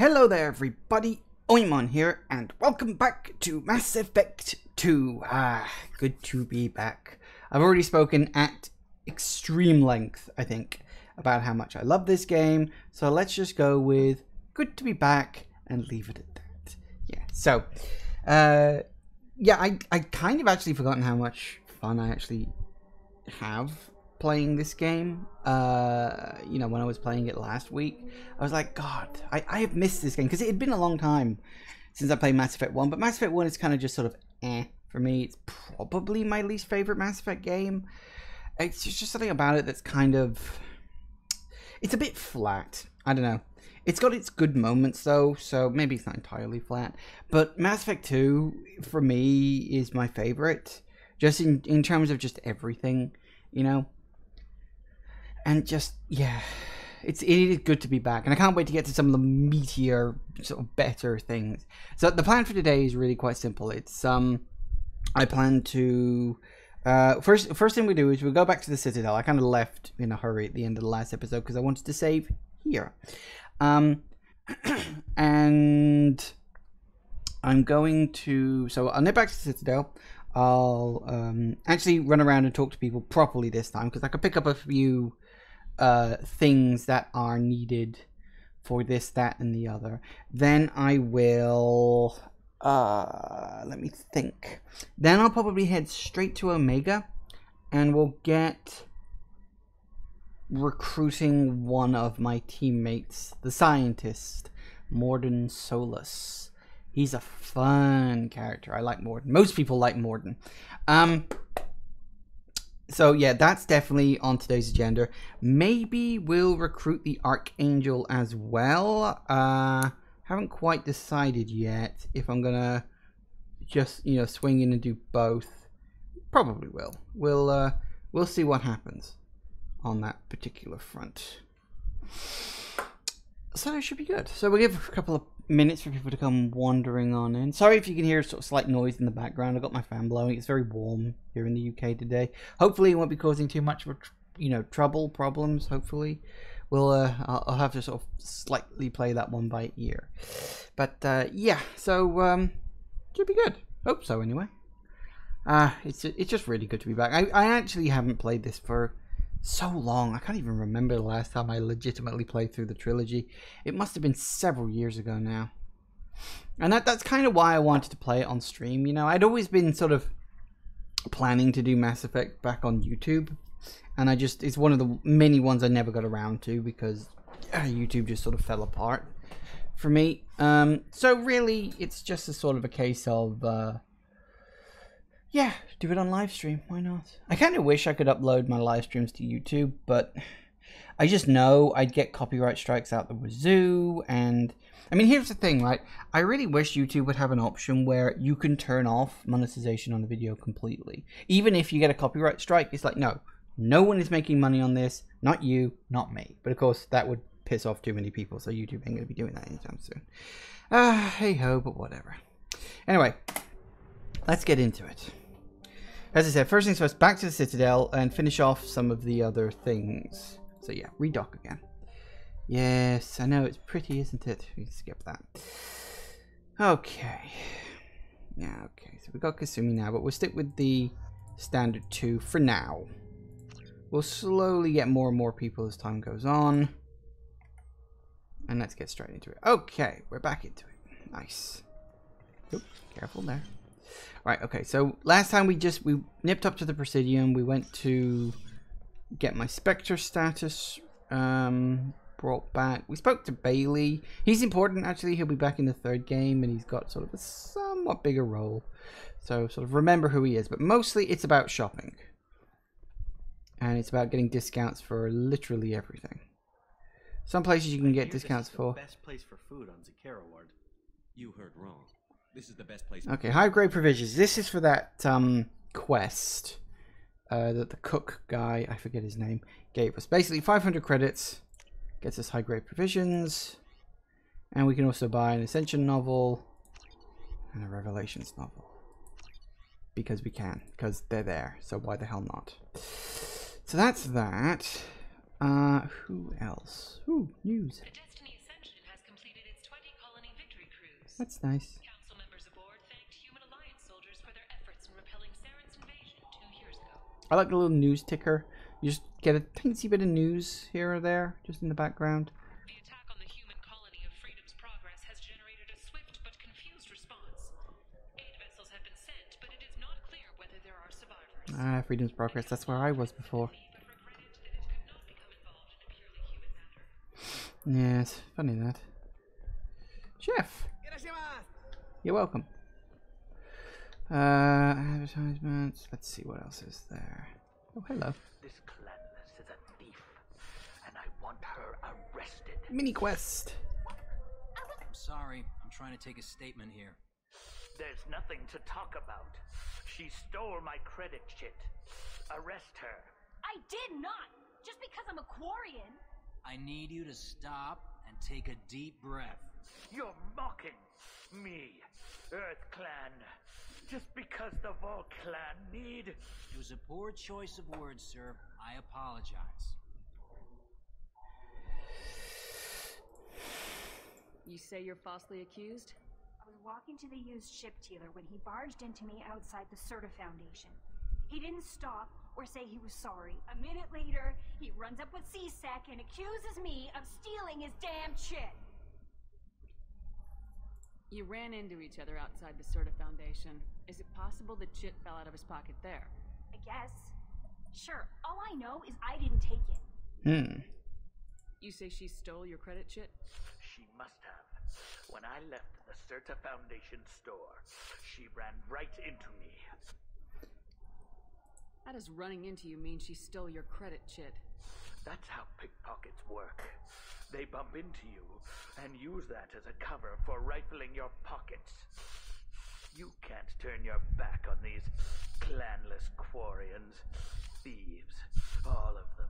Hello there everybody, Oimon here, and welcome back to Mass Effect 2. Good to be back. I've already spoken at extreme length, I think, about how much I love this game, so let's just go with good to be back and leave it at that. Yeah, so, I kind of actually forgotten how much fun I actually have playing this game. You know, when I was playing it last week, I was like, God, I have missed this game, because it had been a long time since I played Mass Effect 1, but Mass Effect 1 is kind of just sort of for me. It's probably my least favorite Mass Effect game. It's just something about it that's kind of, it's a bit flat. I don't know. It's got its good moments though, so maybe it's not entirely flat, but Mass Effect 2 for me is my favorite, just in terms of just everything, you know. And just, yeah, it is good to be back. And I can't wait to get to some of the meatier, sort of better things. So the plan for today is really quite simple. It's, I plan to, first thing we do is we'll go back to the Citadel. I kind of left in a hurry at the end of the last episode because I wanted to save here. And I'm going to, so I'll nip back to the Citadel. I'll actually run around and talk to people properly this time, because I could pick up a few things that are needed for this, that, and the other. Then I will let me think. Then I'll probably head straight to Omega, and we'll get recruiting one of my teammates, the scientist, Morden Solus. He's a fun character. I like Morden. Most people like Morden. So yeah, that's definitely on today's agenda. Maybe we'll recruit the Archangel as well. Haven't quite decided yet if I'm gonna just, you know, swing in and do both. Probably will. We'll see what happens on that particular front. So it should be good. So we'll give a couple of minutes for people to come wandering on in. Sorry if you can hear sort of slight noise in the background. I've got my fan blowing. It's very warm here in the UK today. Hopefully it won't be causing too much of, you know, problems. Hopefully we'll I'll have to sort of slightly play that one by ear. But yeah, so should be good. Hope so anyway. It's just really good to be back. I actually haven't played this for so long. I can't even remember the last time I legitimately played through the trilogy. It must have been several years ago now. And that's kind of why I wanted to play it on stream. You know, I'd always been sort of planning to do Mass Effect back on YouTube. And it's one of the many ones I never got around to because YouTube just sort of fell apart for me. So really, it's just a sort of a case of yeah, do it on live stream. Why not? I kind of wish I could upload my live streams to YouTube, but I just know I'd get copyright strikes out the wazoo. And I mean, here's the thing, right? I really wish YouTube would have an option where you can turn off monetization on the video completely. Even if you get a copyright strike, it's like, no one is making money on this. Not you, not me. But of course, that would piss off too many people, so YouTube ain't going to be doing that anytime soon. Hey ho, but whatever. Anyway, let's get into it. As I said, first things first, back to the Citadel and finish off some of the other things. So yeah, redock again. Yes, I know, it's pretty, isn't it? We can skip that. Okay. Yeah, okay, so we got Kasumi now, but we'll stick with the standard 2 for now. We'll slowly get more and more people as time goes on. And let's get straight into it. Okay, we're back into it. Nice. Oops, careful there. Right, okay, so last time we nipped up to the Presidium. We went to get my Spectre status brought back. We spoke to Bailey. He's important, actually. He'll be back in the third game, and he's got sort of a somewhat bigger role. So sort of remember who he is. But mostly it's about shopping. And it's about getting discounts for literally everything. Some places you can get discounts for. Best place for food on Zakera Ward. You heard wrong. This is the best place. Okay, high grade provisions. This is for that quest that the cook guy, I forget his name, gave us. Basically, 500 credits gets us high grade provisions, and we can also buy an Ascension novel and a Revelations novel because we can, because they're there. So why the hell not? So that's that. Who else? Ooh, news. The Destiny Ascension has completed its 20 That's nice. Council members aboard thanked Human Alliance soldiers for their efforts in repelling Saren's invasion 2 years ago. I like the little news ticker. You just get a teensy bit of news here or there, just in the background. The attack on the human colony of Freedom's Progress has generated a swift but confused response. 8 vessels have been sent, but it is not clear whether there are survivors. Ah, Freedom's Progress. That's where I was before. But regretted that it could not become involved in a purely human matter. Yes, funny that. Chef, you're welcome. Advertisements. Let's see what else is there. Oh, hello. This Clanless is a thief, and I want her arrested. Mini quest. I'm sorry. I'm trying to take a statement here. There's nothing to talk about. She stole my credit chit. Arrest her. I did not! Just because I'm a Quarian! I need you to stop and take a deep breath. You're mocking me, Earth Clan. Just because the Vol Clan need... It was a poor choice of words, sir. I apologize. You say you're falsely accused? I was walking to the used ship dealer when he barged into me outside the Serta Foundation. He didn't stop or say he was sorry. A minute later, he runs up with C-Sec and accuses me of stealing his damn chit. You ran into each other outside the Serta Foundation. Is it possible the chit fell out of his pocket there? I guess. Sure, all I know is I didn't take it. You say she stole your credit chit? She must have. When I left the Serta Foundation store, she ran right into me. How does running into you mean she stole your credit chit? That's how pickpockets work. They bump into you and use that as a cover for rifling your pockets. You can't turn your back on these clanless Quarians. Thieves. All of them.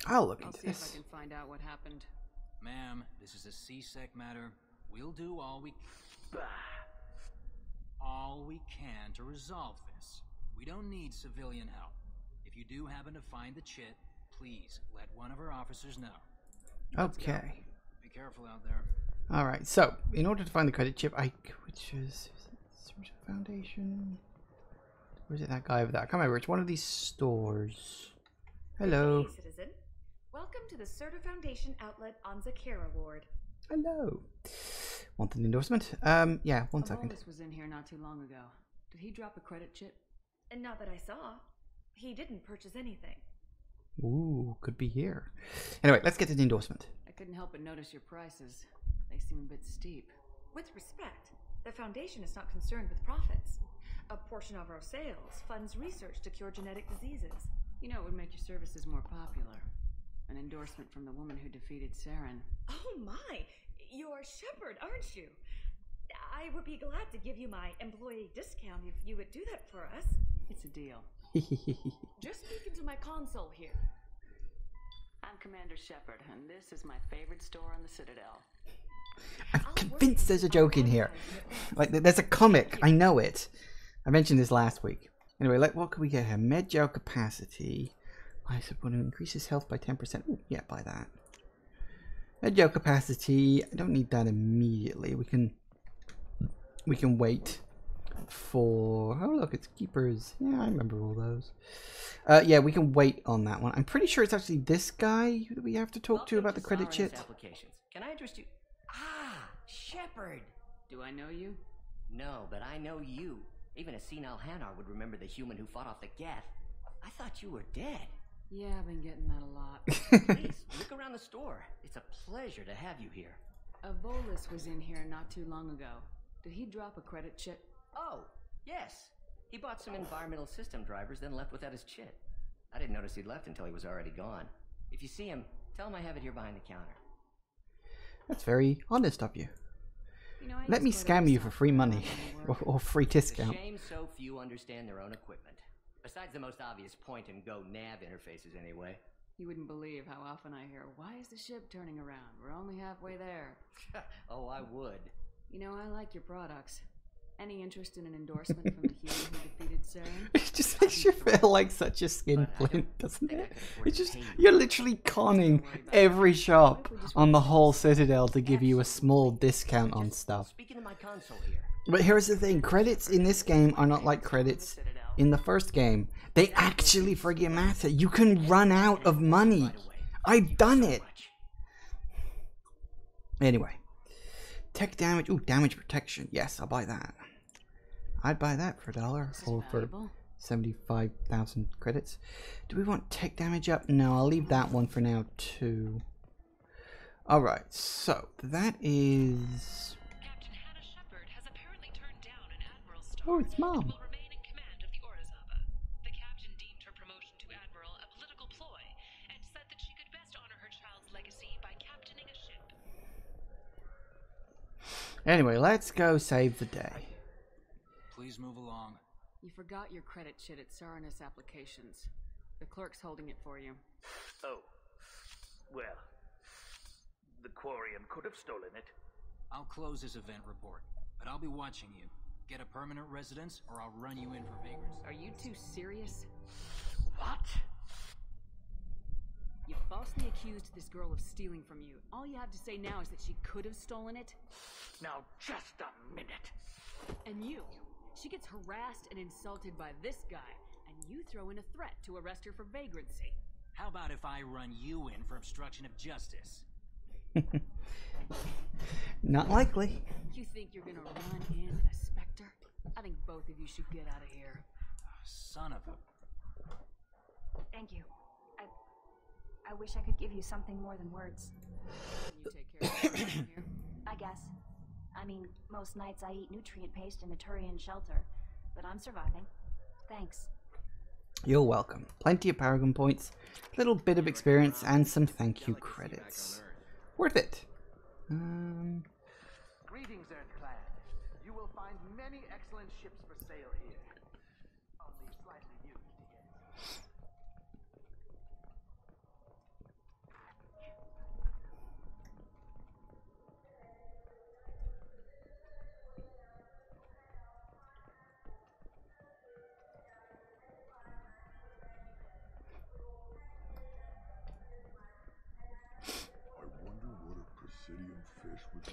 I'll look I'll into see this. if I can find out what happened. Ma'am, this is a C-Sec matter. We'll do all we can to resolve this. We don't need civilian help. If you do happen to find the chit, please let one of our officers know. Okay. Be careful out there. All right. So, in order to find the credit chip, which is it Foundation? Where's it? That guy over there? I can't remember. It's one of these stores. Hello. Hey, citizen. Welcome to the Serta Foundation outlet on Zakera Ward. Hello. Want an endorsement? Yeah. 1 second. This was in here not too long ago. Did he drop a credit chit? And not that I saw. He didn't purchase anything. Ooh, could be here. Anyway, let's get to the endorsement. I couldn't help but notice your prices. They seem a bit steep. With respect, the Foundation is not concerned with profits. A portion of our sales funds research to cure genetic diseases. You know, it would make your services more popular. An endorsement from the woman who defeated Saren. Oh my! You're Shepard, aren't you? I would be glad to give you my employee discount if you would do that for us. It's a deal. Just speak into my console here. I'm Commander Shepard, and this is my favorite store on the Citadel. I'm convinced there's a joke in here. Like, there's a comic. I know it. I mentioned this last week. Anyway, what can we get here? Med gel capacity. I suppose it increases health by 10%. Ooh, yeah, buy that. Med gel capacity. I don't need that immediately. We can wait for... Oh, look, it's keepers. Yeah, I remember all those. Yeah, we can wait on that one. I'm pretty sure it's actually this guy that we have to talk to about the credit chit. Applications. Can I address you? Ah, Shepard. Do I know you? No, but I know you. Even a senile Hanar would remember the human who fought off the Geth. I thought you were dead. Yeah, I've been getting that a lot. Please, look around the store. It's a pleasure to have you here. A Volus was in here not too long ago. Did he drop a credit chit? Oh, yes. He bought some environmental system drivers, then left without his chit. I didn't notice he'd left until he was already gone. If you see him, tell him I have it here behind the counter. That's very honest of you. You know, Let me scam you for free money or free discount. It's a shame so few understand their own equipment. Besides the most obvious point-and-go nav interfaces, anyway. You wouldn't believe how often I hear, "Why is the ship turning around? We're only halfway there." Oh, I would. You know, I like your products. Any interest in an endorsement from the human who defeated Saren? It just makes you feel like such a skinflint, doesn't it? It's just, you're literally conning every shop on the whole Citadel to give you a small discount on stuff. Speaking of my console here. But here's the thing, credits in this game are not like credits in the first game. They actually friggin' matter. You can run out of money. I've done it. Anyway. Tech damage. Ooh, damage protection. Yes, I'll buy that. I'd buy that for $1 or for 75,000 credits. Do we want tech damage up? No, I'll leave that one for now too. Alright, so that is... Captain Hannah Shepard has apparently turned down an admiral's star. Oh, it's Mom. And will remain in command of the Orizaba. The captain deemed her promotion to admiral a political ploy and said that she could best honor her child's legacy by captaining a ship. Anyway, let's go save the day. Please move along. You forgot your credit sheet at Saranus Applications. The clerk's holding it for you. Oh. Well. The Quarian could have stolen it. I'll close this event report, but I'll be watching you. Get a permanent residence, or I'll run you in for vagrants. Are you two serious? What? You falsely accused this girl of stealing from you. All you have to say now is that she could have stolen it. Now, just a minute. And you. She gets harassed and insulted by this guy, and you throw in a threat to arrest her for vagrancy. How about if I run you in for obstruction of justice? Not likely. You think you're gonna run in a Spectre? I think both of you should get out of here. Son of a... Thank you. I wish I could give you something more than words. Can you take care of it here? I guess. I mean, most nights I eat nutrient paste in a Turian shelter, but I'm surviving. Thanks. You're welcome. Plenty of Paragon points, a little bit of experience, and some thank you credits. Worth it. Greetings, Earth-clad. You will find many excellent ships for sale here. Only slightly used yet.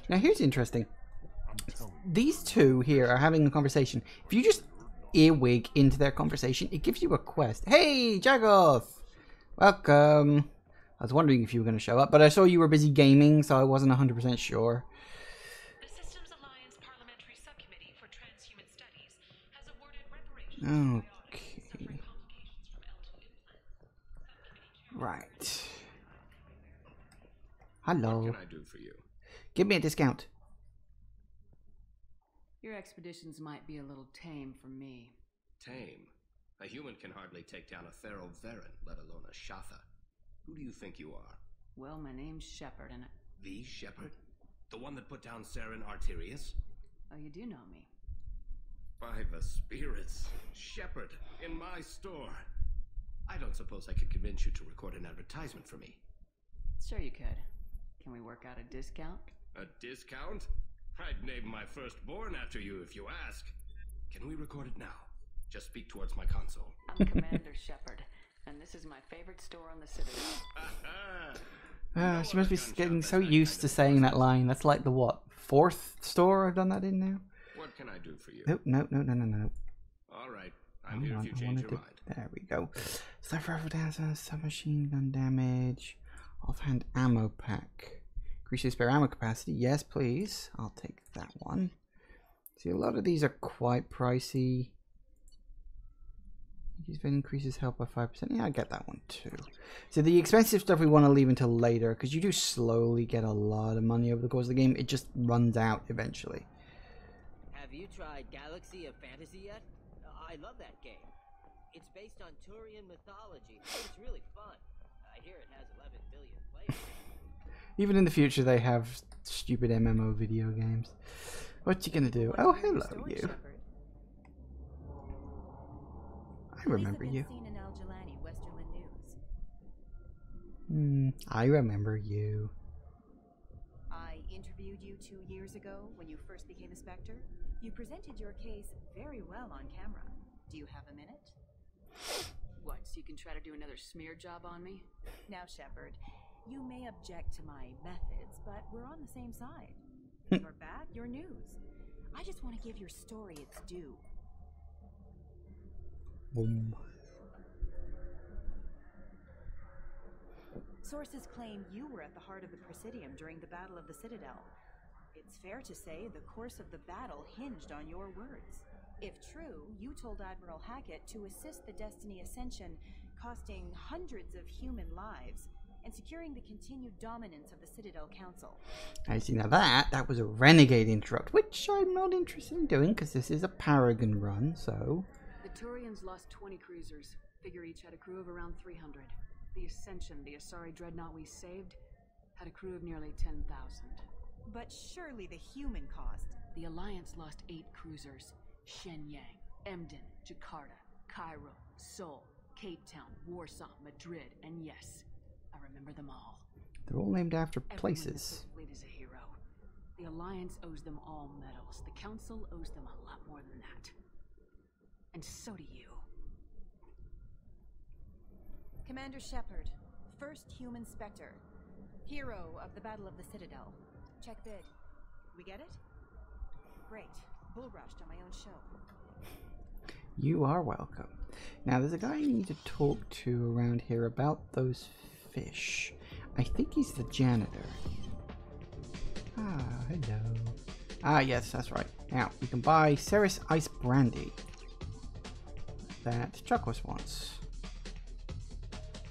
Now here's interesting. These two here are having a conversation. If you just earwig into their conversation, it gives you a quest. Hey, Jagoth! Welcome. I was wondering if you were going to show up, but I saw you were busy gaming, so I wasn't 100% sure. The Systems Alliance Parliamentary Subcommittee for Transhuman Studies has awarded reparations Okay. for complications from L2 implants. Right. Hello. What can I do for you? Give me a discount. Your expeditions might be a little tame for me. Tame. A human can hardly take down a Thero Varen, let alone a Shatha. Who do you think you are? Well, my name's Shepard, and The Shepherd? The one that put down Saren Arterius? oh, you do know me. By the spirits. Shepherd, in my store. I don't suppose I could convince you to record an advertisement for me. Sure you could. Can we work out a discount? A discount? I'd name my firstborn after you if you ask. Can we record it now? Just speak towards my console. I'm Commander Shepard, and this is my favorite store on the Citadel. She must be getting so used to saying that line. That's like the what? 4th store I've done that in now? What can I do for you? Nope, no. All right. I'm here if you change your mind. There we go. Sniper rifle damage, submachine gun damage, offhand ammo pack. Increase spare ammo capacity. Yes, please. I'll take that one. See, a lot of these are quite pricey. These event increases health by 5%. Yeah, I get that one too. So the expensive stuff we want to leave until later, because you do slowly get a lot of money over the course of the game. It just runs out eventually. Have you tried Galaxy of Fantasy yet? I love that game. It's based on Turian mythology. It's really fun. I hear it has 11 billion players. Even in the future, they have stupid MMO video games. What you gonna do? Oh, hello, you. I remember you. I remember you. I interviewed you 2 years ago when you first became a Spectre. You presented your case very well on camera. Do you have a minute? What, so you can try to do another smear job on me? Now, Shepard, you may object to my methods, but we're on the same side. You're back, you're news. I just want to give your story its due. Boom. Sources claim you were at the heart of the Presidium during the Battle of the Citadel. It's fair to say the course of the battle hinged on your words. If true, you told Admiral Hackett to assist the Destiny Ascension, costing hundreds of human lives, and securing the continued dominance of the Citadel Council. I see, now that was a renegade interrupt, which I'm not interested in doing because this is a Paragon run, so... The Turians lost 20 cruisers. Figure each had a crew of around 300. The Ascension, the Asari dreadnought we saved, had a crew of nearly 10,000. But surely the human cost. The Alliance lost 8 cruisers. Shenyang, Emden, Jakarta, Cairo, Seoul, Cape Town, Warsaw, Madrid, and yes, I remember them all. They're all named after Everyone places. in the fleet is a hero. The Alliance owes them all medals. The Council owes them a lot more than that. And so do you. Commander Shepard, first human Spectre, hero of the Battle of the Citadel. Check bid. We get it? Great. Bull rushed on my own show. You are welcome. Now, there's a guy I need to talk to around here about those fish. I think he's the janitor. Ah, hello. Ah, yes, that's right. Now, we can buy Ceres Ice Brandy that Chuckles wants.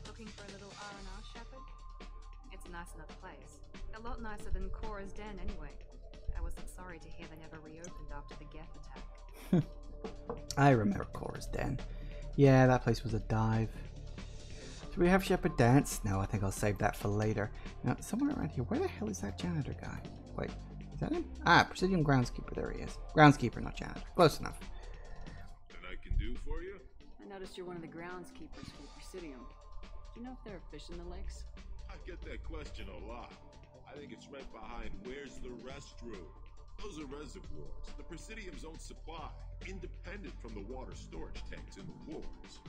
Looking for a little R&R, Shepard? It's a nice enough place. A lot nicer than Cora's den, anyway. I wasn't sorry to hear they never reopened after the Geth attack. I remember Cora's den. Yeah, that place was a dive. Do we have Shepard dance? No, I think I'll save that for later. Now, somewhere around here, where the hell is that janitor guy? Wait, is that him? Ah, Presidium Groundskeeper, there he is. Groundskeeper, not janitor. Close enough. That I can do for you? I noticed you're one of the groundskeepers for the Presidium. Do you know if there are fish in the lakes? I get that question a lot. I think it's right behind where's the restroom. Those are reservoirs, the Presidium's own supply, independent from the water storage tanks in the wars.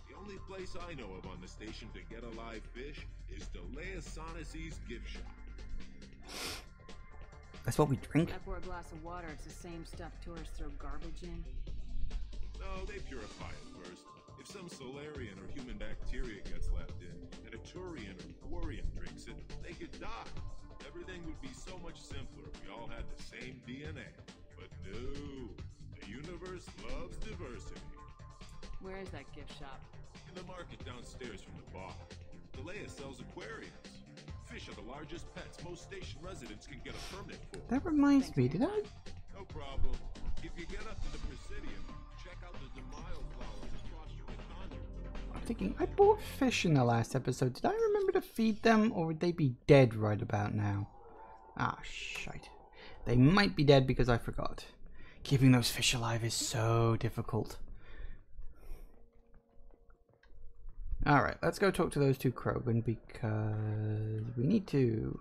The only place I know of on the station to get a live fish is Delea Sonasy's gift shop. That's what we drink? I pour a glass of water, it's the same stuff tourists throw garbage in. No, they purify it first. If some Solarian or human bacteria gets left in, and a Turian or Quarian drinks it, they could die. Everything would be so much simpler if we all had the same DNA. But no, the universe loves diversity. Where is that gift shop? In the market downstairs from the bar. Delea sells aquariums. Fish are the largest pets most station residents can get a permit for. That reminds me, did I? No problem. If you get up to the Presidium, check out the Demile flowers across your conduit. I'm thinking, I bought fish in the last episode. Did I remember to feed them, or would they be dead right about now? Ah, shite. They might be dead because I forgot. Keeping those fish alive is so difficult. Alright, let's go talk to those two Krogan because we need to.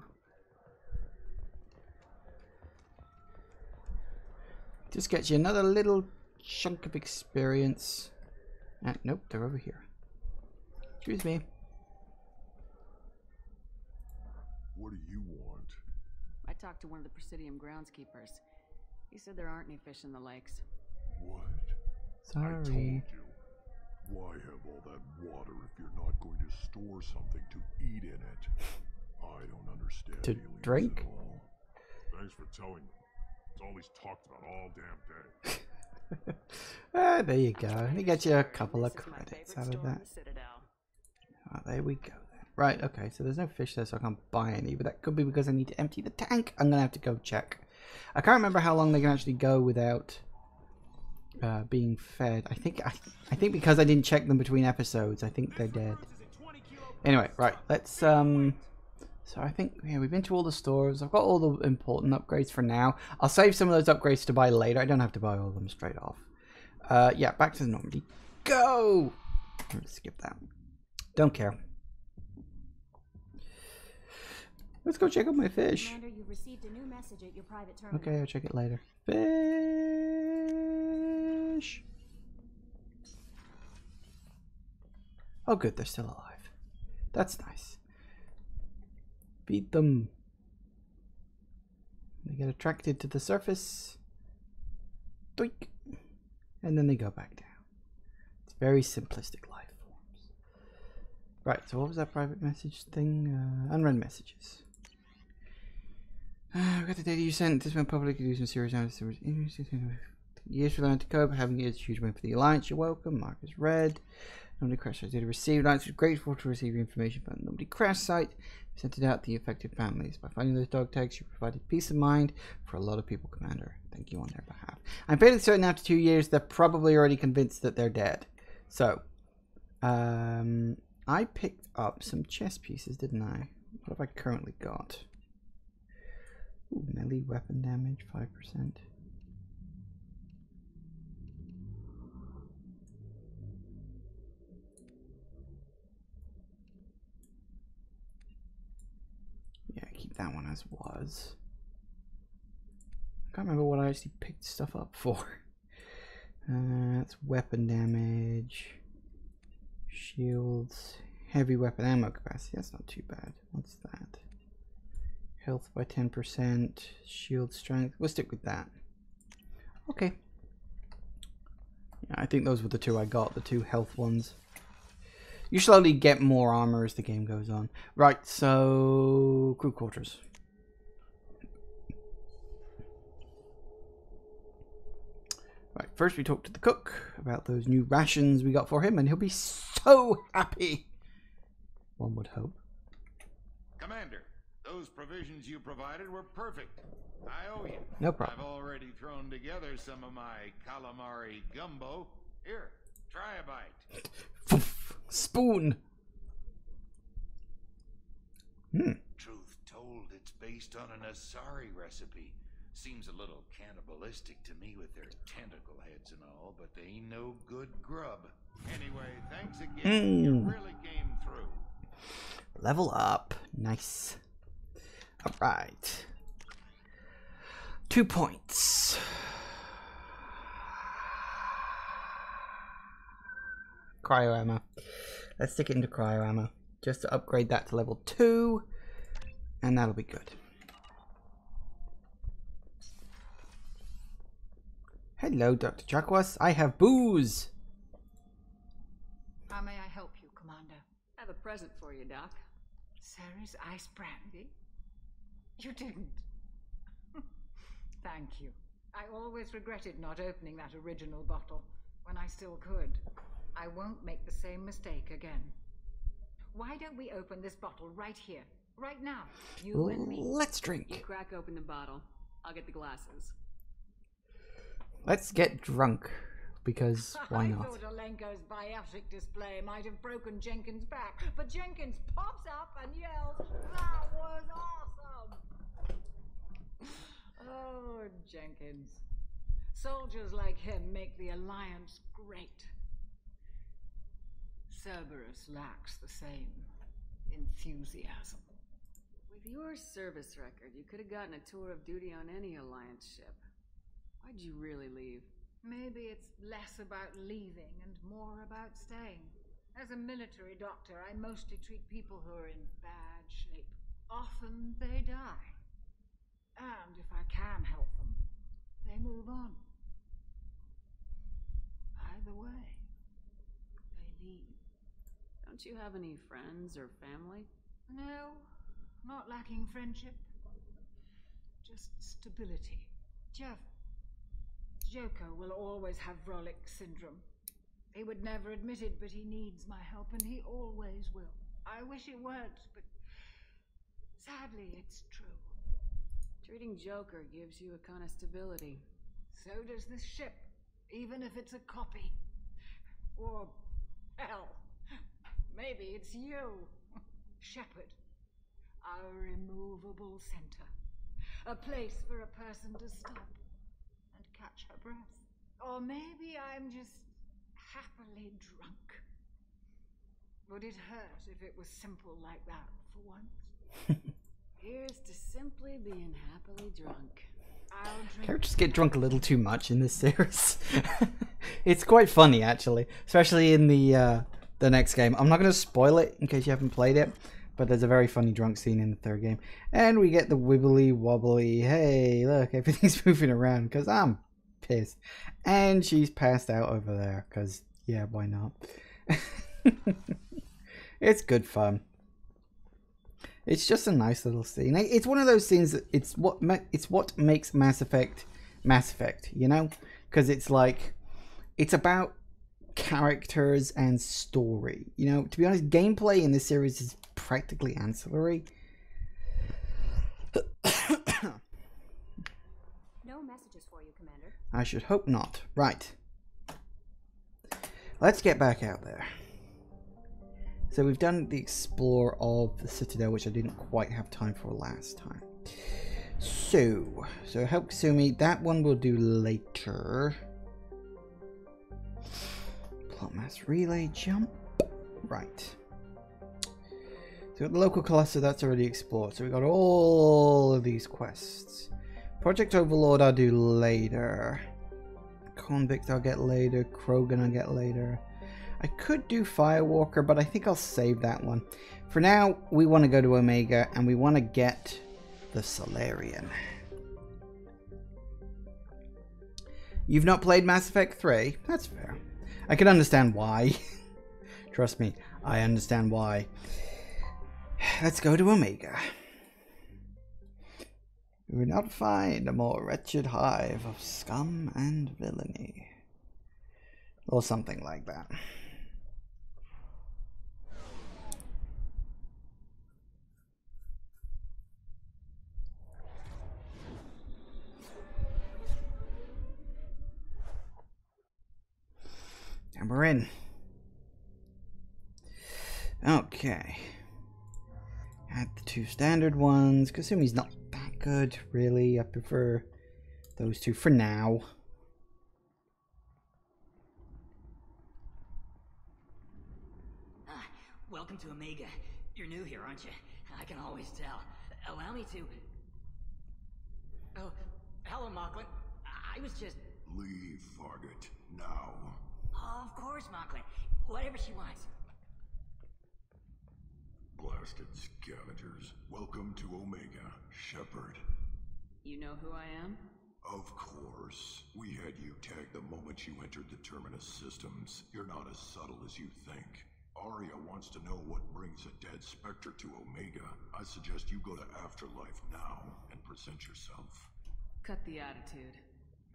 Just get you another little chunk of experience. Nope, they're over here. Excuse me. What do you want? I talked to one of the Presidium groundskeepers. He said there aren't any fish in the lakes. What? Sorry. I told you. Why have all that water if you're not going to store something to eat in it? I don't understand. To drink? At all. Thanks for telling me. It's all he's talked about all damn day. Ah, there you go. Let me get you a couple of credits out of that. Oh, there we go then. Right, okay, so there's no fish there, so I can't buy any, but that could be because I need to empty the tank. I'm gonna have to go check. I can't remember how long they can actually go without being fed. I think because I didn't check them between episodes, I think they're dead. Anyway, right, let's so I think, yeah, we've been to all the stores. I've got all the important upgrades for now. I'll save some of those upgrades to buy later. I don't have to buy all of them straight off. Yeah, back to the Normandy. Go! I'm gonna skip that. Don't care. Let's go check out my fish. Commander, you've received a new message at your private terminal. Okay, I'll check it later. Fish. Oh, good, they're still alive. That's nice. Beat them. They get attracted to the surface. Doink. And then they go back down. It's very simplistic life forms. Right, so what was that private message thing? Unread messages. I've got the data you sent. This went public. Do some serious analysis. Years for learning to cope. Having years, huge win for the Alliance. You're welcome. Mark is red. Nobody crash site data received. Alliance was grateful to receive information about nobody crash site. We sent it out to the affected families. By finding those dog tags, you provided peace of mind for a lot of people, Commander. Thank you on their behalf. I'm fairly certain after 2 years, they're probably already convinced that they're dead. So, I picked up some chess pieces, didn't I? What have I currently got? Ooh, melee weapon damage, 5%. Yeah, keep that one as was. I can't remember what I actually picked stuff up for. That's weapon damage, shields, heavy weapon ammo capacity. That's not too bad. What's that? Health by 10%, shield strength. We'll stick with that. Okay. Yeah, I think those were the two I got, the two health ones. You slowly get more armor as the game goes on. Right, so crew quarters. Right, first we talk to the cook about those new rations we got for him, and he'll be so happy. One would hope. Commander, those provisions you provided were perfect. I owe you. No problem. I've already thrown together some of my calamari gumbo. Here, try a bite. Spoon. Truth told, it's based on an Asari recipe. Seems a little cannibalistic to me with their tentacle heads and all, but they ain't no good grub. Anyway, thanks again. You really came through. Level up. Nice. Alright. 2 points. Cryo ammo. Let's stick it into cryo ammo. Just to upgrade that to level 2. And that'll be good. Hello, Dr. Chakwas. I have booze. How may I help you, Commander? I have a present for you, Doc. Sarah's ice brandy? You didn't. Thank you. I always regretted not opening that original bottle when I still could. I won't make the same mistake again. Why don't we open this bottle right here, right now? You and me. Let's drink. You crack open the bottle. I'll get the glasses. Let's get drunk, because why not? I thought Alenko's biotic display might have broken Jenkins' back, but Jenkins pops up and yells, "That was awesome!" Oh, Jenkins. Soldiers like him make the Alliance great. Cerberus lacks the same enthusiasm. With your service record, you could have gotten a tour of duty on any Alliance ship. Why'd you really leave? Maybe it's less about leaving and more about staying. As a military doctor, I mostly treat people who are in bad shape. Often they die. And if I can help them, they move on. Either way, they leave. Don't you have any friends or family? No, not lacking friendship. Just stability. Joko will always have Vrolic syndrome. He would never admit it, but he needs my help, and he always will. I wish it weren't, but sadly, it's true. Treating Joker gives you a kind of stability. So does this ship, even if it's a copy. Or, hell, maybe it's you, Shepard. Our immovable center. A place for a person to stop and catch her breath. Or maybe I'm just happily drunk. Would it hurt if it was simple like that for once? Here's to simply being happily drunk. I'll drink. Characters get drunk a little too much in this series. It's quite funny, actually, especially in the next game. I'm not going to spoil it in case you haven't played it, but there's a very funny drunk scene in the third game, and we get the wibbly wobbly. Hey, look, everything's moving around because I'm pissed, and she's passed out over there because yeah, why not? It's good fun. It's just a nice little scene. It's one of those scenes that it's what makes Mass Effect, you know? Because it's like, it's about characters and story. You know, to be honest, gameplay in this series is practically ancillary. No messages for you, Commander. I should hope not. Right. Let's get back out there. So we've done the explore of the Citadel, which I didn't quite have time for last time. So help Kasumi, that one we'll do later. Plot mass relay jump. Right. So the local cluster, that's already explored. So we got all of these quests. Project Overlord I'll do later. Convict I'll get later. Krogan I'll get later. I could do Firewalker, but I think I'll save that one. For now, we want to go to Omega, and we want to get the Solarian. You've not played Mass Effect 3? That's fair. I can understand why. Trust me, I understand why. Let's go to Omega. We will not find a more wretched hive of scum and villainy. Or something like that. And we're in. Okay. Add the two standard ones. Kasumi's not that good, really. I prefer those two for now. Welcome to Omega. You're new here, aren't you? I can always tell. Allow me to... Oh, hello, Mocklin. I was just... Leave, Fargate, now. Oh, of course, Mocklin. Whatever she wants. Blasted scavengers. Welcome to Omega, Shepard. You know who I am? Of course. We had you tagged the moment you entered the Terminus systems. You're not as subtle as you think. Arya wants to know what brings a dead Spectre to Omega. I suggest you go to Afterlife now and present yourself. Cut the attitude.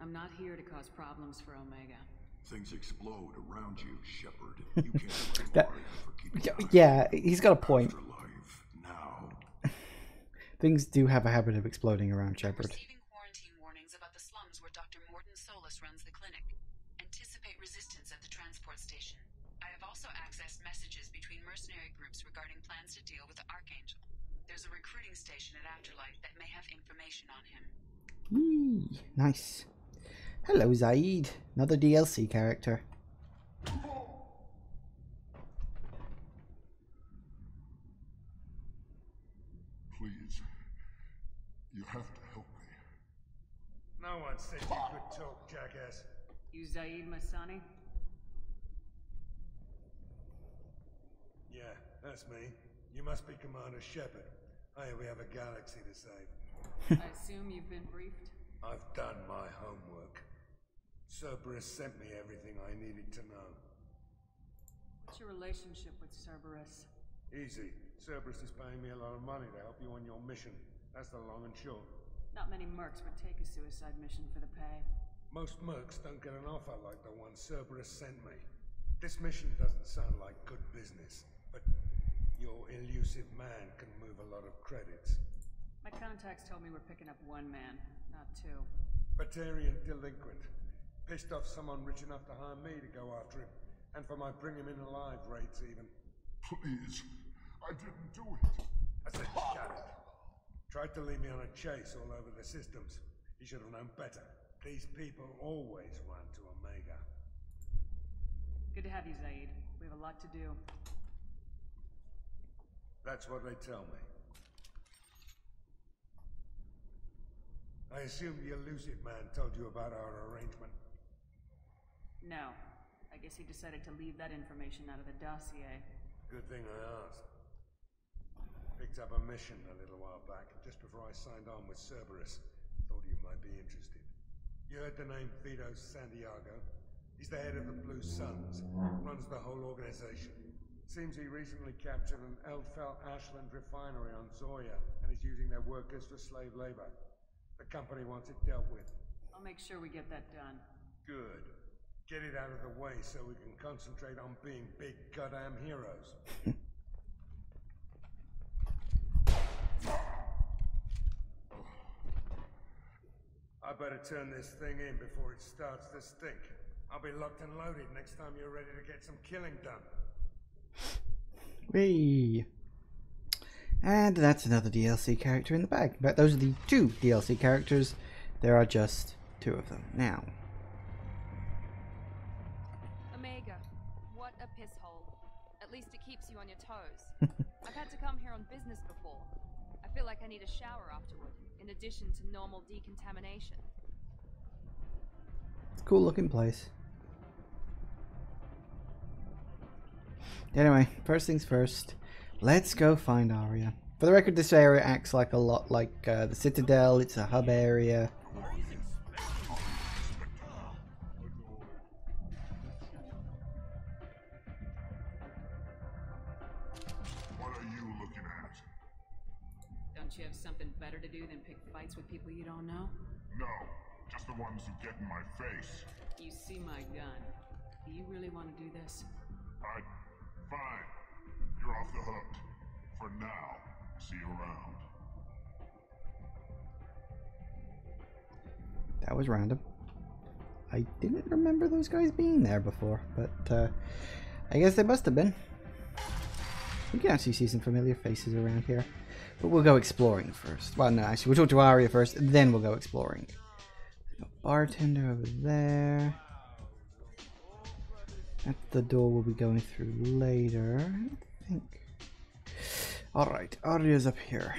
I'm not here to cause problems for Omega. Things explode around you, Shepard. You can't blame Arya for keeping yeah, he's got a point. Afterlife now. Things do have a habit of exploding around Shepard. Receiving quarantine warnings about the slums where Dr. Morton Solus runs the clinic. Anticipate resistance at the transport station. I have also accessed messages between mercenary groups regarding plans to deal with the Archangel. There's a recruiting station at Afterlife that may have information on him. Yee, nice. Hello, Zaid. Another DLC character. Please. You have to help me. No one said you could talk, jackass. You Zaid Masani? Yeah, that's me. You must be Commander Shepard. Hey, we have a galaxy to save. I assume you've been briefed? I've done my homework. Cerberus sent me everything I needed to know. What's your relationship with Cerberus? Easy. Cerberus is paying me a lot of money to help you on your mission. That's the long and short. Not many mercs would take a suicide mission for the pay. Most mercs don't get an offer like the one Cerberus sent me. This mission doesn't sound like good business, but your elusive man can move a lot of credits. My contacts told me we're picking up one man, not two. Batarian delinquent. Pissed off someone rich enough to hire me to go after him. And for my bring him in alive rates even. Please. I didn't do it. I said shut it. Tried to lead me on a chase all over the systems. He should have known better. These people always run to Omega. Good to have you, Zaid. We have a lot to do. That's what they tell me. I assume the elusive man told you about our arrangement. No. I guess he decided to leave that information out of the dossier. Good thing I asked. Picked up a mission a little while back, just before I signed on with Cerberus. Thought you might be interested. You heard the name Vito Santiago? He's the head of the Blue Suns, runs the whole organization. Seems he recently captured an Eldfell Ashland refinery on Zoya, and is using their workers for slave labor. The company wants it dealt with. I'll make sure we get that done. Good. Get it out of the way so we can concentrate on being big goddamn heroes. I better turn this thing in before it starts to stink. I'll be locked and loaded next time you're ready to get some killing done. Whee! And that's another DLC character in the bag. But those are the 2 DLC characters. There are just 2 of them now. Omega, what a piss hole. At least it keeps you on your toes. I've had to come here on business before. I feel like I need a shower afterward, in addition to normal decontamination. Cool looking place. Anyway, first things first, let's go find Aria. For the record, this area acts like a lot like the Citadel. It's a hub area. What are you looking at? Don't you have something better to do than pick fights with people you don't know? No, just the ones who get in my face. You see my gun. Do you really want to do this? Fine. You're off the hook. For now. See you around. That was random. I didn't remember those guys being there before, but I guess they must have been. We can actually see some familiar faces around here. But we'll go exploring first. Well, no, actually, we'll talk to Aria first, then we'll go exploring. There's a bartender over there. That's the door we'll be going through later, I think. Alright, Aria's up here.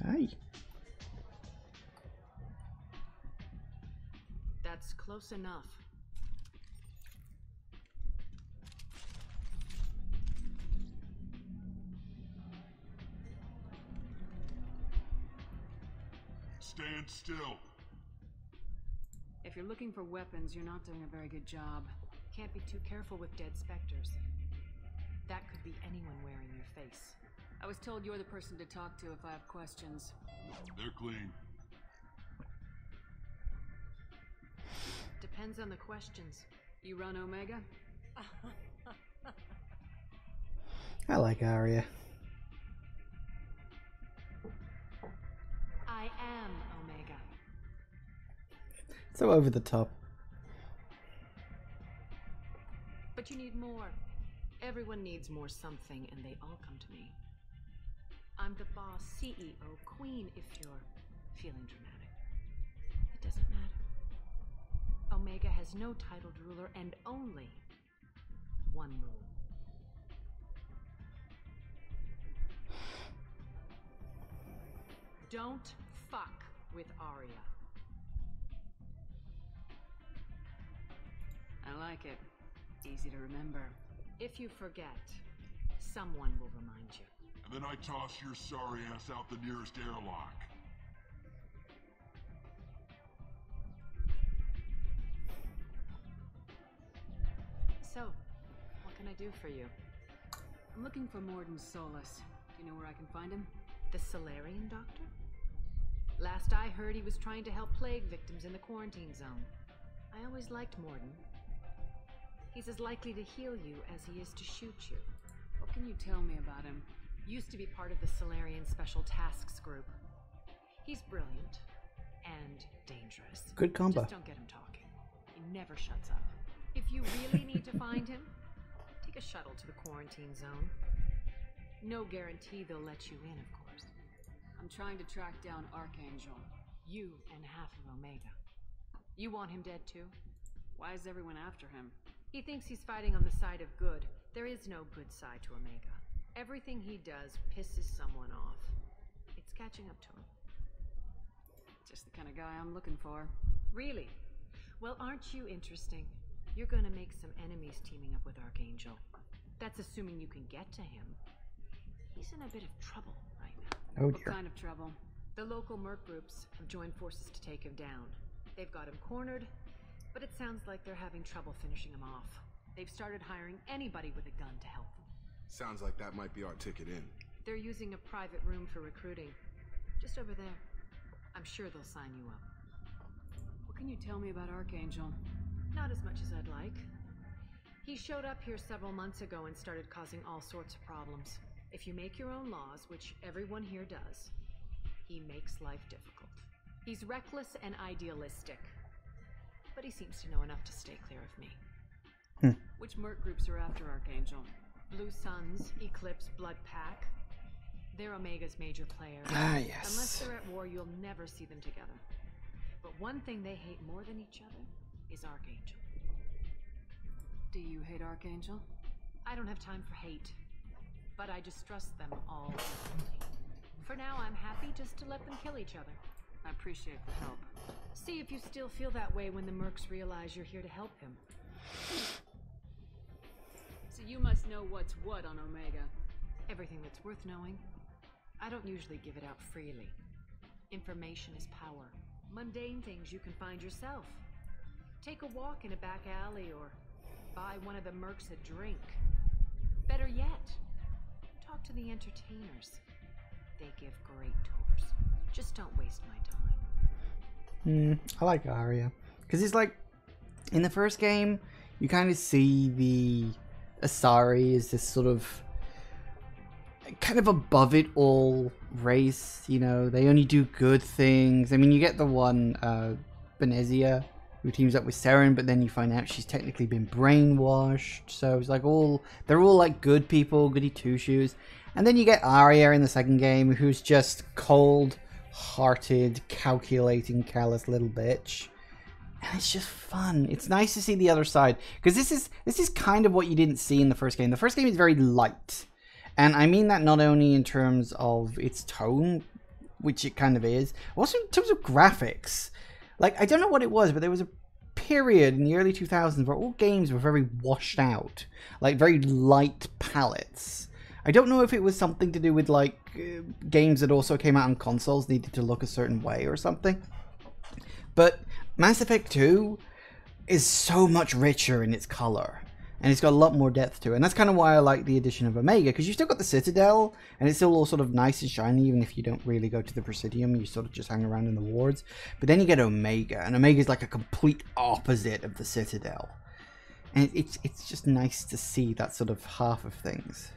Hi. That's close enough. Stand still. If you're looking for weapons, you're not doing a very good job. Can't be too careful with dead specters. That could be anyone wearing your face. I was told you're the person to talk to if I have questions. They're clean. Depends on the questions. You run Omega? I like Aria. I am Omega. So over the top. But you need more. Everyone needs more something, and they all come to me. I'm the boss, CEO, queen, if you're feeling dramatic. It doesn't matter. Omega has no titled ruler and only one rule. Don't fuck with Aria. I like it. Easy to remember. If you forget, someone will remind you. And then I toss your sorry ass out the nearest airlock. So, what can I do for you? I'm looking for Morden Solus. Do you know where I can find him? The Solarian doctor? Last I heard, he was trying to help plague victims in the quarantine zone. I always liked Morden. He's as likely to heal you as he is to shoot you. What can you tell me about him? Used to be part of the Solarian Special Tasks Group. He's brilliant and dangerous. Good combo. Just don't get him talking. He never shuts up. If you really need to find him, take a shuttle to the quarantine zone. No guarantee they'll let you in, of course. I'm trying to track down Archangel. You and half of Omega. You want him dead too? Why is everyone after him? He thinks he's fighting on the side of good. There is no good side to Omega. Everything he does pisses someone off. just catching up to him. Just the kind of guy I'm looking for. Really? Well, aren't you interesting? You're gonna make some enemies teaming up with Archangel. That's assuming you can get to him. He's in a bit of trouble right now. Oh What dear. kind of trouble? The local merc groups have joined forces to take him down. They've got him cornered, but it sounds like they're having trouble finishing him off. They've started hiring anybody with a gun to help them. Sounds like that might be our ticket in. They're using a private room for recruiting. Just over there. I'm sure they'll sign you up. What can you tell me about Archangel? Not as much as I'd like. He showed up here several months ago and started causing all sorts of problems. If you make your own laws, which everyone here does, he makes life difficult. He's reckless and idealistic. But he seems to know enough to stay clear of me. Which merc groups are after Archangel? Blue Suns, Eclipse, Blood Pack. They're Omega's major players. Ah, yes. Unless they're at war, you'll never see them together. But one thing they hate more than each other is Archangel. Do you hate Archangel? I don't have time for hate. But I distrust them all equally. For now, I'm happy just to let them kill each other. I appreciate the help. See if you still feel that way when the mercs realize you're here to help him. So you must know what's what on Omega. Everything that's worth knowing. I don't usually give it out freely. Information is power. Mundane things you can find yourself. Take a walk in a back alley or buy one of the mercs a drink. Better yet, talk to the entertainers. They give great tours. Just don't waste my time. I like Arya. Because it's like, in the first game, you kind of see the Asari as this sort of kind of above it all race, you know, they only do good things. I mean, you get the one Benezia who teams up with Seren, but then you find out she's technically been brainwashed. So it's like they're all like good people, goody two shoes. And then you get Arya in the second game, who's just cold-hearted, calculating, callous little bitch. And it's just fun. It's nice to see the other side, because this is kind of what you didn't see in the first game. The first game is very light. And I mean that not only in terms of its tone, which it kind of is, also in terms of graphics. Like, I don't know what it was, but there was a period in the early 2000s where all games were very washed out. Like, very light palettes. I don't know if it was something to do with, like, games that also came out on consoles needed to look a certain way or something. But Mass Effect 2 is so much richer in its color. And it's got a lot more depth to it. And that's kind of why I like the addition of Omega, because you've still got the Citadel, and it's still all sort of nice and shiny, even if you don't really go to the Presidium, you sort of just hang around in the wards. But then you get Omega, and Omega is like a complete opposite of the Citadel. And it's just nice to see that sort of half of things.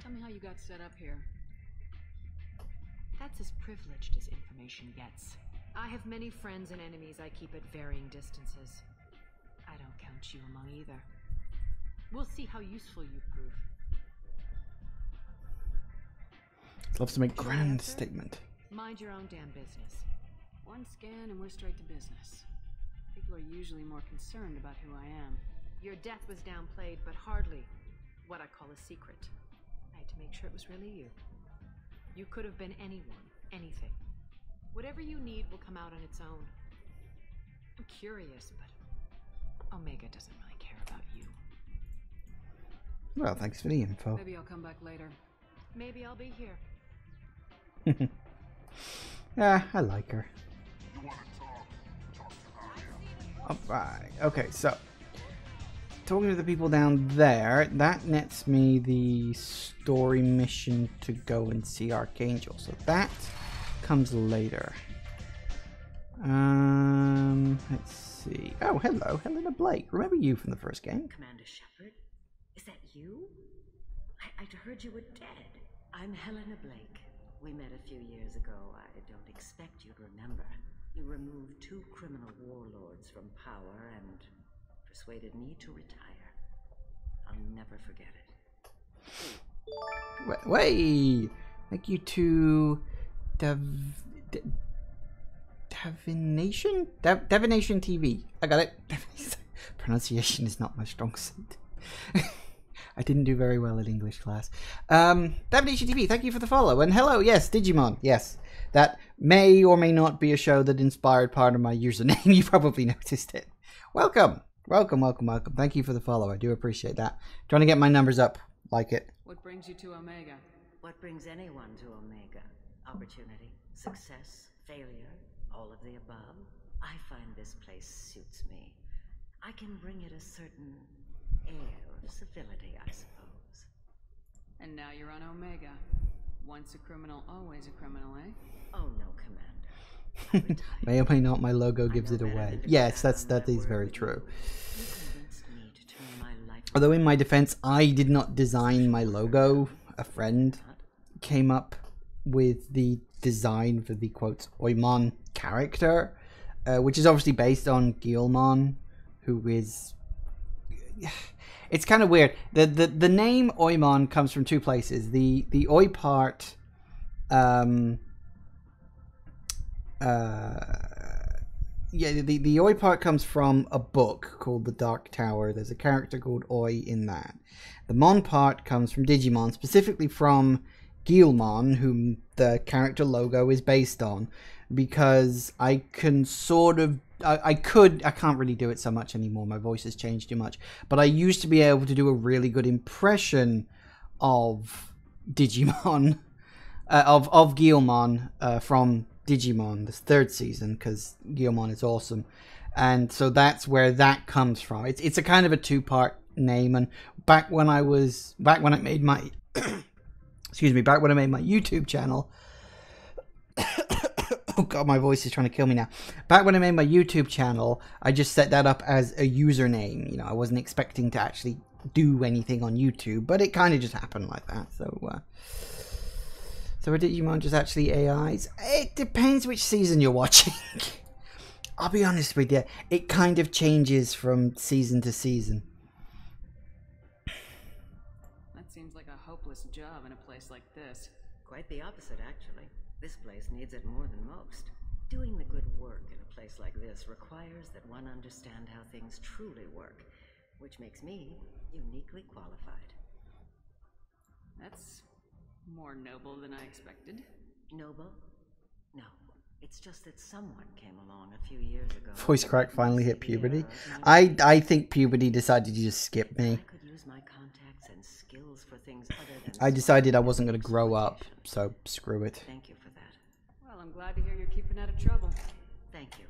Tell me how you got set up here. That's as privileged as information gets. I have many friends and enemies I keep at varying distances. I don't count you among either. We'll see how useful you prove. Loves to make grand statement. Mind your own damn business. One scan and we're straight to business. People are usually more concerned about who I am. Your death was downplayed, but hardly what I call a secret. I had to make sure it was really you. You could have been anyone, anything. Whatever you need will come out on its own. I'm curious, but Omega doesn't really care about you. Well, thanks for the info. Maybe I'll come back later. Maybe I'll be here. Yeah, I like her. Alright, okay, so talking to the people down there, that nets me the story mission to go and see Archangel. So that comes later. Let's see. Oh, hello, Helena Blake. Remember you from the first game? Commander Shepard? Is that you? I'd heard you were dead. I'm Helena Blake. We met a few years ago. I don't expect you to remember. You removed 2 criminal warlords from power and persuaded me to retire. I'll never forget it. Wait! Thank you to Divination? Divination TV. I got it. Pronunciation is not my strong suit. I didn't do very well in English class. TV, thank you for the follow. And hello, yes, Digimon, yes. That may or may not be a show that inspired part of my username. You probably noticed it. Welcome. Welcome. Thank you for the follow. I do appreciate that. Trying to get my numbers up. Like it. What brings you to Omega? What brings anyone to Omega? Opportunity, success, failure, all of the above. I find this place suits me. I can bring it a certain air of civility, I suppose. And now you're on Omega. Once a criminal, always a criminal, eh? Oh no, Commander. May or may not my logo gives it away. Yes, that is very true. Although in my defense, I did not design my logo. A friend came up with the design for the quotes Oimon character, which is obviously based on Guilmon, who is... It's kind of weird. The name Oimon comes from two places. The Oi part... the Oi part comes from a book called The Dark Tower. There's a character called Oi in that. The Mon part comes from Digimon, specifically from Guilmon, whom the character logo is based on, because I can sort of... I can't really do it so much anymore. My voice has changed too much. But I used to be able to do a really good impression of Digimon, of Guilmon from Digimon, this third season, because Guilmon is awesome. And so that's where that comes from. It's a kind of a two-part name. And back when I made my back when I made my YouTube channel, oh god, my voice is trying to kill me now. Back when I made my YouTube channel, I just set that up as a username. You know, I wasn't expecting to actually do anything on YouTube, but it kind of just happened like that. So are Digimon just actually AIs? It depends which season you're watching. I'll be honest with you, it kind of changes from season to season. That seems like a hopeless job in a place like this. Quite the opposite, actually. This place needs it more than most. Doing the good work in a place like this requires that one understand how things truly work, which makes me uniquely qualified. That's more noble than I expected. Noble? No. It's just that someone came along a few years ago. Voice crack finally hit puberty. I think puberty decided to just skip me. I could use my contacts and skills for things other than... I decided I wasn't going to grow up, so screw it. Thank you for that. Well, I'm glad to hear you're keeping out of trouble. Thank you.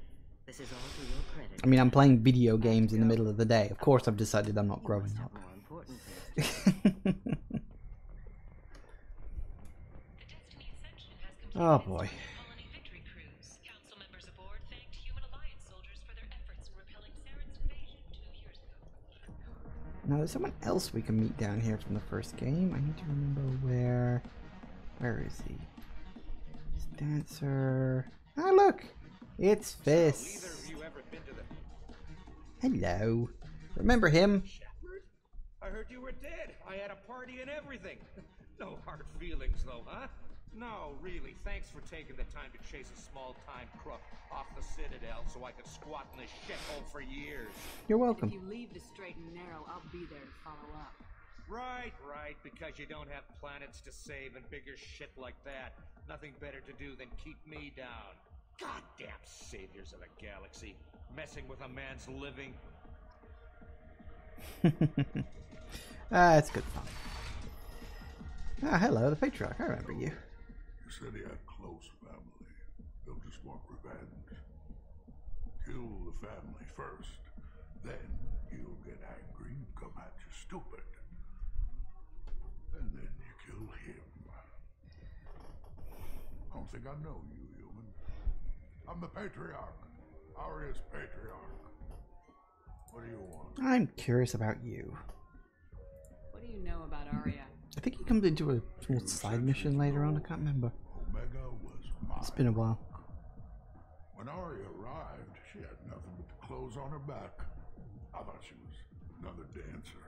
This is all to your credit. I mean, I'm playing video games in the middle of the day. Of course I've decided I'm not growing up. More important things. Oh boy. Now there's someone else we can meet down here from the first game. I need to remember where... Where is he? He's Dancer... Ah, look! It's Fist. Hello. Remember him? Shepard? I heard you were dead. I had a party and everything. No hard feelings, though, huh? No, really. Thanks for taking the time to chase a small-time crook off the Citadel so I could squat in this shithole for years. You're welcome. If you leave the straight and narrow, I'll be there to follow up. Right, because you don't have planets to save and bigger shit like that. Nothing better to do than keep me down. Goddamn saviors of the galaxy, messing with a man's living. It's good fun. Ah, hello, the Patriarch. I remember you. You said he had close family. They'll just want revenge. Kill the family first. Then he'll get angry and come at you stupid. And then you kill him. I don't think I know you, human. I'm the Patriarch. Aria's Patriarch. What do you want? I'm curious about you. What do you know about Aria? I think he comes into a small side mission later on. I can't remember. Omega was mine. It's been a while. When Aria arrived, she had nothing but the clothes on her back. I thought she was another dancer.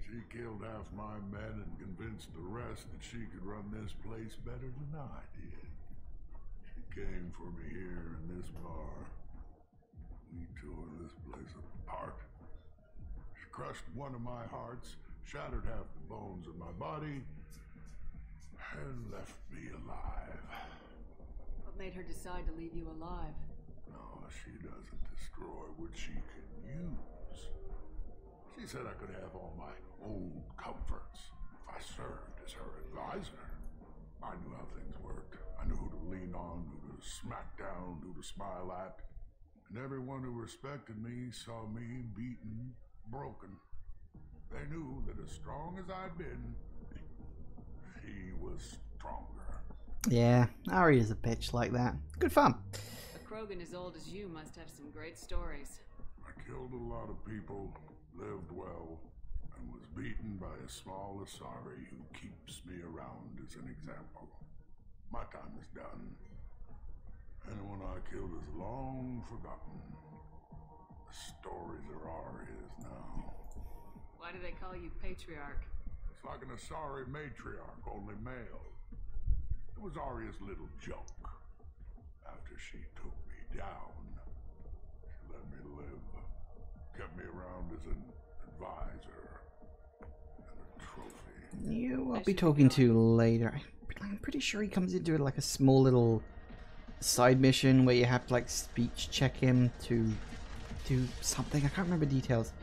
She killed half my men and convinced the rest that she could run this place better than I did. She came for me here in this bar. We tore this place apart. She crushed one of my hearts, shattered half the bones in my body, and left me alive. What made her decide to leave you alive? No, she doesn't destroy what she can use. She said I could have all my old comforts if I served as her advisor. I knew how things worked. I knew who to lean on, who to smack down, who to smile at. And everyone who respected me saw me beaten, broken. They knew that as strong as I'd been, she was stronger. Yeah, Ari is a bitch like that. Good fun. A Krogan as old as you must have some great stories. I killed a lot of people, lived well, and was beaten by a small Asari who keeps me around as an example. My time is done. Anyone I killed is long forgotten. The stories are Aria's now. Why do they call you Patriarch? It's like an Asari matriarch, only male. It was Aria's little joke. After she took me down, she let me live. Kept me around as an advisor and a trophy. You I'll be talking to later. I'm pretty sure he comes into it like a small little side mission where you have to like speech check him to do something. I can't remember details.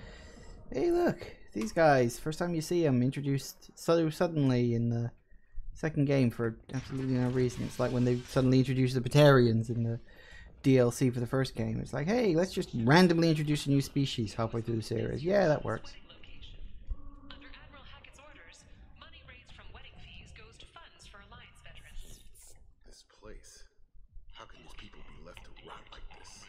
Hey, look, these guys. First time you see them, introduced so suddenly in the second game for absolutely no reason. It's like when they suddenly introduced the Batarians in the DLC for the first game. It's like, hey, let's just randomly introduce a new species halfway through the series. Yeah, that works. Under Admiral Hackett's orders, money raised from wedding fees goes to funds for Alliance veterans. This place. How can these people be left to rot like this?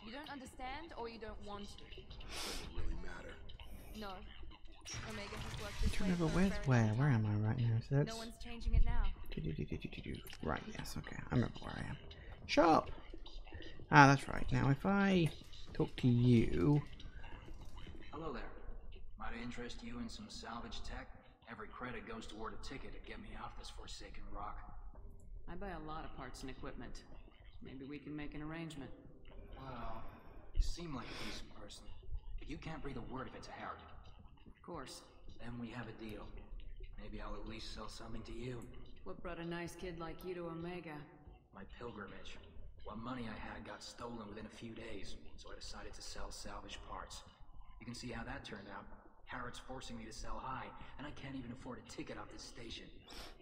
You don't understand, or you don't want to? Doesn't really matter. No. Omega has worked this way Remember for a where's very long where? Where time. am I right now? So that's No one's changing it now. right. Yes. Okay. I remember where I am. Sharp. Ah, that's right. Now, if I talk to you, Hello there. Might I interest you in some salvage tech? Every credit goes toward a ticket to get me off this forsaken rock. I buy a lot of parts and equipment. Maybe we can make an arrangement. Well, you seem like a decent person, but you can't breathe a word of it to Harrod. Of course. Then we have a deal. Maybe I'll at least sell something to you. What brought a nice kid like you to Omega? My pilgrimage. What money I had got stolen within a few days, so I decided to sell salvage parts. You can see how that turned out. Harrod's forcing me to sell high, and I can't even afford a ticket off this station.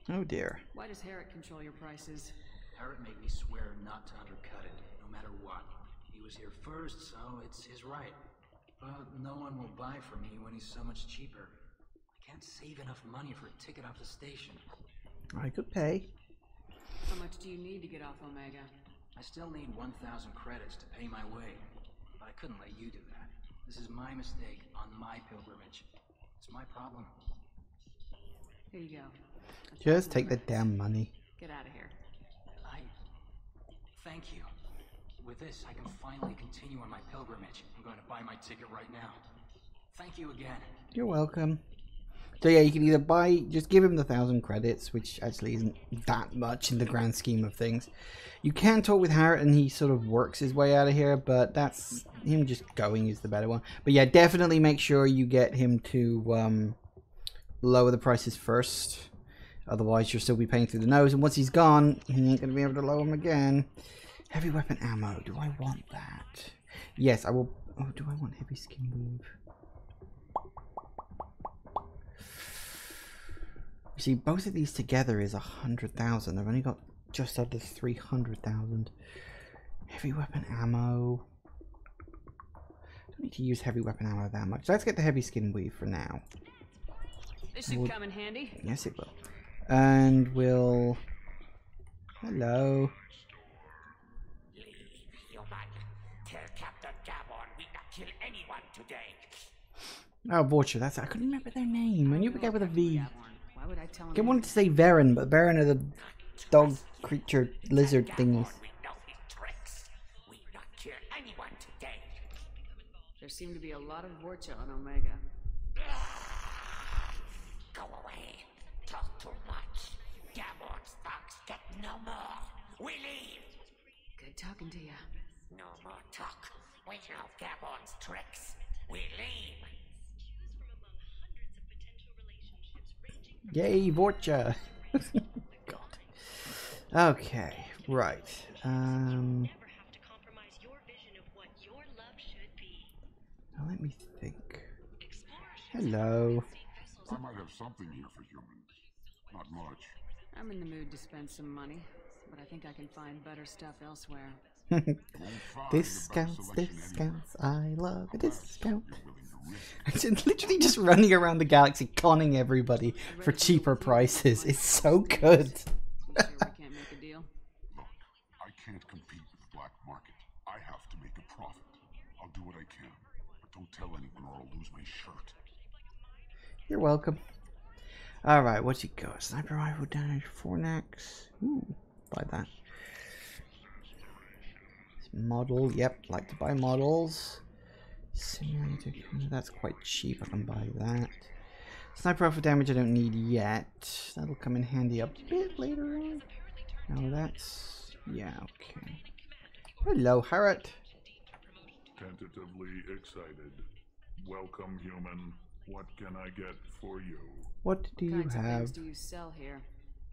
oh dear. Why does Harrod control your prices? Harrod made me swear not to undercut it, no matter what. He was here first, so it's his right. But no one will buy from me when he's so much cheaper. I can't save enough money for a ticket off the station. I could pay. How much do you need to get off Omega? I still need 1,000 credits to pay my way, but I couldn't let you do that. This is my mistake on my pilgrimage. It's my problem. Here you go. Just take the damn money. Get out of here. Thank you. With this, I can finally continue on my pilgrimage. I'm going to buy my ticket right now. Thank you again. You're welcome. So yeah, you can either buy, just give him the 1,000 credits, which actually isn't that much in the grand scheme of things. You can talk with Harrod and he sort of works his way out of here, but that's him just going is the better one. But yeah, definitely make sure you get him to lower the prices first. Otherwise, you'll still be paying through the nose. And once he's gone, he ain't going to be able to lower them again. Heavy weapon ammo. Do I want that? Yes, I will. Oh, do I want heavy skin weave? You see, both of these together is 100,000. I've only got just under 300,000. Heavy weapon ammo. Don't need to use heavy weapon ammo that much. Let's get the heavy skin weave for now. This should come in handy. Yes, it will. And we'll... Hello. Tell Captain Gabon we not kill anyone today. Oh, Vorcha, that's... I couldn't remember their name. I knew we began with a V. Why would I tell him? I wanted to say Varen, but Varen are the dog creature lizard thingies. We not kill anyone today. There seem to be a lot of Vorcha on Omega. Go away. Talk too much. Gabon's thugs get no more. We leave. Good talking to you. No more talk. We know Gabon's tricks. We leave. Yay, Vorcha! God. Okay, right. Now let me think. Hello. I might have something here for humans. Not much. I'm in the mood to spend some money, but I think I can find better stuff elsewhere. Discounts, I love a discount. I'm literally just running around the galaxy conning everybody for cheaper prices. It's so good. You sure we can't make a deal? Look, I can't compete with the black market. I have to make a profit. I'll do what I can, but don't tell anyone or I'll lose my shirt. You're welcome. Alright, what's he got? Sniper rifle damage, 4-nax. Ooh, buy that. Model, yep, like to buy models. Simulator, that's quite cheap, I can buy that. Sniper rifle damage I don't need yet. That'll come in handy a bit later on. No, that's... yeah, okay. Hello, Harriet. Tentatively excited. Welcome, human. What can I get for you? What do you What kinds of have? things do you sell here?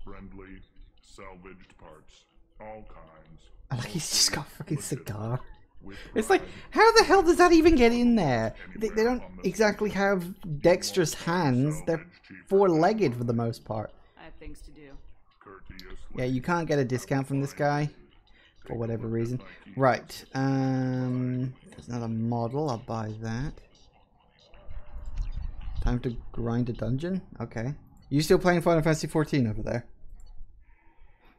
Friendly, salvaged parts. All kinds. I like he's just got a fucking cigar. With It's like, how the hell does that even get in there? They don't exactly have dexterous hands. They're four-legged for the most part. I have things to do. Yeah, you can't get a discount from this guy for whatever reason. Right. There's another model. I'll buy that. Time to grind a dungeon? Okay. You still playing Final Fantasy 14 over there?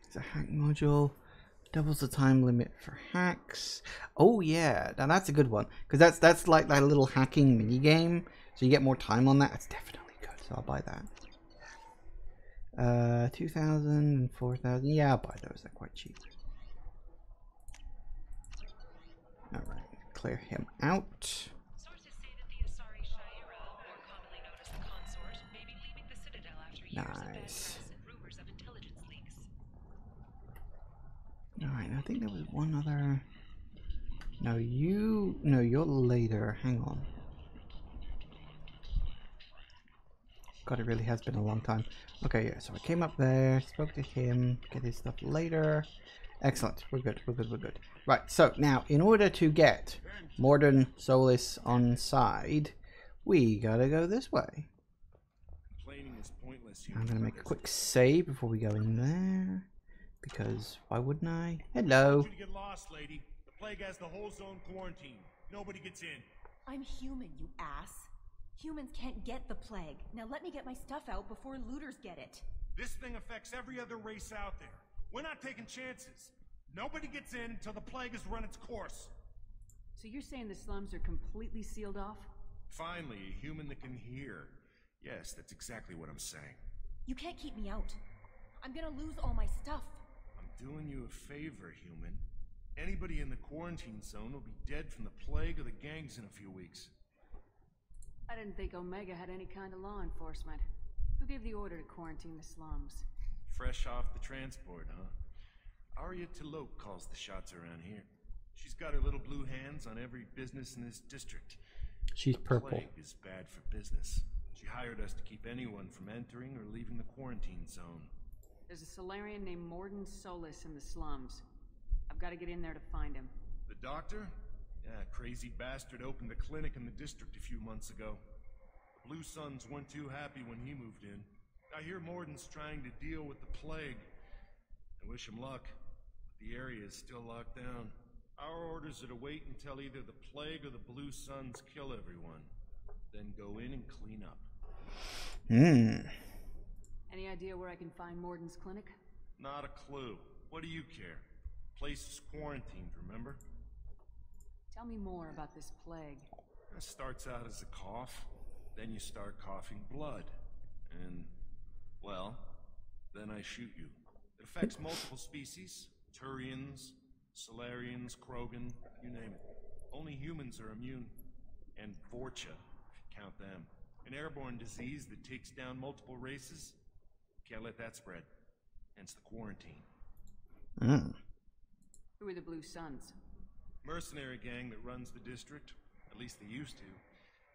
It's a hack module. Doubles the time limit for hacks. Oh yeah, now that's a good one. Because that's like that little hacking mini game. So you get more time on that. That's definitely good. So I'll buy that. 2,000 and 4,000. Yeah, I'll buy those. They're quite cheap. Alright, clear him out. Nice. Alright, I think there was one other... No, you're later. Hang on. God, it really has been a long time. Okay, yeah, so I came up there, spoke to him, get his stuff later. Excellent. We're good, we're good, we're good. Right, so now, in order to get Morden Solis on side, we gotta go this way. I'm gonna make a quick save before we go in there. Because why wouldn't I? Hello. You to get lost, lady. The plague has the whole zone quarantined. Nobody gets in. I'm human, you ass. Humans can't get the plague. Now let me get my stuff out before looters get it. This thing affects every other race out there. We're not taking chances. Nobody gets in until the plague has run its course. So you're saying the slums are completely sealed off? Finally, a human that can hear. Yes, that's exactly what I'm saying. You can't keep me out. I'm gonna lose all my stuff. I'm doing you a favor, human. Anybody in the quarantine zone will be dead from the plague or the gangs in a few weeks. I didn't think Omega had any kind of law enforcement. Who gave the order to quarantine the slums? Fresh off the transport, huh? Arya Tilok calls the shots around here. She's got her little blue hands on every business in this district. She's purple. The plague is bad for business. She hired us to keep anyone from entering or leaving the quarantine zone. There's a Solarian named Morden Solis in the slums. I've got to get in there to find him. The doctor? Yeah, crazy bastard opened a clinic in the district a few months ago. The Blue Suns weren't too happy when he moved in. I hear Morden's trying to deal with the plague. I wish him luck, but the area is still locked down. Our orders are to wait until either the plague or the Blue Suns kill everyone. Then go in and clean up. Any idea where I can find Morden's clinic? Not a clue. What do you care? Place is quarantined, remember? Tell me more about this plague. It starts out as a cough, then you start coughing blood. And, well, then I shoot you. It affects multiple species. Turians, Solarians, Krogan, you name it. Only humans are immune. And Vorcha, if you count them. An airborne disease that takes down multiple races. Can't let that spread. Hence the quarantine. Who are the Blue Suns? Mercenary gang that runs the district. At least they used to.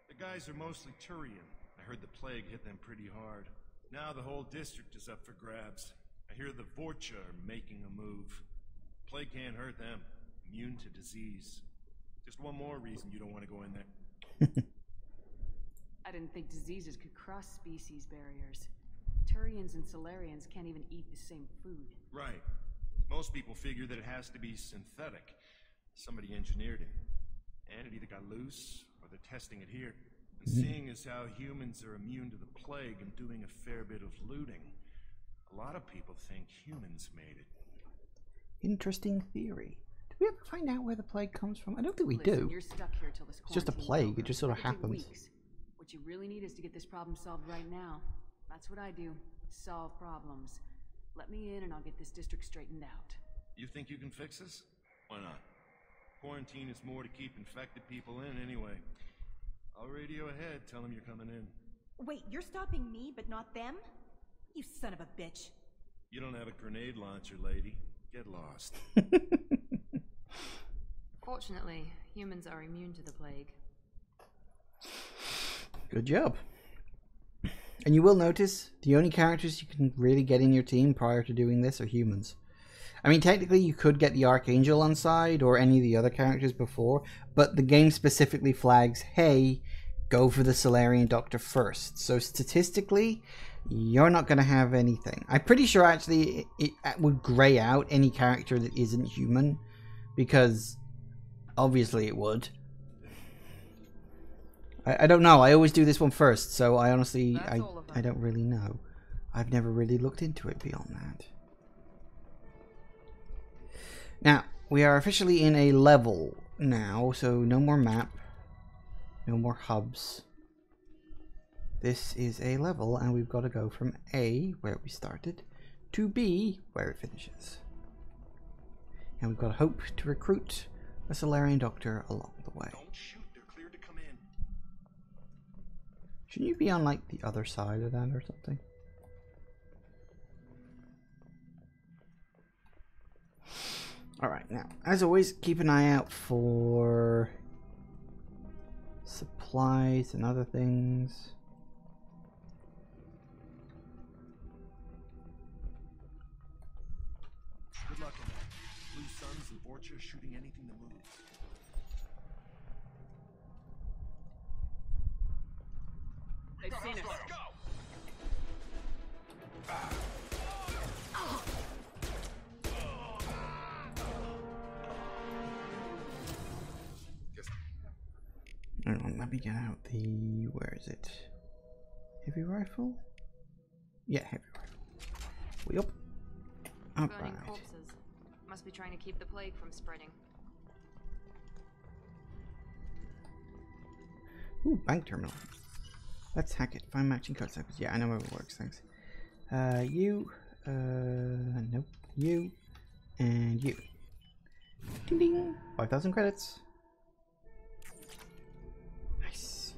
The guys are mostly Turian. I heard the plague hit them pretty hard. Now the whole district is up for grabs. I hear the Vorcha are making a move. Plague can't hurt them. Immune to disease. Just one more reason you don't want to go in there. I didn't think diseases could cross species barriers. Turians and Solarians can't even eat the same food. Right. Most people figure that it has to be synthetic. Somebody engineered it. And it either got loose, or they're testing it here. And seeing as how humans are immune to the plague and doing a fair bit of looting, a lot of people think humans made it. Interesting theory. Did we ever find out where the plague comes from? I don't think we Listen, do. you're stuck here till this It's just a quarantine's plague. over. It just sort of It could take happens. weeks. What you really need is to get this problem solved right now. That's what I do. Solve problems. Let me in and I'll get this district straightened out. You think you can fix this? Why not? Quarantine is more to keep infected people in anyway. I'll radio ahead, tell them you're coming in. Wait, you're stopping me, but not them? You son of a bitch. You don't have a grenade launcher, lady. Get lost. Fortunately, humans are immune to the plague. Good job. And you will notice the only characters you can really get in your team prior to doing this are humans. I mean, technically you could get the Archangel on side or any of the other characters before, but the game specifically flags, hey, go for the Solarian Doctor first. So statistically, you're not going to have anything. I'm pretty sure actually it would grey out any character that isn't human, because obviously it would. I don't know. I always do this one first, so I honestly, I don't really know. I've never really looked into it beyond that. Now, we are officially in a level now, so no more map, no more hubs. This is a level, and we've got to go from A, where we started, to B, where it finishes. And we've got to hope to recruit a Solarian Doctor along the way. Don't shoot, they're cleared to come in. Shouldn't you be on, like, the other side of that or something? Alright, now, as always, keep an eye out for supplies and other things. Good luck in that. Blue Suns and Vorcha shooting anything that moves. They've seen us. Let's go! Hang on, let me get out the... where is it? Heavy rifle? Yeah, heavy rifle. We up. Burning Alright. corpses. Must be trying to keep the plague from spreading. Ooh, bank terminal. Let's hack it. Find matching code cycles. Yeah, I know how it works, thanks. Nope. You. And you. Ding ding. 5,000 credits. Nice.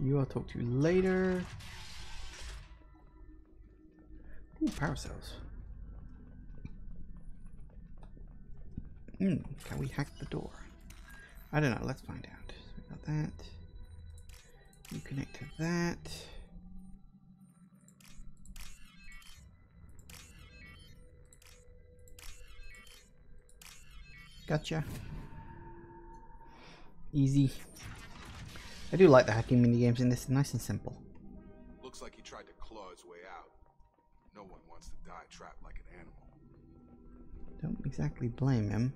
You I'll talk to later. Ooh, power cells. Can we hack the door? I don't know, let's find out. So we got that. You connect to that. Gotcha. Easy. I do like the hacking minigames in this, nice and simple. Looks like he tried to claw his way out. No one wants to die trapped like an animal. Don't exactly blame him.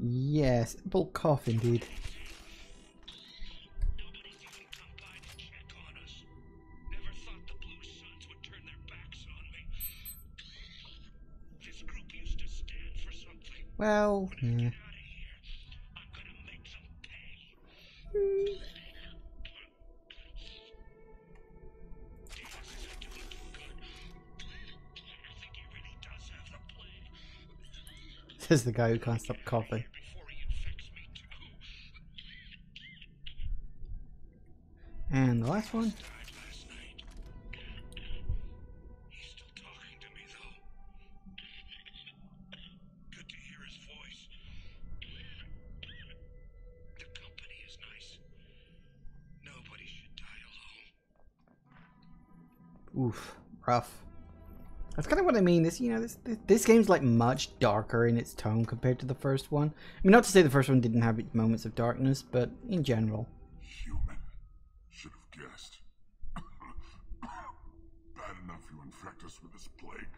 Yes, bulk cough indeed. Well, yeah. Says the guy who can't stop coughing. And the last one. Oof, rough. That's kind of what I mean. This, you know, this game's like much darker in its tone compared to the first one. I mean, not to say the first one didn't have its moments of darkness, but in general. Human. Should have guessed. Bad enough you infect us with this plague.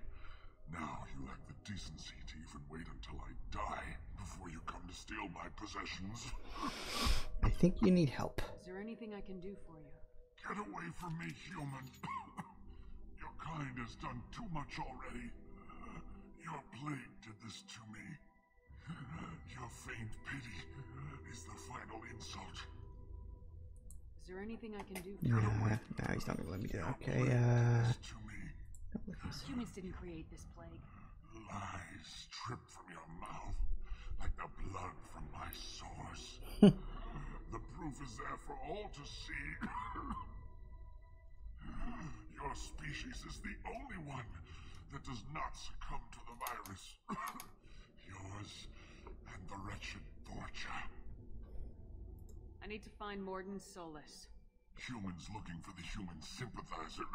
Now you lack the decency to even wait until I die before you come to steal my possessions. I think you need help. Is there anything I can do for you? Get away from me, human. Your kind has done too much already. Your plague did this to me. Your faint pity is the final insult. Is there anything I can do for No, you? no, he's not gonna let me do that. Okay, Humans didn't create this plague. Lies drip from your mouth like the blood from my sores. The proof is there for all to see. Your species is the only one that does not succumb to the virus. Yours and the wretched Vorcha. I need to find Morden Solus. Humans looking for the human sympathizer.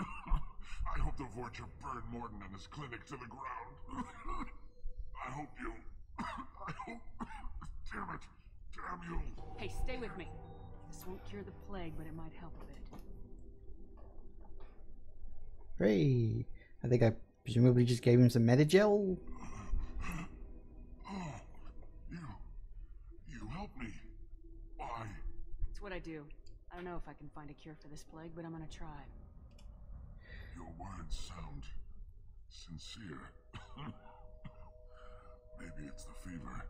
I hope the Vorcha burn Morden and his clinic to the ground. I hope you... I hope... Damn it. Damn you. Hey, stay with me. This won't cure the plague, but it might help a bit. Hooray! I think I presumably just gave him some Medigel. Oh, you help me. Why? It's what I do. I don't know if I can find a cure for this plague, but I'm gonna try. Your words sound sincere. Maybe it's the fever.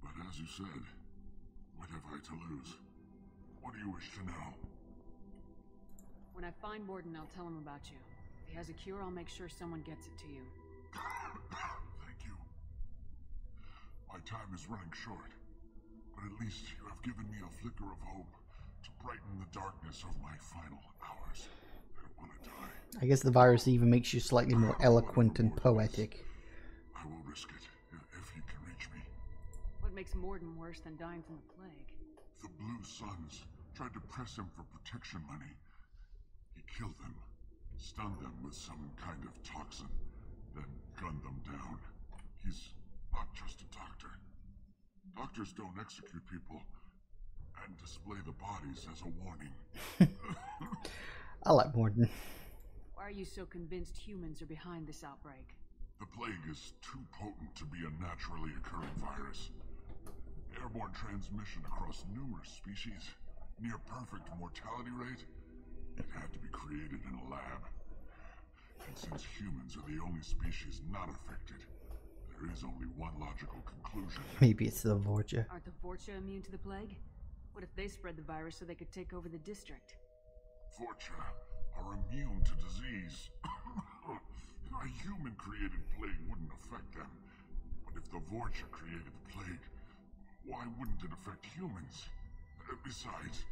But as you said, what have I to lose? What do you wish to know? When I find Morden, I'll tell him about you. If he has a cure, I'll make sure someone gets it to you. Thank you. My time is running short, but at least you have given me a flicker of hope to brighten the darkness of my final hours. I don't want to die. I guess the virus even makes you slightly more eloquent and poetic. I will risk it if you can reach me. What makes Morden worse than dying from the plague? The Blue Suns tried to press him for protection money. He killed them, stunned them with some kind of toxin, then gunned them down. He's not just a doctor. Doctors don't execute people and display the bodies as a warning. I like Morden. Why are you so convinced humans are behind this outbreak? The plague is too potent to be a naturally occurring virus. Airborne transmission across numerous species, near perfect mortality rate. It had to be created in a lab. And since humans are the only species not affected, there is only one logical conclusion. Maybe it's the Vorcha. Aren't the Vorcha immune to the plague? What if they spread the virus so they could take over the district? Vorcha are immune to disease. A human-created plague wouldn't affect them. But if the Vorcha created the plague, why wouldn't it affect humans? Besides,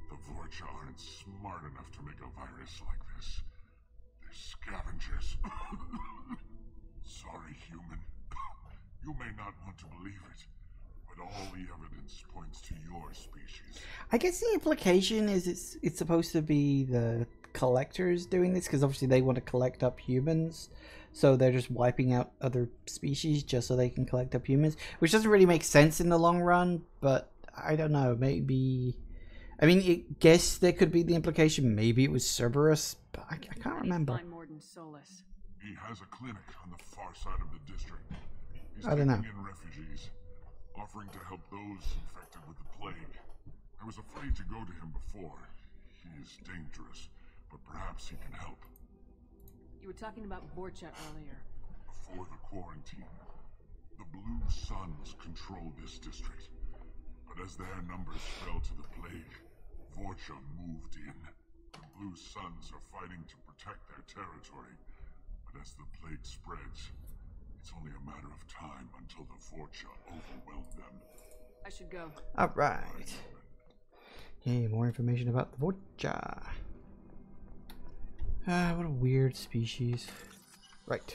the Vorcha aren't smart enough to make a virus like this. They're scavengers. Sorry, human. You may not want to believe it, but all the evidence points to your species. I guess the implication is it's supposed to be the collectors doing this, because obviously they want to collect up humans, so they're just wiping out other species just so they can collect up humans, which doesn't really make sense in the long run, but I don't know, maybe... I mean, I guess there could be the implication maybe it was Cerberus, but I can't remember. Find Morden Solus. He has a clinic on the far side of the district. He's I don't know. taking in refugees, offering to help those infected with the plague. I was afraid to go to him before. He is dangerous, but perhaps he can help. You were talking about Vorcha earlier. Before the quarantine, the Blue Suns control this district. But as their numbers fell to the plague, Vorcha moved in. The Blue Suns are fighting to protect their territory. But as the plague spreads, it's only a matter of time until the Vorcha overwhelm them. I should go. Alright. Hey, more information about the Vorcha. Ah, what a weird species. Right.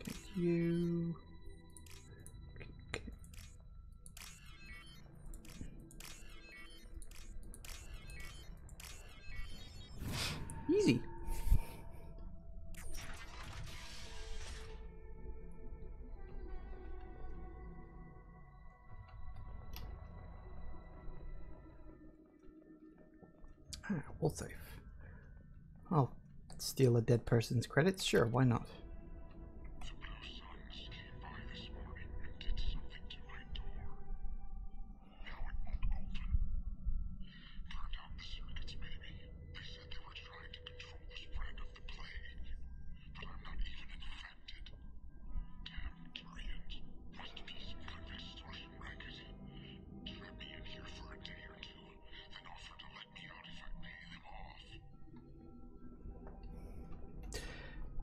Thank you. Okay. Easy. Ah, we'll save. I'll steal a dead person's credits. Sure, why not?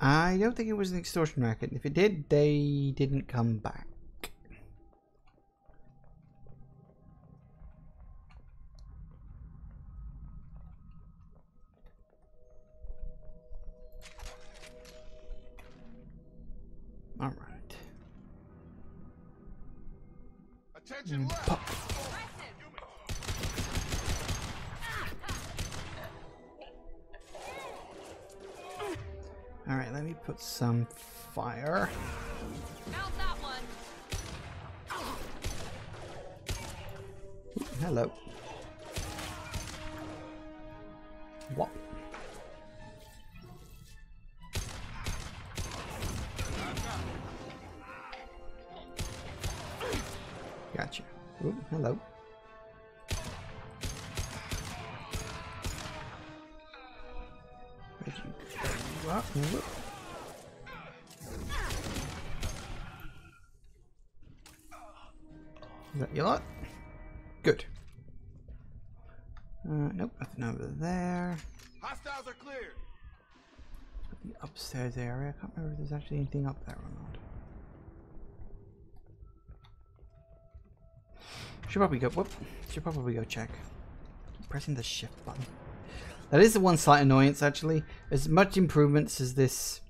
I don't think it was an extortion racket. If it did, they didn't come back. All right. Attention left. Pop. All right, let me put some fire. How's that one? Ooh, hello. What? Gotcha. Ooh, hello. Where'd you go? Whoop. Is that your lot? Good. Nope, nothing over there. Hostiles are cleared. The upstairs area. I can't remember if there's actually anything up there or not. Should probably go. Whoop. Should probably go check. Keep pressing the shift button. That is the one slight annoyance, actually. As much improvements as this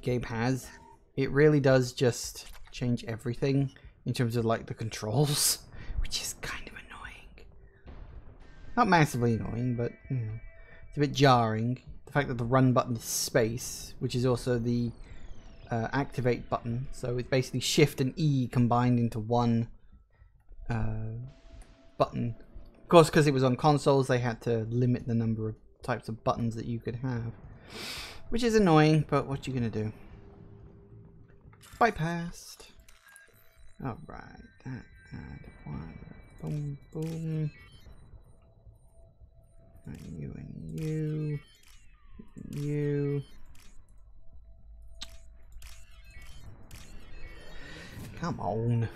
game has, it really does just change everything in terms of like the controls, which is kind of annoying. Not massively annoying, but you know, it's a bit jarring. The fact that the run button is space, which is also the activate button, so it's basically shift and E combined into one button. Of course, because it was on consoles, they had to limit the number of types of buttons that you could have, which is annoying, but what you gonna do? Bypassed. Alright, that and one. Boom, boom. And you and you. And you. Come on.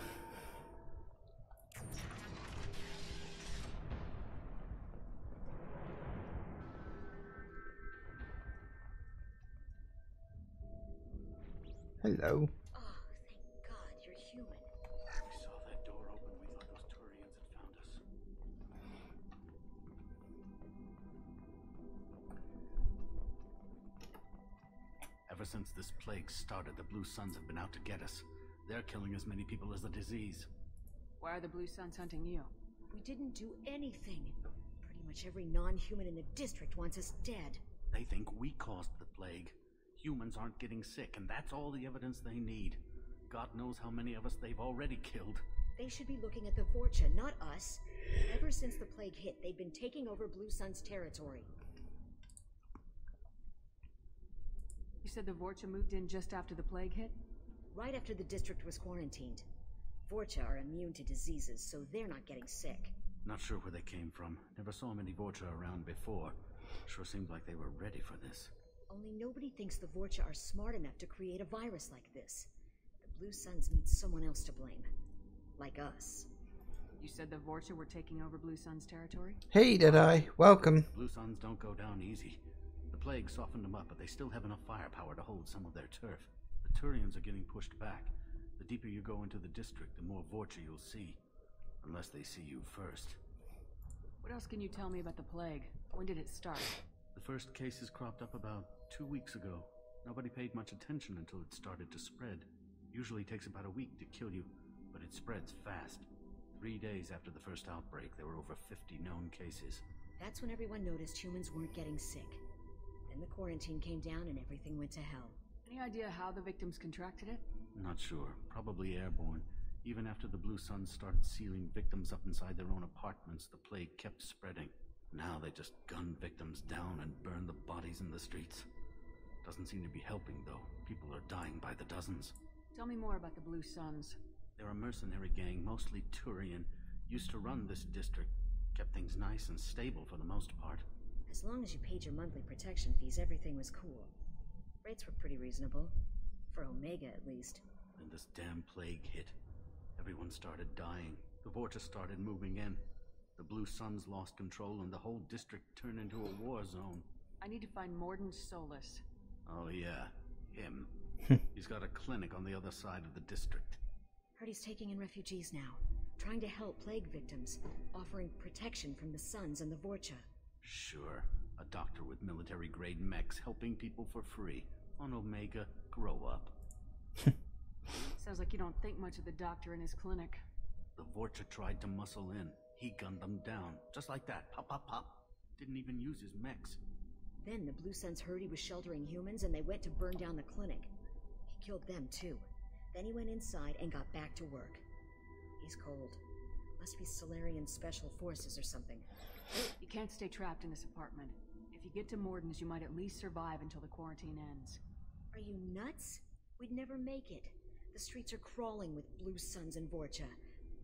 Hello. Oh, thank God you're human. We saw that door open. We thought those Turians had found us. Ever since this plague started, the Blue Suns have been out to get us. They're killing as many people as the disease. Why are the Blue Suns hunting you? We didn't do anything. Pretty much every non-human in the district wants us dead. They think we caused the plague. Humans aren't getting sick, and that's all the evidence they need. God knows how many of us they've already killed. They should be looking at the Vorcha, not us. Ever since the plague hit, they've been taking over Blue Sun's territory. You said the Vorcha moved in just after the plague hit? Right after the district was quarantined. Vorcha are immune to diseases, so they're not getting sick. Not sure where they came from. Never saw many Vorcha around before. Sure seemed like they were ready for this. Only nobody thinks the Vorcha are smart enough to create a virus like this. The Blue Suns need someone else to blame. Like us. You said the Vorcha were taking over Blue Sun's territory? Hey, Deadeye. Welcome. Blue Suns don't go down easy. The plague softened them up, but they still have enough firepower to hold some of their turf. The Turians are getting pushed back. The deeper you go into the district, the more Vorcha you'll see. Unless they see you first. else can you tell me about the plague? When did it start? The first cases cropped up about 2 weeks ago. Nobody paid much attention until it started to spread. Usually takes about a week to kill you, but it spreads fast. 3 days after the first outbreak, there were over 50 known cases. That's when everyone noticed humans weren't getting sick. Then the quarantine came down and everything went to hell. Any idea how the victims contracted it? Not sure. Probably airborne. Even after the Blue Suns started sealing victims up inside their own apartments, the plague kept spreading. Now they just gun victims down and burn the bodies in the streets. Doesn't seem to be helping, though. People are dying by the dozens. Tell me more about the Blue Suns. They're a mercenary gang, mostly Turian. Used to run this district. Kept things nice and stable for the most part. As long as you paid your monthly protection fees, everything was cool. Rates were pretty reasonable. For Omega, at least. Then this damn plague hit. Everyone started dying. The Vorta started moving in. The Blue Suns lost control and the whole district turned into a war zone. I need to find Morden Solus. Oh yeah, him. He's got a clinic on the other side of the district. Heard he's taking in refugees now. Trying to help plague victims. Offering protection from the Suns and the Vorcha. Sure. A doctor with military-grade mechs helping people for free. On Omega, grow up. Sounds like you don't think much of the doctor in his clinic. The Vorcha tried to muscle in. He gunned them down. Just like that. Pop, pop, pop. Didn't even use his mechs. Then the Blue Suns heard he was sheltering humans and they went to burn down the clinic. He killed them too. Then he went inside and got back to work. He's cold. Must be Solarian Special Forces or something. You can't stay trapped in this apartment. If you get to Morden's, you might at least survive until the quarantine ends. Are you nuts? We'd never make it. The streets are crawling with Blue Suns and Vorcha.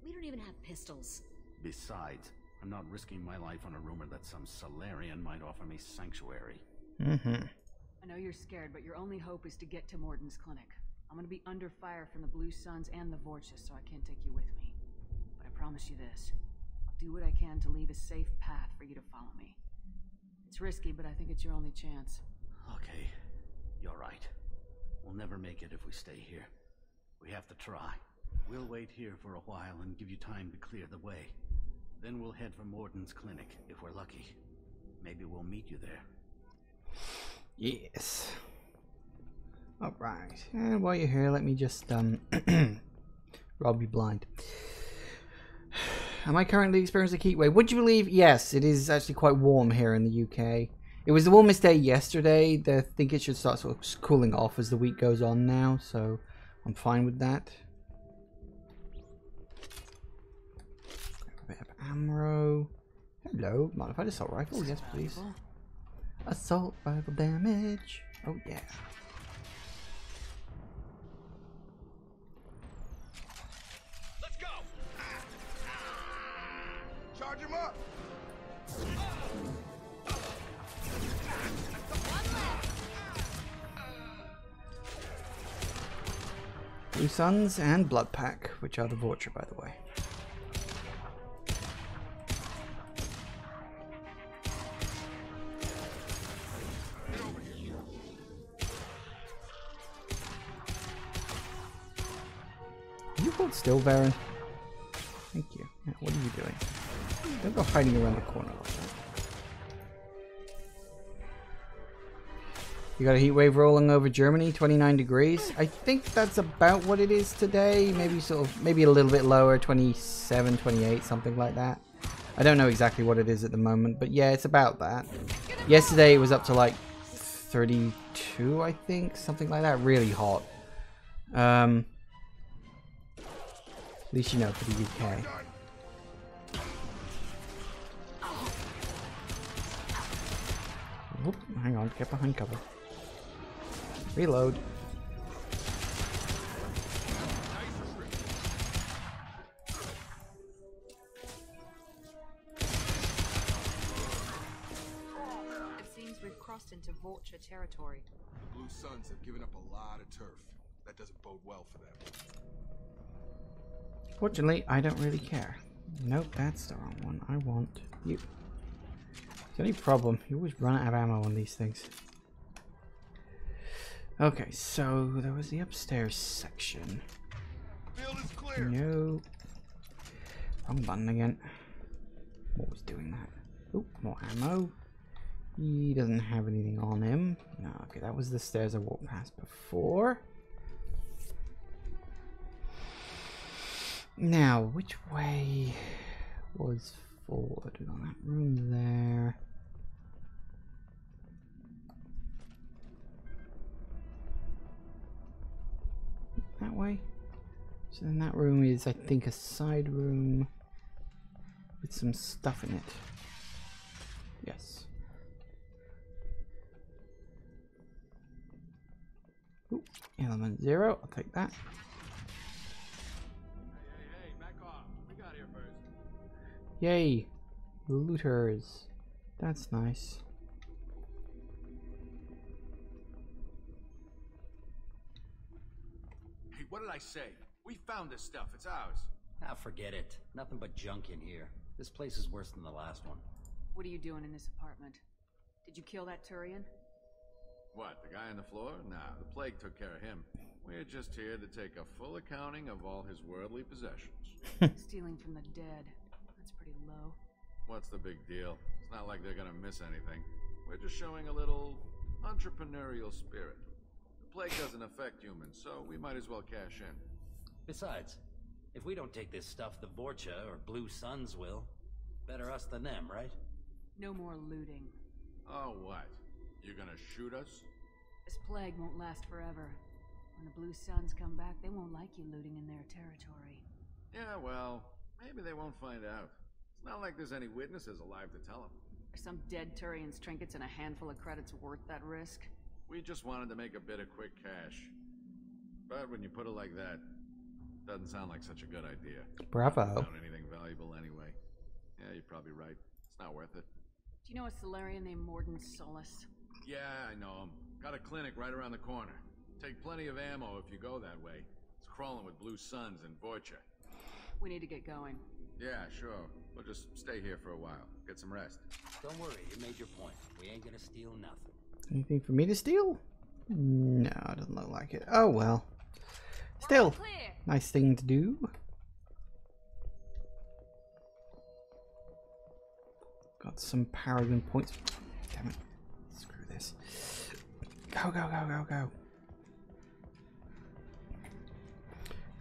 We don't even have pistols. Besides, I'm not risking my life on a rumor that some Solarian might offer me sanctuary. I know you're scared, but your only hope is to get to Morden's clinic. I'm gonna be under fire from the Blue Suns and the Vorcha, so I can't take you with me. But I promise you this. I'll do what I can to leave a safe path for you to follow me. It's risky, but I think it's your only chance. Okay, you're right. We'll never make it if we stay here. We have to try. We'll wait here for a while and give you time to clear the way. Then we'll head for Morden's clinic, if we're lucky. Maybe we'll meet you there. Yes. Alright. And while you're here, let me just, rob you blind. Am I currently experiencing a heat wave? Would you believe? Yes, it is actually quite warm here in the UK. It was the warmest day yesterday. I think it should start sort of cooling off as the week goes on now, so I'm fine with that. Grab a bit of ammo. Hello, modified assault rifle. Yes, please. Assault rifle damage. Oh yeah. Let's go. Charge him up. Blue Suns and Blood Pack, which are the Vorcha, by the way. You hold still, Baron. Thank you. Yeah, what are you doing? Don't go hiding around the corner like that. You got a heat wave rolling over Germany, 29 degrees. I think that's about what it is today. Maybe maybe a little bit lower, 27, 28, something like that. I don't know exactly what it is at the moment, but yeah, it's about that. Yesterday it was up to like 32, I think, something like that. Really hot. At least you know for the UK. Whoop, hang on, get behind cover. Reload. It seems we've crossed into Vorcha territory. The Blue Suns have given up a lot of turf. That doesn't bode well for them. Fortunately, I don't really care. Nope, that's the wrong one. I want you. The only problem, you always run out of ammo on these things. Okay, so there was the upstairs section. Field is clear. No. Wrong button again. Always doing that. Oop, more ammo. He doesn't have anything on him. No, okay, that was the stairs I walked past before. Now, which way was forward? We got that room there. That way. So then that room is, I think, a side room with some stuff in it. Yes. Ooh, element 0. I'll take that. Hey, back off. We got here first. Yay. Looters. That's nice. Hey, what did I say? We found this stuff. It's ours. Ah, forget it. Nothing but junk in here. This place is worse than the last one. What are you doing in this apartment? Did you kill that Turian? What, the guy on the floor? Nah, the plague took care of him. We're just here to take a full accounting of all his worldly possessions. Stealing from the dead. That's pretty low. What's the big deal? It's not like they're gonna miss anything. We're just showing a little entrepreneurial spirit. The plague doesn't affect humans, so we might as well cash in. Besides, if we don't take this stuff, the Vorcha or Blue Suns will. Better us than them, right? No more looting. Oh, what? You gonna shoot us? This plague won't last forever. When the Blue Suns come back, they won't like you looting in their territory. Yeah, well, maybe they won't find out. It's not like there's any witnesses alive to tell them. Are some dead Turian's trinkets and a handful of credits worth that risk? We just wanted to make a bit of quick cash. But when you put it like that, doesn't sound like such a good idea. Bravo. Not anything valuable anyway. Yeah, you're probably right. It's not worth it. Do you know a Solarian named Morden Solus? Yeah, I know him. Got a clinic right around the corner. Take plenty of ammo if you go that way. It's crawling with Blue Suns and Vorcha. We need to get going. Yeah, sure. We'll just stay here for a while. Get some rest. Don't worry, you made your point. We ain't gonna steal nothing. Anything for me to steal? No, it doesn't look like it. Oh well. Still, nice thing to do. Got some Paragon points. Damn it. Screw this. Go, go, go, go, go.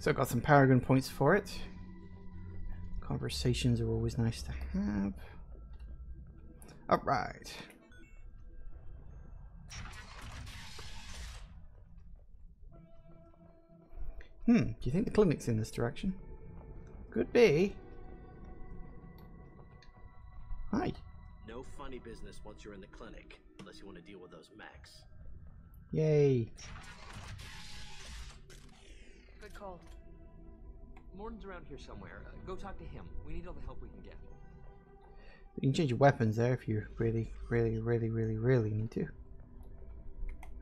So got some Paragon points for it. Conversations are always nice to have. Alright. Do you think the clinic's in this direction? Could be. Hi. No funny business once you're in the clinic, unless you want to deal with those mechs. Yay. Good call. Morden's around here somewhere. Go talk to him. We need all the help we can get. You can change your weapons there if you really need to.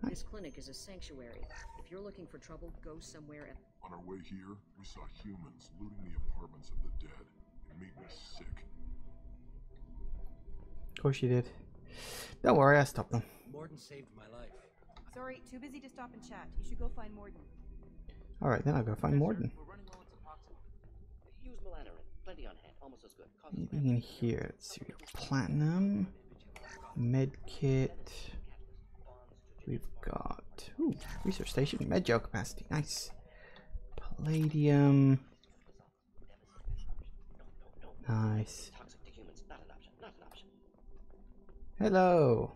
This clinic is a sanctuary. If you're looking for trouble, go somewhere else. On our way here, we saw humans looting the apartments of the dead. It made me sick. Of course you did. Don't worry, I stopped them. Morden saved my life. Sorry, too busy to stop and chat. You should go find Morden. Alright, then I'll go find Morden. Use Melanarin. Plenty on hand. Almost as good. Anything in here? Let's see. Platinum. Med kit. We've got research station, med gel capacity, nice. Palladium, nice. Hello,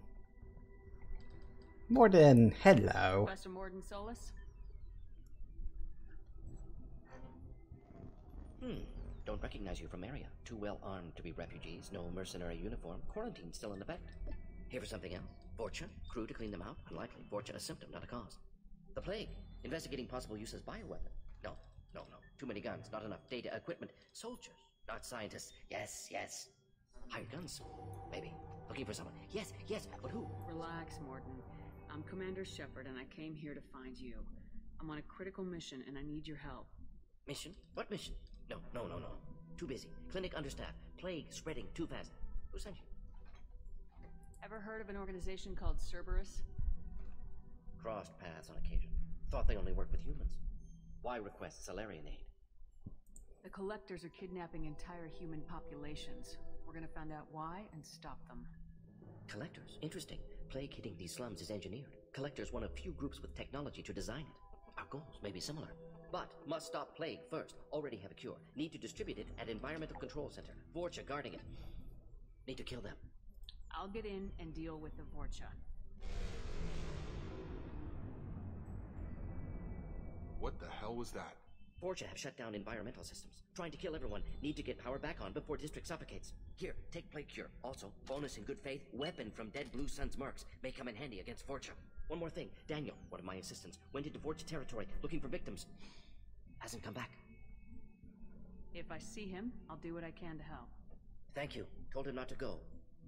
Morden. Hello. Professor Morden Solus. Don't recognize you from area. Too well armed to be refugees. No mercenary uniform. Quarantine still in effect. Here for something else? Vorcha? Crew to clean them out? Unlikely. Vorcha a symptom, not a cause. The plague? Investigating possible use as bioweapon? No. Too many guns, not enough data, equipment. Soldiers, not scientists. Yes. Hired guns? Maybe. Looking for someone. Yes, but who? Relax, Morden. I'm Commander Shepard, and I came here to find you. I'm on a critical mission, and I need your help. Mission? What mission? No. Too busy. Clinic understaffed. Plague spreading too fast. Who sent you? Ever heard of an organization called Cerberus? Crossed paths on occasion. Thought they only worked with humans. Why request Solarian aid? The Collectors are kidnapping entire human populations. We're gonna find out why and stop them. Collectors? Interesting. Plague hitting these slums is engineered. Collectors one of few groups with technology to design it. Our goals may be similar. But must stop plague first. Already have a cure. Need to distribute it at Environmental Control Center. Vorcha guarding it. Need to kill them. I'll get in and deal with the Vorcha. What the hell was that? Vorcha have shut down environmental systems. Trying to kill everyone. Need to get power back on before district suffocates. Here, take plague cure. Also, bonus in good faith, weapon from dead Blue Sun's mercs. May come in handy against Vorcha. One more thing. Daniel, one of my assistants, went into Vorcha territory looking for victims. Hasn't come back. If I see him, I'll do what I can to help. Thank you. Told him not to go.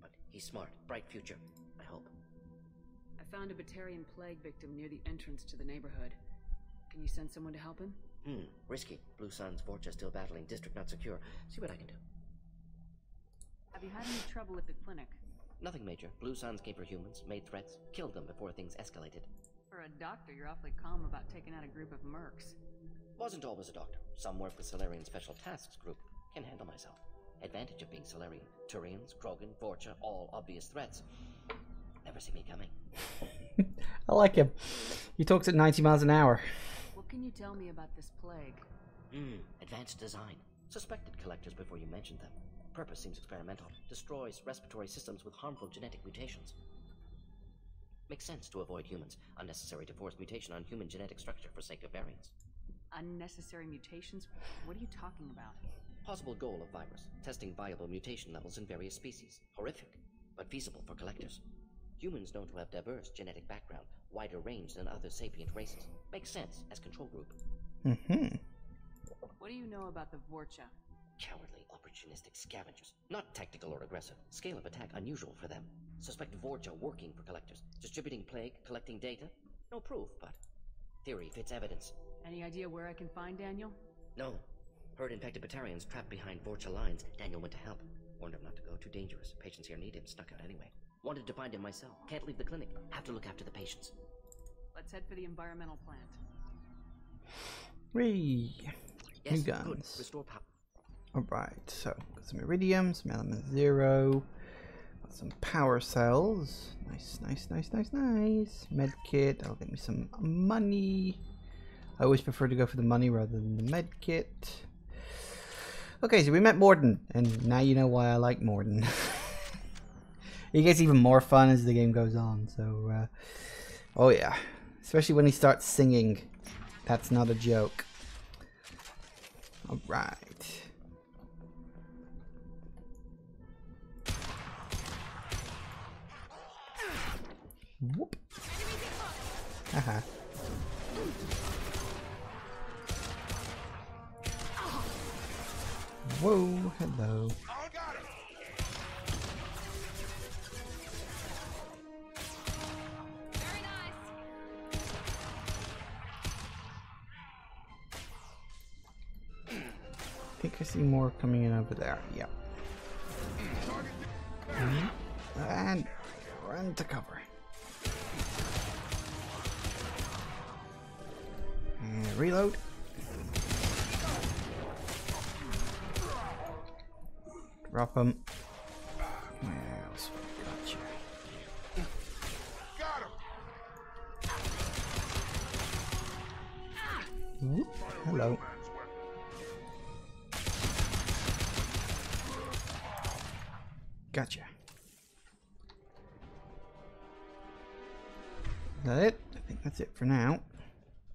But he's smart. Bright future. I hope. I found a Batarian plague victim near the entrance to the neighborhood. Can you send someone to help him? Risky. Blue Sun's Vorcha still battling. District not secure. See what I can do. Have you had any trouble at the clinic? Nothing major. Blue Suns came for humans, made threats, killed them before things escalated. For a doctor, you're awfully calm about taking out a group of mercs. Wasn't always a doctor. Some work with Solarian Special Tasks Group. Can handle myself. Advantage of being Solarian. Turians, Krogan, Vorcha, all obvious threats. Never see me coming. I like him. He talks at 90 miles an hour. What can you tell me about this plague? Advanced design. Suspected collectors before you mentioned them. Purpose seems experimental. Destroys respiratory systems with harmful genetic mutations. Makes sense to avoid humans. Unnecessary to force mutation on human genetic structure for sake of variance. Unnecessary mutations? What are you talking about? Possible goal of virus. Testing viable mutation levels in various species. Horrific, but feasible for collectors. Humans known to have diverse genetic background, wider range than other sapient races. Makes sense as control group. What do you know about the Vorcha? Cowardly, opportunistic scavengers. Not tactical or aggressive. Scale of attack unusual for them. Suspect Vorcha working for collectors. Distributing plague, collecting data. No proof, but theory fits evidence. Any idea where I can find Daniel? No. Heard infected Batarians trapped behind Vorcha lines. Daniel went to help. Warned him not to go. Too dangerous. Patients here need him. Snuck out anyway. Wanted to find him myself. Can't leave the clinic. Have to look after the patients. Let's head for the environmental plant. Whee! Yes, New guns. Good. Restore power. Alright, so got some iridium, some element 0, got some power cells. Nice, nice, nice, nice, nice. Med kit, that'll get me some money. I always prefer to go for the money rather than the med kit. Okay, so we met Morden, and now you know why I like Morden. It gets even more fun as the game goes on, so oh yeah, especially when he starts singing. That's not a joke. Alright. Whoop. Haha. Whoa, hello. I think I see more coming in over there. Yep. And run to cover. And reload. Drop them. Where else? Gotcha. Whoop. Hello. Gotcha. Is that it? I think that's it for now.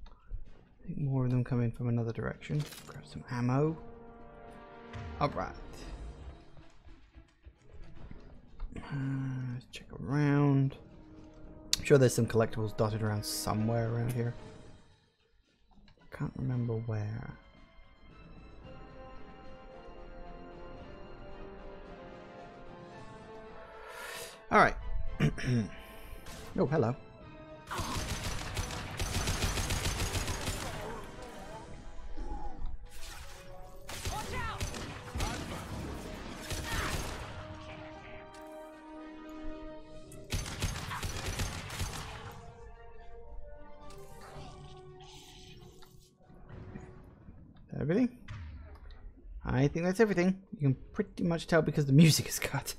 I think more of them come in from another direction. Grab some ammo. Alright. Let's check around. I'm sure there's some collectibles dotted around somewhere around here. Can't remember where. Alright. Oh, hello. Everything? I think that's everything. You can pretty much tell because the music is cut.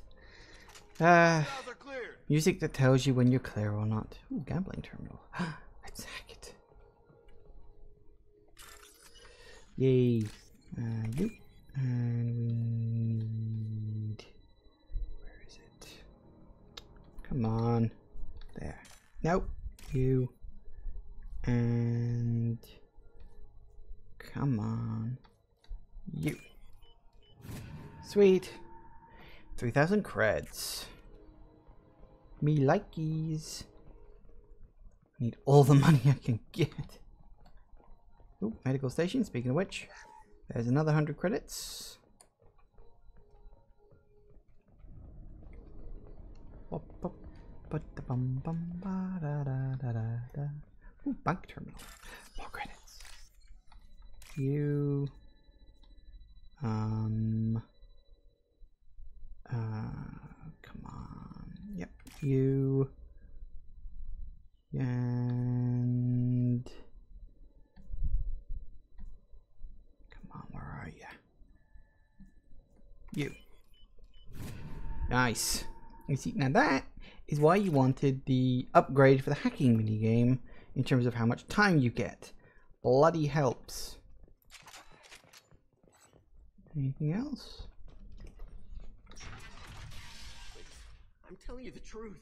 Music that tells you when you're clear or not. Ooh, gambling terminal. Let's hack it. Yay. You. And we need... Where is it? Come on. There. Nope. You. And... Come on. You. Sweet. 3,000 creds. Me likeys. Need all the money I can get. Ooh, medical station. Speaking of which, there's another 100 credits. Ooh, bank terminal. More credits. You. Come on. Yep. You. And. Come on, where are you? You. Nice. You see, now that is why you wanted the upgrade for the hacking minigame in terms of how much time you get. Bloody helps. Anything else? I'm telling you the truth.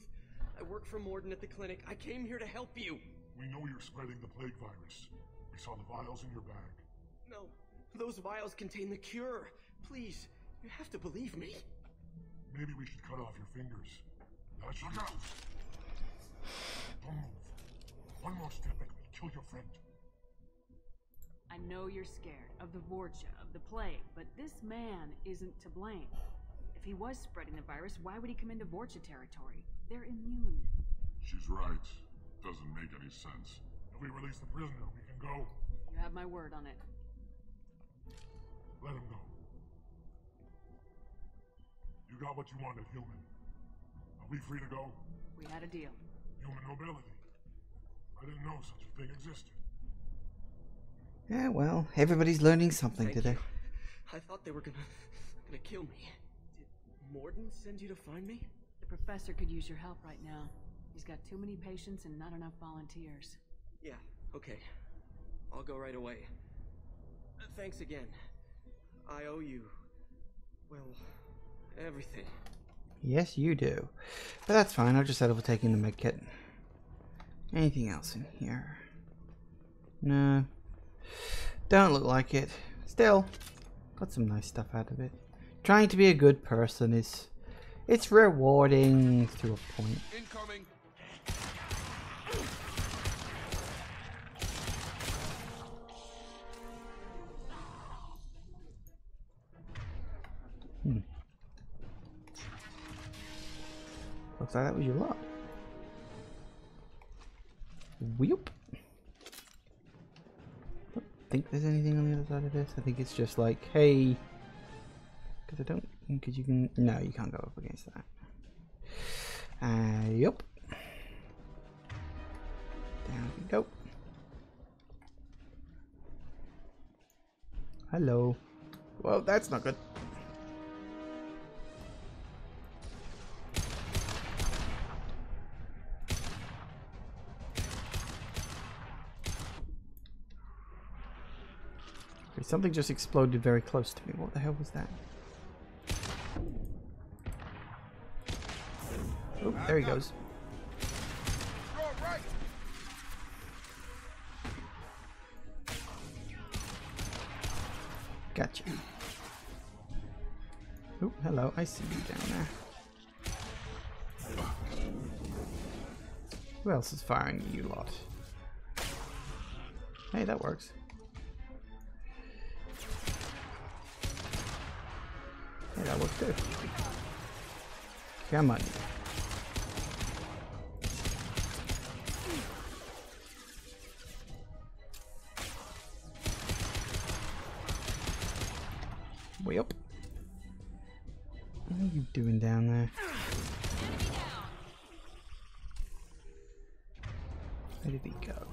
I work for Morden at the clinic. I came here to help you. We know you're spreading the plague virus. We saw the vials in your bag. No, those vials contain the cure. Please, you have to believe me. Maybe we should cut off your fingers. Now look out! Don't move. One more step and we'll kill your friend. I know you're scared of the Vorcha, of the plague, but this man isn't to blame. If he was spreading the virus, why would he come into Vorcha territory? They're immune. She's right. Doesn't make any sense. If we release the prisoner, we can go. You have my word on it. Let him go. You got what you wanted, human. Are we free to go? We had a deal. Human mobility. I didn't know such a thing existed. Yeah, well, everybody's learning something Thank today. you. I thought they were gonna kill me. Did Morden send you to find me? The professor could use your help right now. He's got too many patients and not enough volunteers. Yeah, okay. I'll go right away. Thanks again. I owe you, well, everything. Yes, you do. But that's fine. I'll just settle for taking the med kit. Anything else in here? No. Don't look like it. Still, got some nice stuff out of it. Trying to be a good person is... It's rewarding to a point. Incoming. Looks like that was your lot. Whoop. Don't think there's anything on the other side of this. I think it's just like, hey, because I don't, because you can, no, you can't go up against that. Yup. Down we go. Hello. Well, that's not good. Something just exploded very close to me. What the hell was that? Oh, there he goes. Gotcha. Oh, hello. I see you down there. Who else is firing you lot? Hey, that works. Hey, that works too. Come on. Way up. What are you doing down there? Where did he go?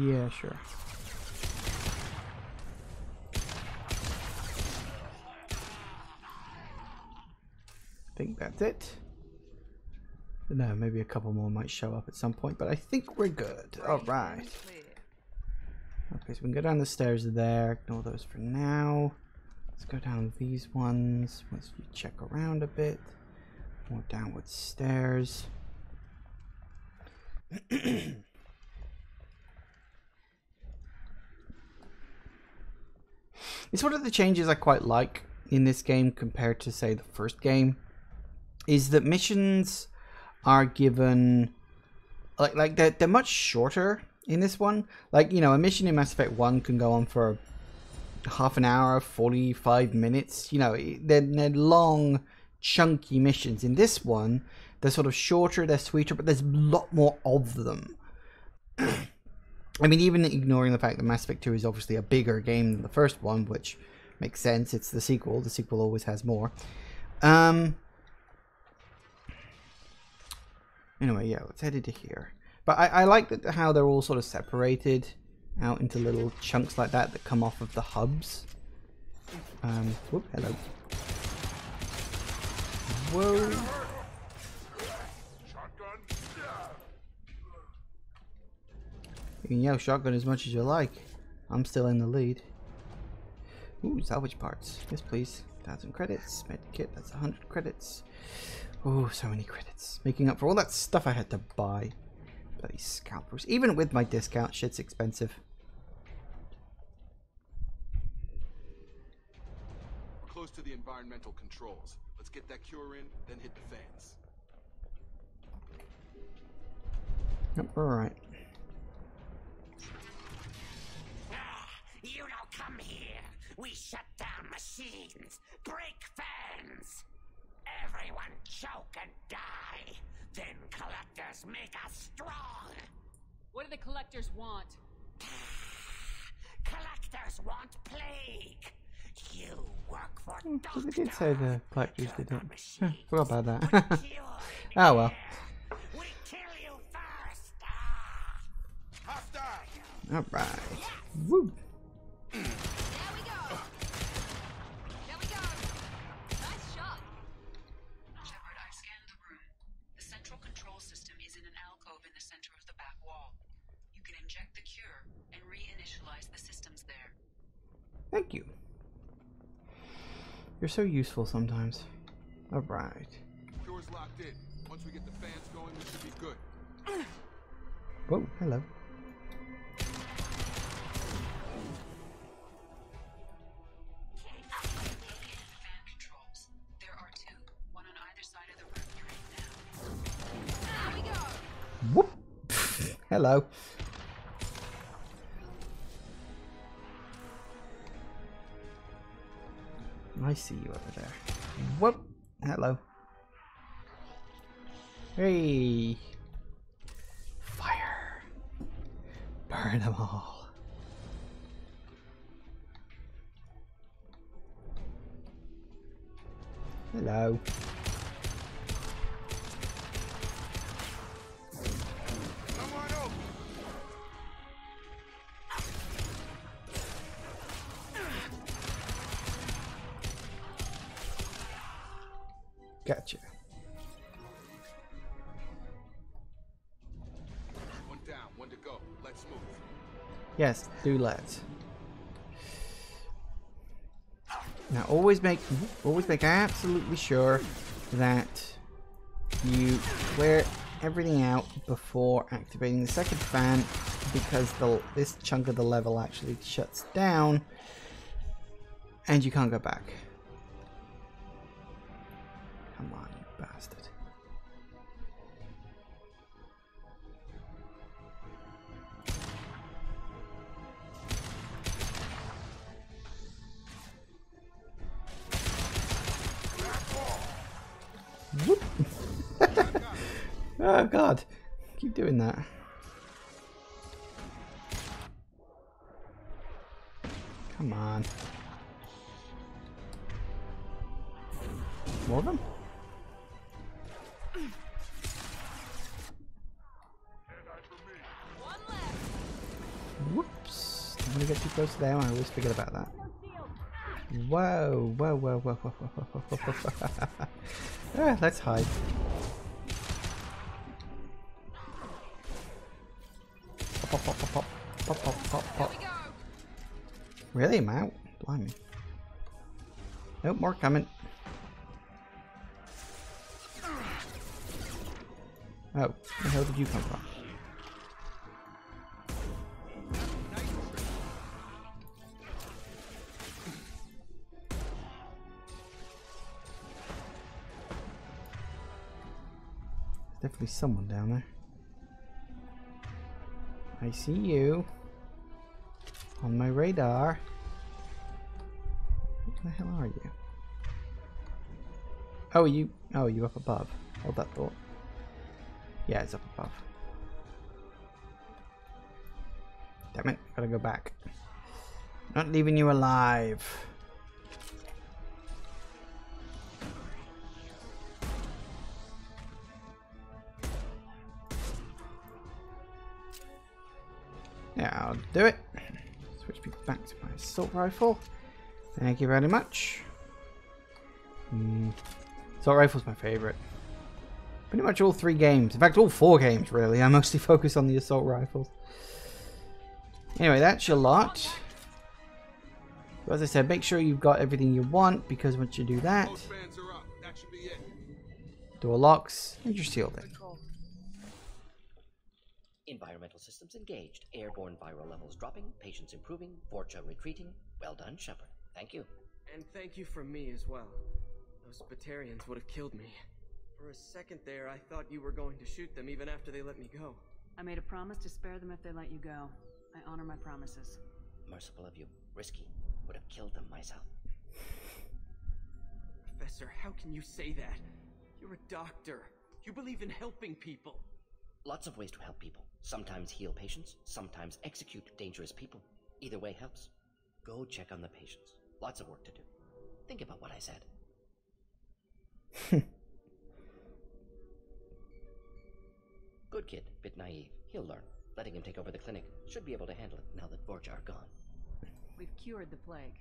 Yeah, sure. I think that's it. No, maybe a couple more might show up at some point, but I think we're good. Alright. Okay, so we can go down the stairs there. Ignore those for now. Let's go down these ones. Once we check around a bit. More downward stairs. It's one of the changes I quite like in this game compared to, say, the first game. Is that missions are given... Like they're much shorter in this one. Like, you know, a mission in Mass Effect 1 can go on for half an hour, 45 minutes. You know, they're long, chunky missions. In this one, they're sort of shorter, they're sweeter, but there's a lot more of them. I mean, even ignoring the fact that Mass Effect 2 is obviously a bigger game than the first one, which makes sense. It's the sequel. The sequel always has more. Anyway, yeah, let's head into here. But I like that how they're all sort of separated out into little chunks like that come off of the hubs. Whoop, hello. Whoa. You can yell shotgun as much as you like. I'm still in the lead. Ooh, salvage parts. Yes, please. 1,000 credits. Medkit, that's 100 credits. Oh, so many credits. Making up for all that stuff I had to buy. Bloody scalpers. Even with my discount, shit's expensive. We're close to the environmental controls. Let's get that cure in, then hit the fans. Yep, alright. You don't come here. We shut down machines, break fans. Everyone choke and die. Then collectors make us strong. What do the collectors want? Collectors want plague. You work for So they did say the collectors didn't. Forgot about that. Oh well. We kill you first. Alright. Woo. There we go. There we go. Nice shot. Shepard, I've scanned the room. The central control system is in an alcove in the center of the back wall. You can inject the cure and reinitialize the systems there. Thank you. You're so useful sometimes. Alright. Cure's locked in. Once we get the fans going, we should be good. Whoa, hello. Whoop! Hello. I see you over there. Whoop! Hello. Hey! Fire! Burn them all. Hello. Gotcha. One down, one to go. Let's move. Yes, do let's. Now always make absolutely sure that you clear everything out before activating the second fan, because this chunk of the level actually shuts down and you can't go back. Come on, you bastard. Whoop. Oh god, keep doing that. Come on. More of them? Whoops. I'm gonna get too close to them. I always forget about that. Whoa, whoa, whoa, whoa, whoa, whoa, whoa, whoa, whoa. Ah, let's hide. Pop, pop, pop, pop, pop, pop, pop, pop. Really, I'm out? Blimey. Nope, more coming. Oh, where the hell did you come from? There's definitely someone down there. I see you. On my radar. What the hell are you? Oh, you up above. Hold that thought. Yeah, it's up above. Damn it, gotta go back. Not leaving you alive. Yeah, I'll do it. Switch me back to my assault rifle. Thank you very much. Assault rifle's my favorite. Pretty much all 3 games. In fact, all 4 games, really. I mostly focus on the assault rifles. Anyway, that's your lot. As I said, make sure you've got everything you want, because once you do that, door locks, and you're sealed in. Environmental systems engaged. Airborne viral levels dropping. Patients improving. Vorcha retreating. Well done, Shepard. Thank you. And thank you from me as well. Those Batarians would have killed me. For a second there, I thought you were going to shoot them even after they let me go. I made a promise to spare them if they let you go. I honor my promises. Merciful of you. Risky. Would have killed them myself. Professor, how can you say that? You're a doctor. You believe in helping people. Lots of ways to help people. Sometimes heal patients, sometimes execute dangerous people. Either way helps. Go check on the patients. Lots of work to do. Think about what I said. Good kid, bit naive. He'll learn. Letting him take over the clinic. Should be able to handle it now that Vorcha are gone. We've cured the plague.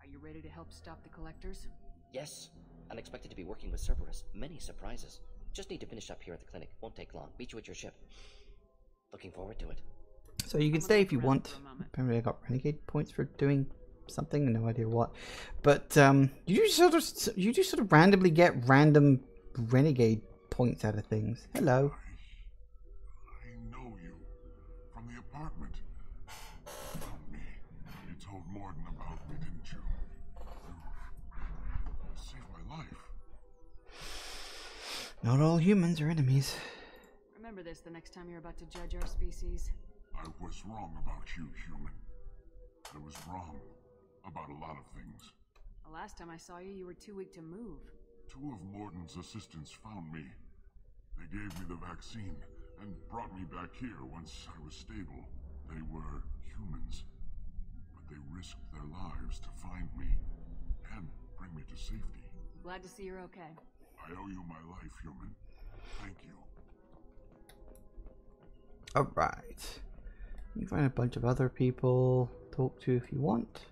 Are you ready to help stop the collectors? Yes. Unexpected to be working with Cerberus. Many surprises. Just need to finish up here at the clinic. Won't take long. Meet you at your ship. Looking forward to it. So you can stay if you want. Apparently I got renegade points for doing something. No idea what. But you just sort of randomly get random renegade points out of things. Hello. I know you from the apartment. Found me. You told Morden about me, didn't you? You saved my life. Not all humans are enemies. Remember this the next time you're about to judge our species. I was wrong about you, human. I was wrong about a lot of things. The last time I saw you, you were too weak to move. 2 of Morden's assistants found me. They gave me the vaccine and brought me back here once I was stable. They were humans, but they risked their lives to find me and bring me to safety. Glad to see you're okay. I owe you my life, human. Thank you. Alright. You can find a bunch of other people to talk to if you want.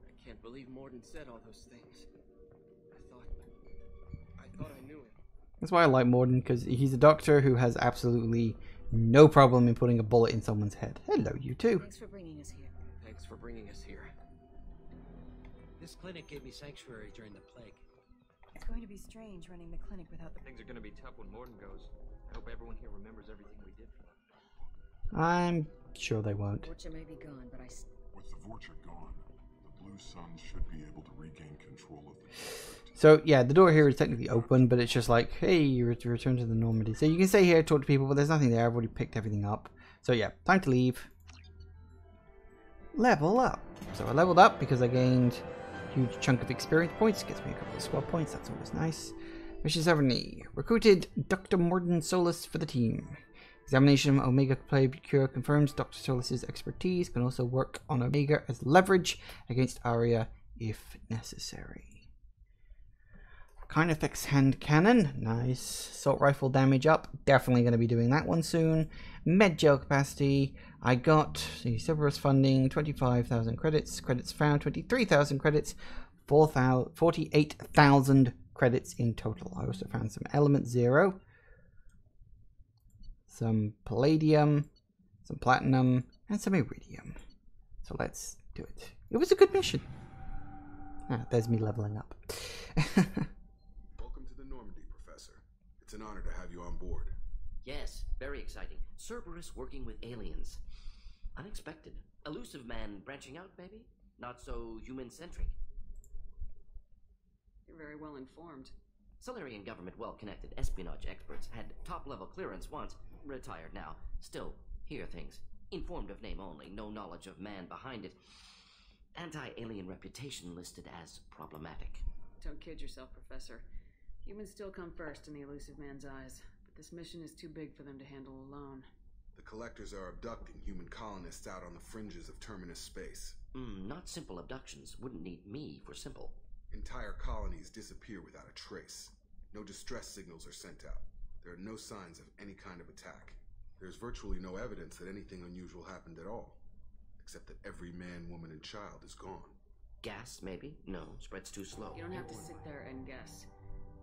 I can't believe Morden said all those things. I thought I knew him. That's why I like Morden, because he's a doctor who has absolutely no problem in putting a bullet in someone's head. Hello, you too. Thanks for bringing us here. Thanks for bringing us here. This clinic gave me sanctuary during the plague. It's going to be strange running the clinic without the... Things are going to be tough when Morden goes. I hope everyone here remembers everything we did for them. I'm sure they won't. Vorcha may be gone, but With the Vorcha gone, the Blue Suns should be able to regain control of the district. So, yeah, the door here is technically open, but it's just like, hey, you return to the Normandy. So you can stay here, talk to people, but there's nothing there. I've already picked everything up. So, yeah, time to leave. Level up. So I leveled up because I gained a huge chunk of experience points. Gets me a couple of squad points. That's always nice. Mission 70. Recruited Dr. Morden Solus for the team. Examination of Omega Plague Cure confirms Dr. Solus's expertise. Can also work on Omega as leverage against Aria if necessary. Carnifex hand cannon. Nice. Assault rifle damage up. Definitely going to be doing that one soon. Med gel capacity. I got the Cerberus funding. 25,000 credits. Credits found. 23,000 credits. 48,000 credits in total. I also found some element 0, some palladium, some platinum, and some iridium. So let's do it. It was a good mission. Ah, there's me leveling up. Welcome to the Normandy, Professor. It's an honor to have you on board. Yes, very exciting. Cerberus working with aliens. Unexpected. Elusive man branching out, maybe? Not so human-centric. You're very well informed. Solarian government well-connected espionage experts had top-level clearance once. Retired now. Still, hear things. Informed of name only, no knowledge of man behind it. Anti-alien reputation listed as problematic. Don't kid yourself, Professor. Humans still come first in the elusive man's eyes, but this mission is too big for them to handle alone. The Collectors are abducting human colonists out on the fringes of Terminus space. Not simple abductions. Wouldn't need me for simple. Entire colonies disappear without a trace. No distress signals are sent out. There are no signs of any kind of attack. There's virtually no evidence that anything unusual happened at all. Except that every man, woman, and child is gone. Gas, maybe? No, spreads too slow. You don't have to sit there and guess.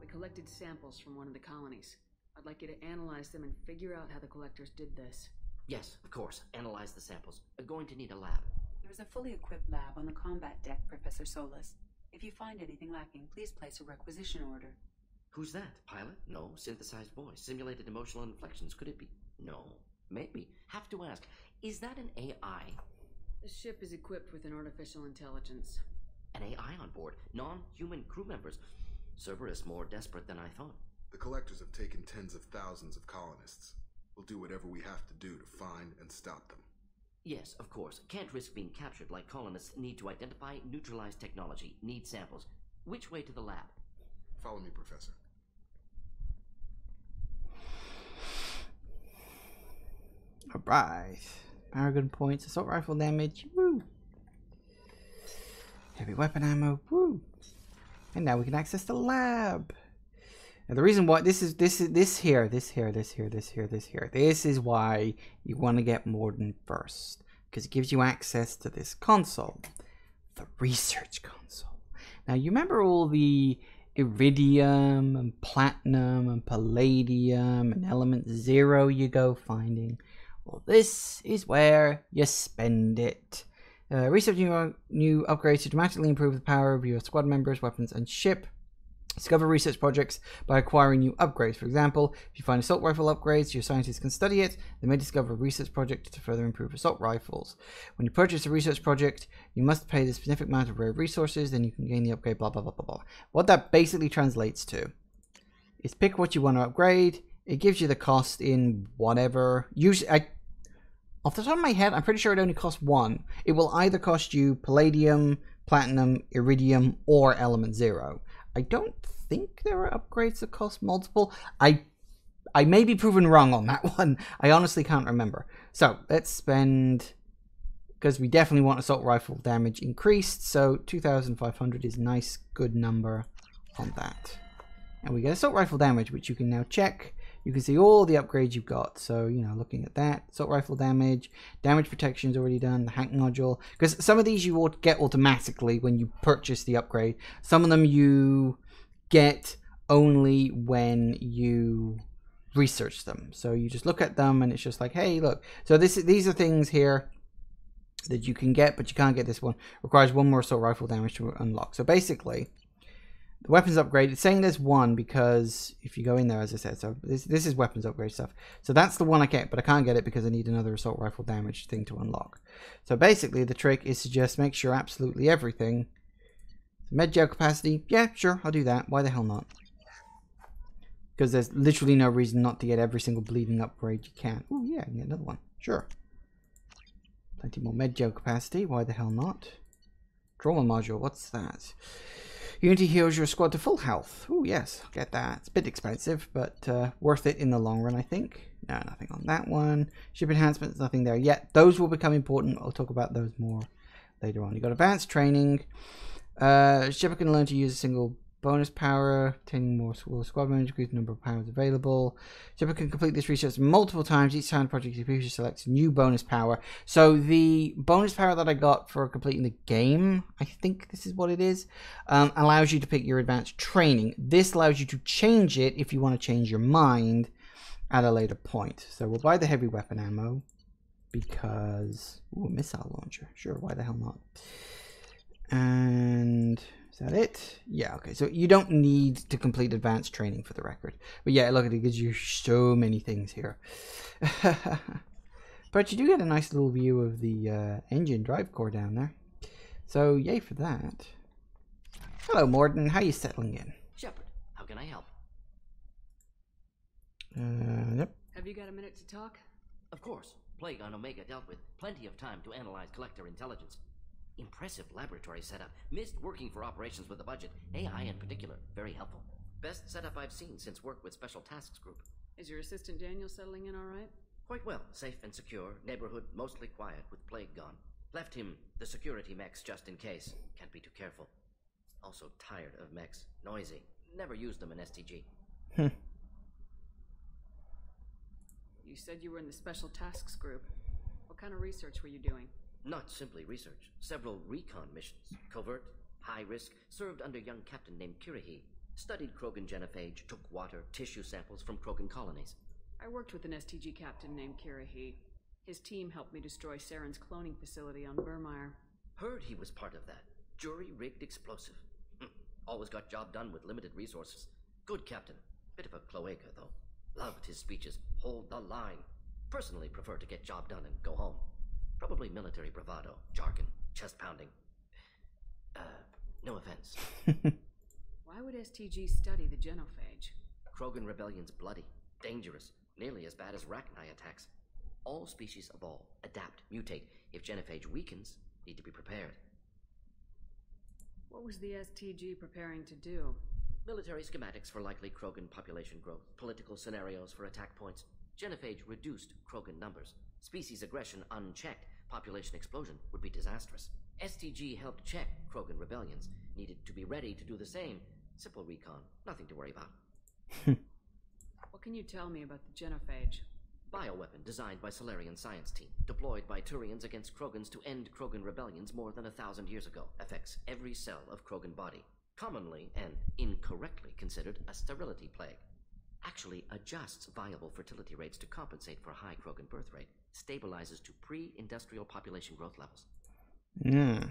We collected samples from one of the colonies. I'd like you to analyze them and figure out how the Collectors did this. Yes, of course. Analyze the samples. Going to need a lab. There's a fully equipped lab on the combat deck, Professor Solus. If you find anything lacking, please place a requisition order. Who's that? Pilot? No. Synthesized voice. Simulated emotional inflections. Could it be? No. Maybe. Have to ask. Is that an AI? The ship is equipped with an artificial intelligence. An AI on board. Non-human crew members. Cerberus more desperate than I thought. The Collectors have taken tens of thousands of colonists. We'll do whatever we have to do to find and stop them. Yes, of course. Can't risk being captured like colonists need to identify, neutralize technology, need samples. Which way to the lab? Follow me, Professor. Alright. Paragon points, assault rifle damage, woo! Heavy weapon ammo, woo! And now we can access the lab. Now the reason why this is here. This is why you want to get Morden first, because it gives you access to this console, the research console. Now you remember all the iridium and platinum and palladium and element 0 you go finding. Well, this is where you spend it. Research new upgrades to dramatically improve the power of your squad members, weapons, and ship. Discover research projects by acquiring new upgrades. For example, if you find assault rifle upgrades, your scientists can study it. They may discover a research project to further improve assault rifles. When you purchase a research project, you must pay the specific amount of rare resources, then you can gain the upgrade, blah, blah, blah, blah, blah. What that basically translates to is pick what you want to upgrade. It gives you the cost in whatever. Usually, off the top of my head, I'm pretty sure it only costs 1. It will either cost you palladium, platinum, iridium, or element 0. I don't think there are upgrades that cost multiple. I may be proven wrong on that one. I honestly can't remember. So let's spend, because we definitely want assault rifle damage increased. So 2,500 is a nice, good number on that. And we get assault rifle damage, which you can now check. You can see all the upgrades you've got. So, you know, looking at that, assault rifle damage protection is already done, the hack module. Because some of these you get automatically when you purchase the upgrade. Some of them you get only when you research them. So you just look at them and it's just like, hey, look. So these are things here that you can get, but you can't get this one. Requires 1 more assault rifle damage to unlock. So basically, the weapons upgrade, it's saying there's 1 because if you go in there, as I said, so this is weapons upgrade stuff. So that's the one I get, but I can't get it because I need another assault rifle damage thing to unlock. So basically, the trick is to just make sure absolutely everything. Med gel capacity, yeah, sure, I'll do that. Why the hell not? Because there's literally no reason not to get every single bleeding upgrade you can. Oh yeah, I can get another one. Sure. Plenty more med gel capacity. Why the hell not? Trauma module, what's that? Unity heals your squad to full health. Oh yes, I'll get that. It's a bit expensive, but worth it in the long run, I think. No, nothing on that one. Ship enhancements, nothing there yet. Those will become important. I'll talk about those more later on. You got advanced training. Shipper can learn to use a single bonus power, obtaining more squad members, increase the number of powers available. Shepard can complete this research multiple times. Each time the project computer selects new bonus power. So the bonus power that I got for completing the game, I think this is what it is, allows you to pick your advanced training. This allows you to change it if you want to change your mind at a later point. So we'll buy the heavy weapon ammo because... Ooh, a missile launcher. Sure, why the hell not? And... is that it? Yeah, okay. So you don't need to complete advanced training for the record. But yeah, look, it gives you so many things here. But you do get a nice little view of the engine drive core down there. So yay for that. Hello, Morden. How you settling in? Shepard, how can I help? Yep. Have you got a minute to talk? Of course. Plague on Omega dealt with. Plenty of time to analyze collector intelligence. Impressive laboratory setup. Missed working for operations with a budget. AI in particular. Very helpful. Best setup I've seen since work with Special Tasks Group. Is your assistant Daniel settling in all right? Quite well. Safe and secure. Neighborhood mostly quiet with Plague gone. Left him the security mechs just in case. Can't be too careful. Also tired of mechs. Noisy. Never used them in STG. You said you were in the Special Tasks Group. What kind of research were you doing? Not simply research. Several recon missions. Covert, high risk, served under young captain named Kirahi. Studied Krogan genophage, took water, tissue samples from Krogan colonies. I worked with an STG captain named Kirahi. His team helped me destroy Saren's cloning facility on Burmire. Heard he was part of that. Jury-rigged explosive. Always got job done with limited resources. Good captain. Bit of a cloaca, though. Loved his speeches. Hold the line. Personally prefer to get job done and go home. Probably military bravado, jargon, chest pounding. No offense. Why would STG study the genophage? Krogan rebellion's bloody, dangerous, nearly as bad as Rachni attacks. All species evolve, adapt, mutate. If genophage weakens, need to be prepared. What was the STG preparing to do? Military schematics for likely Krogan population growth, political scenarios for attack points. Genophage reduced Krogan numbers. Species aggression unchecked, population explosion would be disastrous. STG helped check Krogan rebellions. Needed to be ready to do the same. Simple recon, nothing to worry about. What can you tell me about the genophage? Bioweapon designed by Solarian science team. Deployed by Turians against Krogans to end Krogan rebellions more than 1,000 years ago. Affects every cell of Krogan body. Commonly and incorrectly considered a sterility plague. Actually adjusts viable fertility rates to compensate for high Krogan birth rate. Stabilizes to pre-industrial population growth levels. Yeah,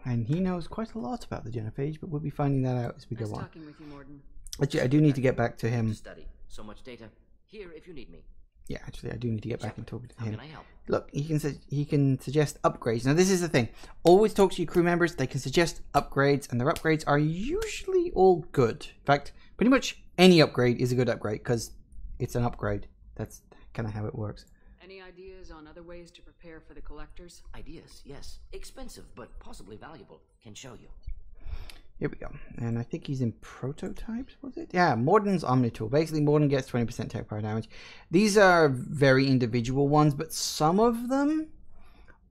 and he knows quite a lot about the genophage, but we'll be finding that out as we go on. Talking with you, Morden. Actually, I do need to get back to him. Study. So much data. Here if you need me. Yeah, actually, I do need to get back and talk to him. How can I help? Look, he can suggest upgrades. Now, this is the thing. Always talk to your crew members. They can suggest upgrades, and their upgrades are usually all good. In fact, pretty much any upgrade is a good upgrade because it's an upgrade. That's kind of how it works. Any ideas on other ways to prepare for the collectors? Ideas, yes. Expensive, but possibly valuable. Can show you. Here we go. And I think he's in prototypes, was it? Yeah, Morden's Omnitool. Basically, Morden gets 20% tech power damage. These are very individual ones, but some of them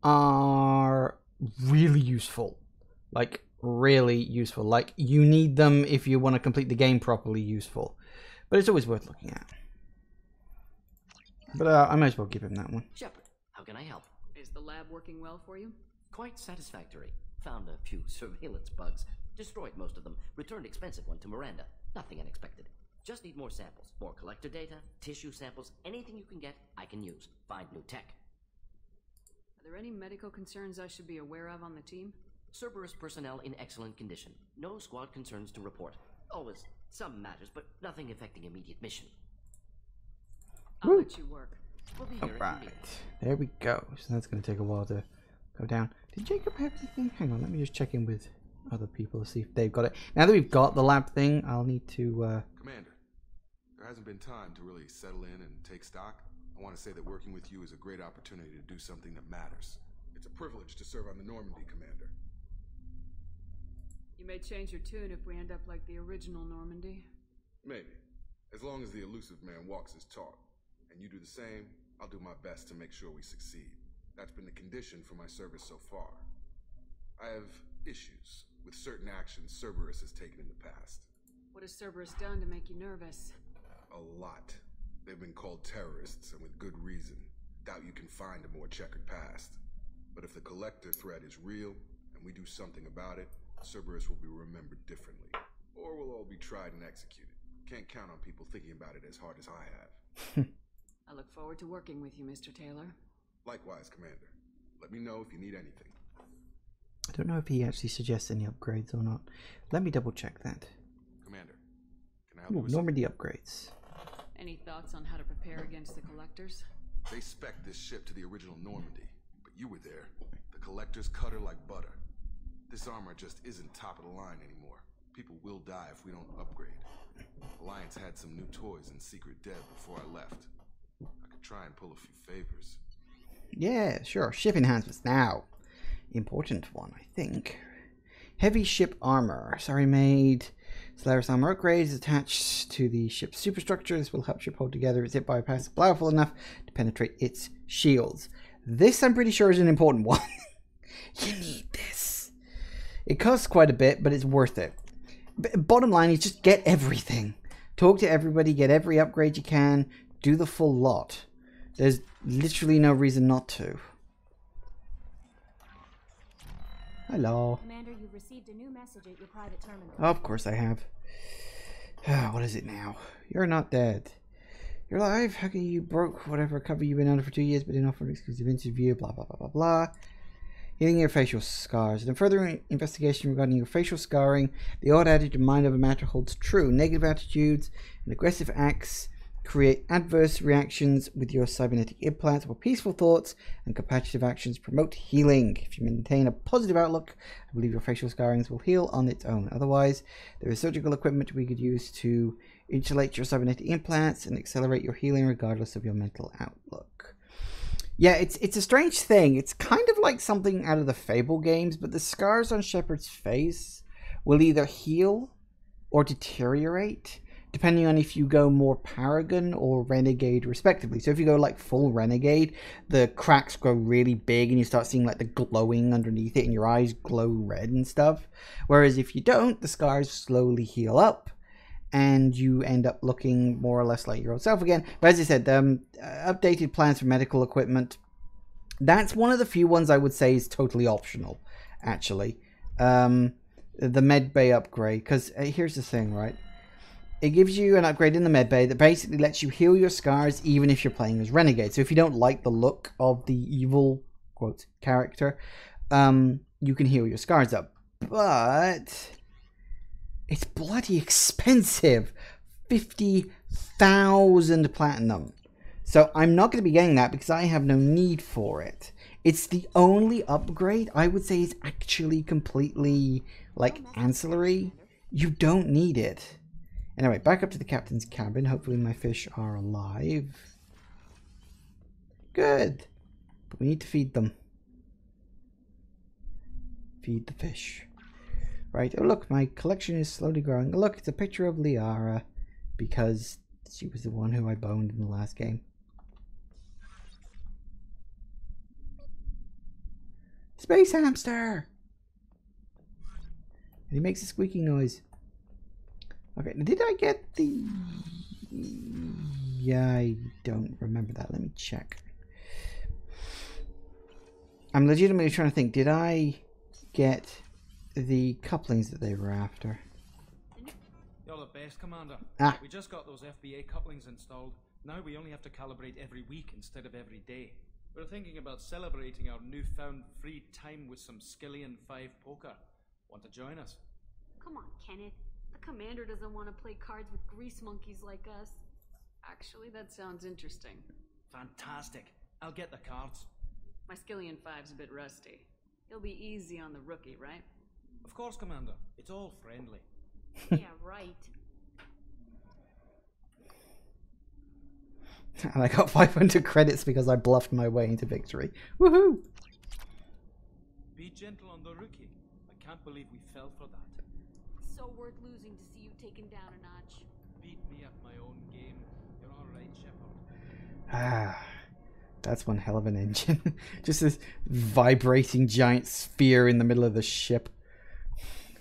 are really useful. Like, really useful. Like, you need them if you want to complete the game properly useful. But it's always worth looking at. But I might as well give him that one. Shepard, how can I help? Is the lab working well for you? Quite satisfactory. Found a few surveillance bugs. Destroyed most of them. Returned expensive one to Miranda. Nothing unexpected. Just need more samples. More collector data, tissue samples, anything you can get, I can use. Find new tech. Are there any medical concerns I should be aware of on the team? Cerberus personnel in excellent condition. No squad concerns to report. Always some matters, but nothing affecting immediate mission. I'll let you work. We'll be here Alright, there we go. So that's going to take a while to go down. Did Jacob have anything? Hang on, let me just check in with other people to see if they've got it. Now that we've got the lab thing, I'll need to... Commander, there hasn't been time to really settle in and take stock. I want to say that working with you is a great opportunity to do something that matters. It's a privilege to serve on the Normandy, Commander. You may change your tune if we end up like the original Normandy. Maybe. As long as the elusive man walks his talk. And you do the same, I'll do my best to make sure we succeed. That's been the condition for my service so far. I have issues with certain actions Cerberus has taken in the past. What has Cerberus done to make you nervous? A lot. They've been called terrorists, and with good reason. Doubt you can find a more checkered past. But if the Collector threat is real, and we do something about it, Cerberus will be remembered differently. Or we'll all be tried and executed. Can't count on people thinking about it as hard as I have. I look forward to working with you, Mr. Taylor. Likewise, Commander. Let me know if you need anything. I don't know if he actually suggests any upgrades or not. Let me double check that. Commander, can I help you with Normandy upgrades. Any thoughts on how to prepare against the Collectors? They spec'd this ship to the original Normandy, but you were there. The Collectors cut her like butter. This armor just isn't top of the line anymore. People will die if we don't upgrade. Alliance had some new toys in secret dev before I left. I could try and pull a few favors. Yeah, sure. Ship enhancements now. Important one, I think. Heavy ship armor. Sorry, made. Solaris armor upgrades attached to the ship's superstructure. This will help ship hold together its hit bypass powerful enough to penetrate its shields. This, I'm pretty sure, is an important one. You need this. It costs quite a bit, but it's worth it. Bottom line is just get everything. Talk to everybody, get every upgrade you can, do the full lot. There's literally no reason not to. Hello. Commander, you've received a new message at your private terminal. Of course I have. What is it now? You're not dead. You're alive? How can you broke whatever cover you've been under for 2 years but didn't offer an exclusive interview? Blah, blah, blah, blah, blah. Healing your facial scars. In a further investigation regarding your facial scarring, the odd adage of mind over matter holds true. Negative attitudes and aggressive acts create adverse reactions with your cybernetic implants, while peaceful thoughts and compassionate actions promote healing. If you maintain a positive outlook, I believe your facial scarrings will heal on its own. Otherwise, there is surgical equipment we could use to insulate your cybernetic implants and accelerate your healing regardless of your mental outlook. Yeah, it's a strange thing. It's kind of like something out of the Fable games, but the scars on Shepard's face will either heal or deteriorate, depending on if you go more Paragon or Renegade respectively. So if you go like full Renegade, the cracks grow really big and you start seeing like the glowing underneath it and your eyes glow red and stuff. Whereas if you don't, the scars slowly heal up and you end up looking more or less like your old self again. But as I said, updated plans for medical equipment, that's one of the few ones I would say is totally optional, actually. The med bay upgrade, because here's the thing, right? It gives you an upgrade in the med bay that basically lets you heal your scars even if you're playing as Renegade. So if you don't like the look of the evil, quote, character, you can heal your scars up. But it's bloody expensive. 50,000 platinum. So I'm not going to be getting that because I have no need for it. It's the only upgrade I would say is actually completely like ancillary. You don't need it. Anyway, back up to the captain's cabin. Hopefully my fish are alive. Good. But we need to feed them. Feed the fish. Right. Oh, look, my collection is slowly growing. Look, it's a picture of Liara because she was the one who I boned in the last game. Space hamster! And he makes a squeaking noise. Okay, did I get the... Yeah, I don't remember that. Let me check. I'm legitimately trying to think. Did I get the couplings that they were after? You're the best, Commander. Ah. We just got those FBA couplings installed. Now we only have to calibrate every week instead of every day. We're thinking about celebrating our newfound free time with some Skillian 5 poker. Want to join us? Come on, Kenneth. The commander doesn't want to play cards with grease monkeys like us. Actually, that sounds interesting. Fantastic. I'll get the cards. My Skillian 5's a bit rusty. He'll be easy on the rookie, right? Of course, Commander. It's all friendly. Yeah, right. And I got 500 credits because I bluffed my way into victory. Woohoo! Be gentle on the rookie. I can't believe we fell for that. So worth losing to see you taken down a notch. Beat me at my own game. You're all right, Shepard. Ah, that's one hell of an engine. Just this vibrating giant sphere in the middle of the ship.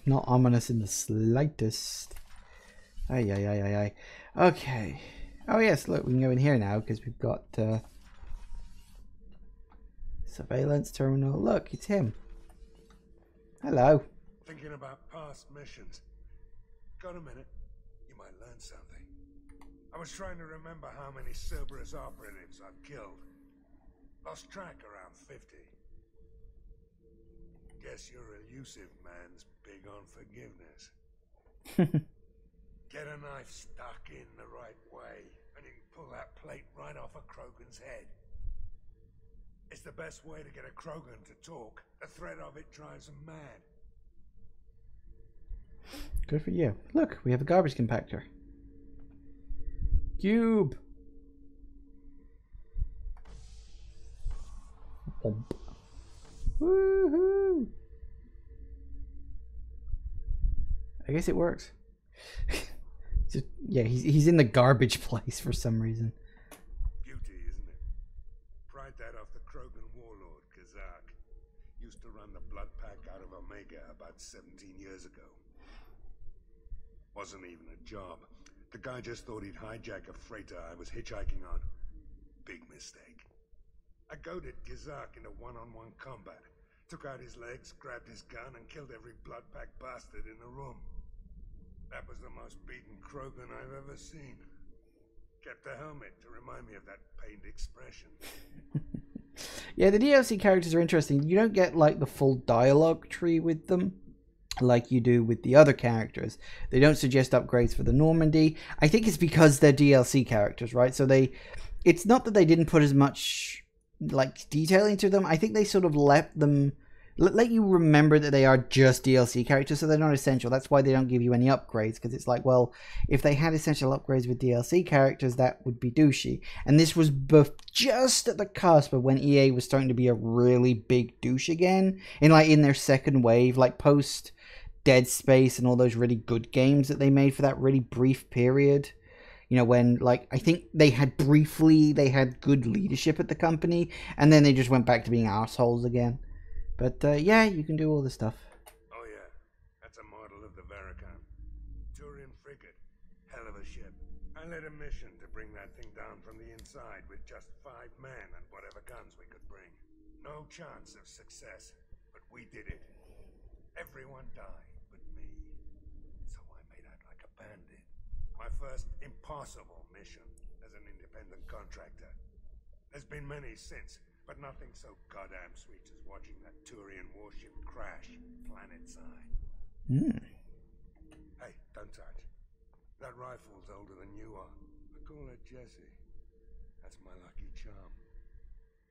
Not ominous in the slightest. Ay, ay, ay, ay, ay. Okay. Oh, yes, look, we can go in here now because we've got surveillance terminal. Look, it's him. Hello. Thinking about past missions. Got a minute? You might learn something. I was trying to remember how many Cerberus operatives I've killed. Lost track around 50. Guess your elusive man's big on forgiveness. Get a knife stuck in the right way, and you can pull that plate right off a Krogan's head. It's the best way to get a Krogan to talk. The threat of it drives them mad. Good for you. Look, we have a garbage compactor. Cube. Bump. Woohoo! I guess it works. Just, yeah, he's in the garbage place for some reason. Beauty, isn't it? Pried that off the Krogan warlord, Kazak. Used to run the blood pack out of Omega about 17 years ago. Wasn't even a job. The guy just thought he'd hijack a freighter I was hitchhiking on. Big mistake. I goaded Kazak into one-on-one combat. Took out his legs, grabbed his gun, and killed every blood pack bastard in the room. That was the most beaten Krogan I've ever seen. Kept a helmet to remind me of that pained expression. Yeah, the DLC characters are interesting. You don't get like the full dialogue tree with them like you do with the other characters. They don't suggest upgrades for the Normandy. I think it's because they're DLC characters, right? So it's not that they didn't put as much like detail into them. I think they sort of let you remember that they are just DLC characters, so they're not essential. That's why they don't give you any upgrades, because it's like, well, if they had essential upgrades with DLC characters, that would be douchey. And this was just at the cusp of when EA was starting to be a really big douche again, in their second wave, like post Dead Space and all those really good games that they made for that really brief period. You know, when, like, I think they had good leadership at the company, and then they just went back to being assholes again. But, yeah, you can do all this stuff. Oh, yeah. That's a model of the Veracon. Turian frigate. Hell of a ship. I led a mission to bring that thing down from the inside with just 5 men and whatever guns we could bring. No chance of success, but we did it. Everyone died but me. So I made out like a bandit. My first impossible mission as an independent contractor. There's been many since, but nothing so goddamn sweet as watching that Turian warship crash planet-side. Hey, don't touch. That rifle's older than you are. I call her Jessie. That's my lucky charm.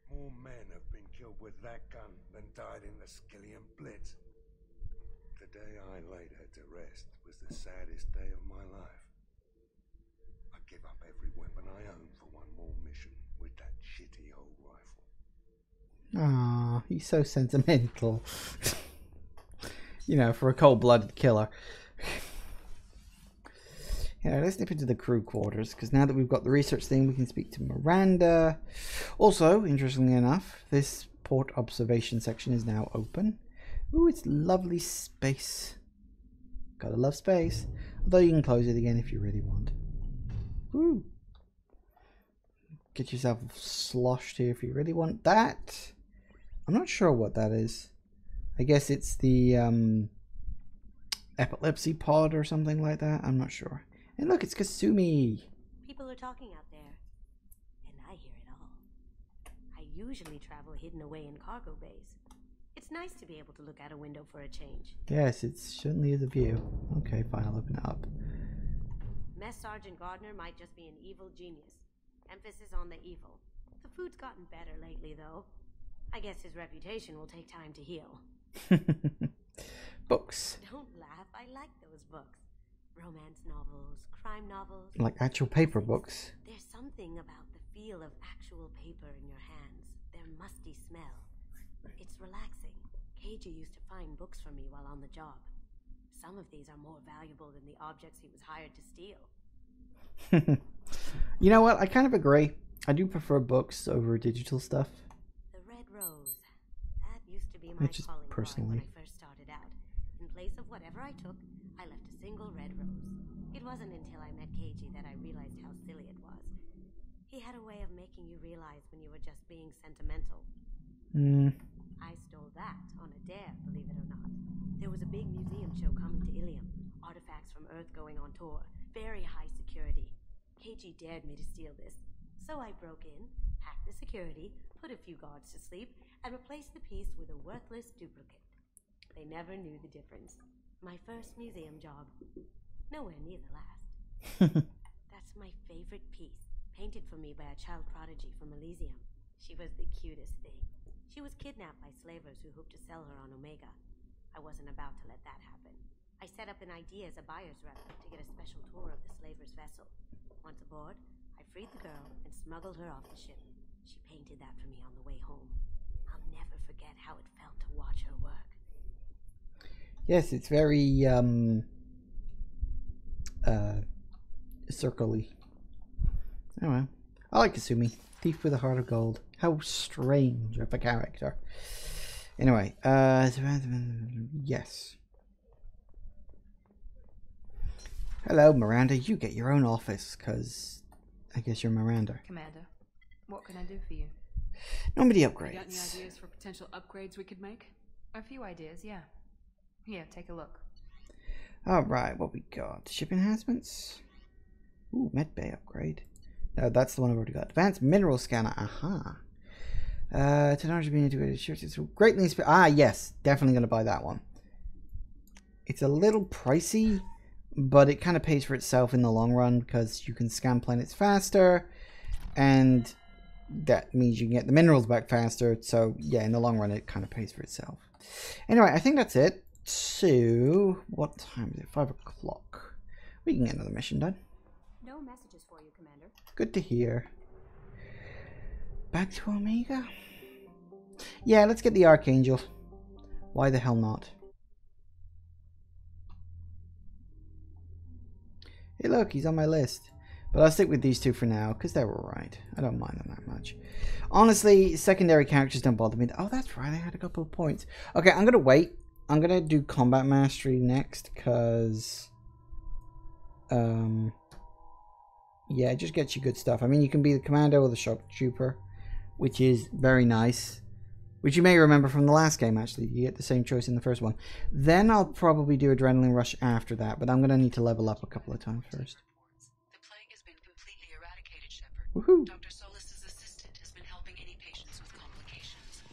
More men have been killed with that gun than died in the Skillian Blitz. The day I laid her to rest was the saddest day of my life. I'd give up every weapon I own for one more mission with that shitty old rifle. Ah, he's so sentimental. You know, for a cold-blooded killer. Yeah, let's nip into the crew quarters, because now that we've got the research thing, we can speak to Miranda. Also, interestingly enough, this port observation section is now open. Ooh, it's lovely space. Gotta love space. Although you can close it again if you really want. Ooh. Get yourself sloshed here if you really want that. I'm not sure what that is. I guess it's the epilepsy pod or something like that. I'm not sure. And look, it's Kasumi. People are talking out there, and I hear it all. I usually travel hidden away in cargo bays. It's nice to be able to look out a window for a change. Yes, it certainly is a view. Okay, fine, I'll open it up. Mess Sergeant Gardner might just be an evil genius. Emphasis on the evil. The food's gotten better lately, though. I guess his reputation will take time to heal. Books. Don't laugh, I like those books. Romance novels, crime novels. Like actual paper books. There's something about the feel of actual paper in your hands. Their musty smell. It's relaxing. Keiji used to find books for me while on the job. Some of these are more valuable than the objects he was hired to steal. You know what? I kind of agree. I do prefer books over digital stuff. The Red Rose. That used to be my calling card when I first started out. In place of whatever I took, I left a single red rose. It wasn't until I met Keiji that I realized how silly it was. He had a way of making you realize when you were just being sentimental. I stole that on a dare, believe it or not. There was a big museum show coming to Ilium. Artifacts from Earth going on tour. Very high security. Keiji dared me to steal this. So I broke in, hacked the security, put a few guards to sleep, and replaced the piece with a worthless duplicate. They never knew the difference. My first museum job. Nowhere near the last. That's my favorite piece. Painted for me by a child prodigy from Elysium. She was the cutest thing. She was kidnapped by slavers who hoped to sell her on Omega. I wasn't about to let that happen. I set up an idea as a buyer's rep to get a special tour of the slaver's vessel. Once aboard, I freed the girl and smuggled her off the ship. She painted that for me on the way home. I'll never forget how it felt to watch her work. Yes, it's very circle-y. Oh well. I like Kasumi. Thief with a heart of gold. How strange of a character. Anyway, yes. Hello, Miranda. You get your own office, because I guess you're Miranda. Commander, what can I do for you? Nobody You got any upgrades. ideas for potential upgrades we could make? A few ideas, yeah. Here, take a look. Alright, what we got? Ship enhancements? Ooh, medbay upgrade. No, that's the one I've already got. Advanced mineral scanner. Aha. Technology being integrated. It's greatly yes, definitely going to buy that one. It's a little pricey, but it kind of pays for itself in the long run because you can scan planets faster, and that means you can get the minerals back faster. So yeah, in the long run, it kind of pays for itself. Anyway, I think that's it. So what time is it? 5 o'clock. We can get another mission done. No messages for you, Commander. Good to hear. Back to Omega? Yeah, let's get the Archangel. Why the hell not? Hey look, he's on my list. But I'll stick with these two for now, because they're alright. I don't mind them that much. Honestly, secondary characters don't bother me. Oh, that's right, I had a couple of points. Okay, I'm going to wait. I'm going to do Combat Mastery next, because... yeah, it just gets you good stuff. I mean, you can be the Commando or the Sharpshooter, which is very nice. Which you may remember from the last game, actually. You get the same choice in the first one. Then I'll probably do Adrenaline Rush after that, but I'm going to need to level up a couple of times first. The plague has been completely eradicated, Shepard. Woohoo! Dr. Solis's assistant has been helping any patients with complications.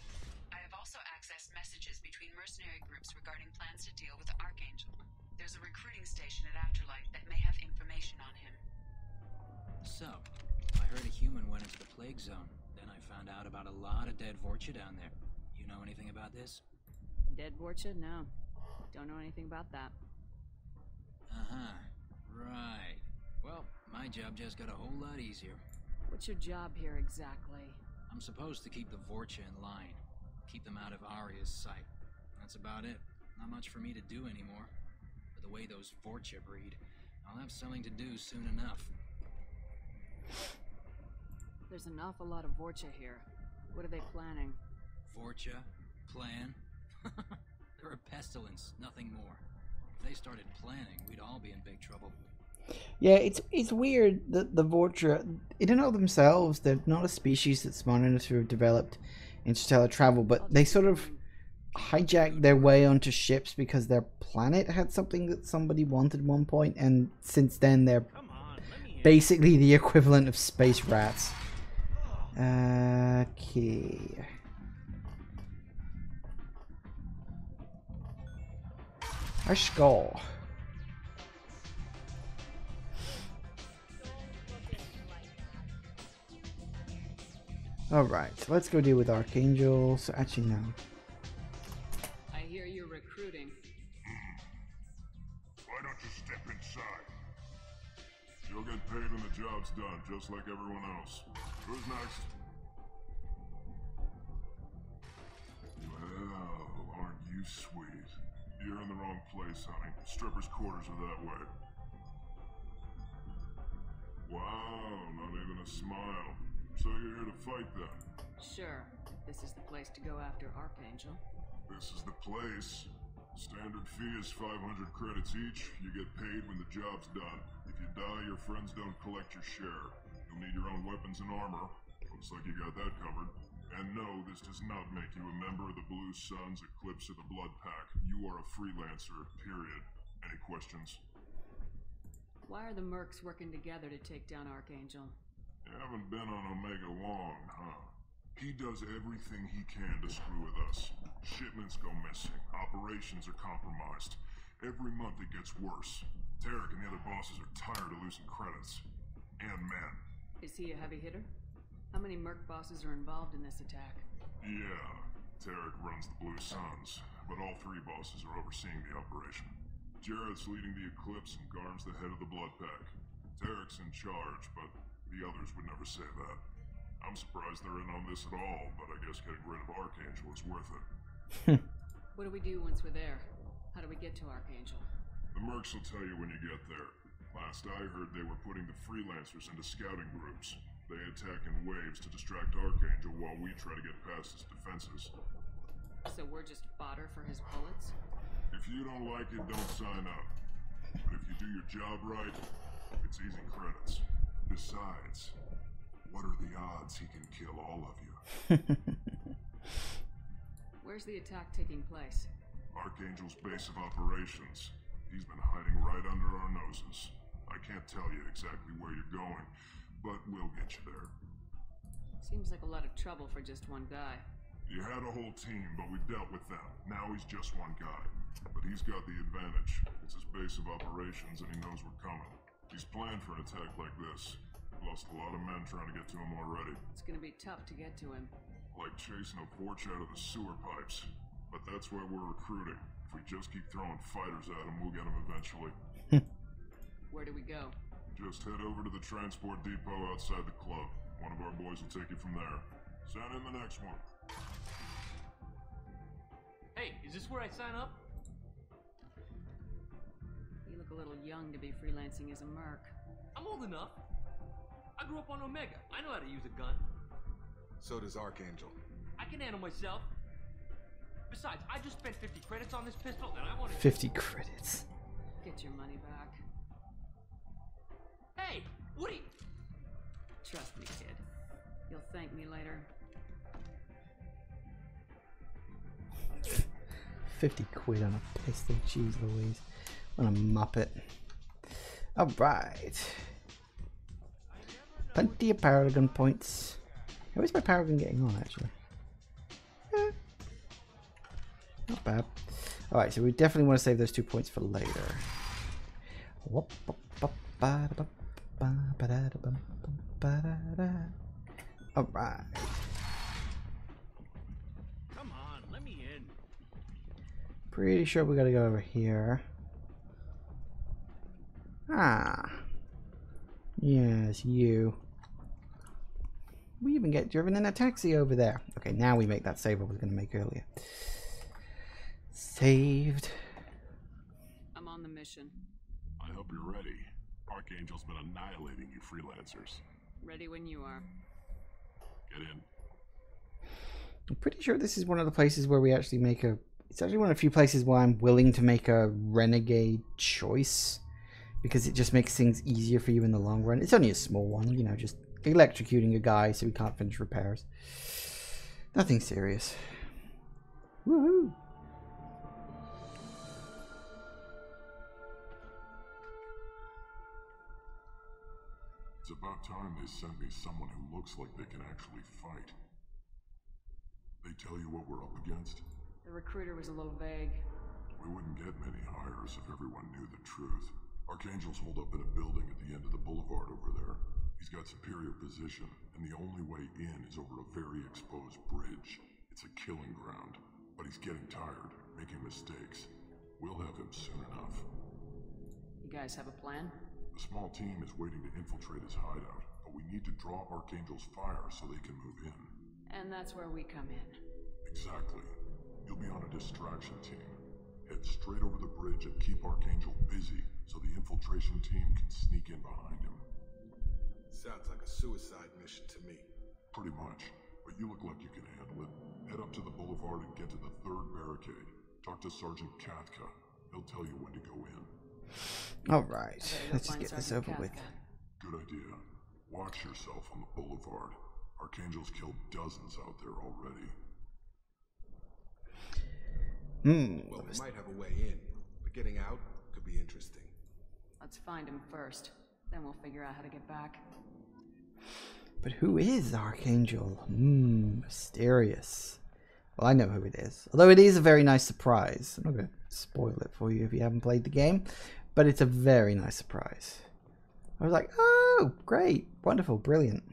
I have also accessed messages between mercenary groups regarding plans to deal with the Archangel. There's a recruiting station at Afterlife that may have information on him. So, I heard a human went into the plague zone. Then I found out about a lot of dead Vorcha down there. You know anything about this? Dead Vorcha? No. Don't know anything about that. Uh-huh. Right. Well, my job just got a whole lot easier. What's your job here exactly? I'm supposed to keep the Vorcha in line. Keep them out of Arya's sight. That's about it. Not much for me to do anymore. But the way those Vorcha breed, I'll have something to do soon enough. There's an awful lot of Vorcha here. What are they planning? Vorcha? Plan? They're a pestilence, nothing more. If they started planning, we'd all be in big trouble. Yeah, it's weird that the Vorcha, in and of themselves, they're not a species that's smart enough to have developed interstellar travel, but they sort of hijacked their way onto ships because their planet had something that somebody wanted at one point, and since then they're basically the equivalent of space rats. Okay. Our skull. Alright, so let's go deal with Archangel. So actually no. I hear you're recruiting. Why don't you step inside? You'll get paid when the job's done, just like everyone else. Who's next? Well, aren't you sweet? You're in the wrong place, honey. Strippers' quarters are that way. Wow, not even a smile. So you're here to fight then? Sure. This is the place to go after Archangel. This is the place. Standard fee is 500 credits each. You get paid when the job's done. you die, your friends don't collect your share. You'll need your own weapons and armor. Looks like you got that covered. And no, this does not make you a member of the Blue Suns, Eclipse, or the Blood Pack. You are a freelancer, period. Any questions? Why are the mercs working together to take down Archangel? You haven't been on Omega long, huh? He does everything he can to screw with us. Shipments go missing. Operations are compromised. Every month it gets worse. Tarek and the other bosses are tired of losing credits. And men. Is he a heavy hitter? How many merc bosses are involved in this attack? Yeah, Tarek runs the Blue Suns, but all three bosses are overseeing the operation. Jared's leading the Eclipse and Garm's the head of the Blood Pack. Tarek's in charge, but the others would never say that. I'm surprised they're in on this at all, but I guess getting rid of Archangel is worth it. What do we do once we're there? How do we get to Archangel? The mercs will tell you when you get there. Last I heard, they were putting the freelancers into scouting groups. They attack in waves to distract Archangel while we try to get past his defenses. So we're just fodder for his bullets? If you don't like it, don't sign up. But if you do your job right, it's easy credits. Besides, what are the odds he can kill all of you? Where's the attack taking place? Archangel's base of operations. He's been hiding right under our noses. I can't tell you exactly where you're going, but we'll get you there. Seems like a lot of trouble for just one guy. You had a whole team, but we dealt with them. Now he's just one guy. But he's got the advantage. It's his base of operations, and he knows we're coming. He's planned for an attack like this. Lost a lot of men trying to get to him already. It's gonna be tough to get to him. Like chasing a Vorch out of the sewer pipes. But that's why we're recruiting. If we just keep throwing fighters at him, we'll get him eventually. Where do we go? Just head over to the transport depot outside the club. One of our boys will take you from there. Send in the next one. Hey, is this where I sign up? You look a little young to be freelancing as a merc. I'm old enough. I grew up on Omega. I know how to use a gun. So does Archangel. I can handle myself. Besides, I just spent 50 credits on this pistol, and I want to... 50 credits. Get your money back. Hey, what are you... Trust me, kid. You'll thank me later. 50 quid on a pistol, jeez Louise. What a muppet. Alright. Plenty of Paragon points. How is my Paragon getting on, actually? Not bad. Alright, so we definitely want to save those 2 points for later. Alright. Come on, let me in. Pretty sure we gotta go over here. Ah. Yes, you. We even get driven in a taxi over there. Okay, now we make that save I was gonna make earlier. Saved. I'm on the mission. I hope you're ready. Archangel's been annihilating you freelancers. Ready when you are. Get in. I'm pretty sure this is one of the places where we actually make a... It's actually one of the few places where I'm willing to make a renegade choice. Because it just makes things easier for you in the long run. It's only a small one, you know, just electrocuting a guy so he can't finish repairs. Nothing serious. Woohoo! It's about time they sent me someone who looks like they can actually fight. They tell you what we're up against? The recruiter was a little vague. We wouldn't get many hires if everyone knew the truth. Archangel's holed up in a building at the end of the boulevard over there. He's got superior position, and the only way in is over a very exposed bridge. It's a killing ground, but he's getting tired, making mistakes. We'll have him soon enough. You guys have a plan? A small team is waiting to infiltrate his hideout, but we need to draw Archangel's fire so they can move in. And that's where we come in. Exactly. You'll be on a distraction team. Head straight over the bridge and keep Archangel busy so the infiltration team can sneak in behind him. Sounds like a suicide mission to me. Pretty much, but you look like you can handle it. Head up to the boulevard and get to the third barricade. Talk to Sergeant Katka. He'll tell you when to go in. Alright, let's just get this over with. Good idea. Watch yourself on the boulevard. Archangel's killed dozens out there already. Well, we might have a way in, but getting out could be interesting. Let's find him first. Then we'll figure out how to get back. But who is Archangel? Mysterious. Well, I know who it is. Although it is a very nice surprise. I'm not going to spoil it for you if you haven't played the game. But it's a very nice surprise. I was like, oh, great, wonderful, brilliant.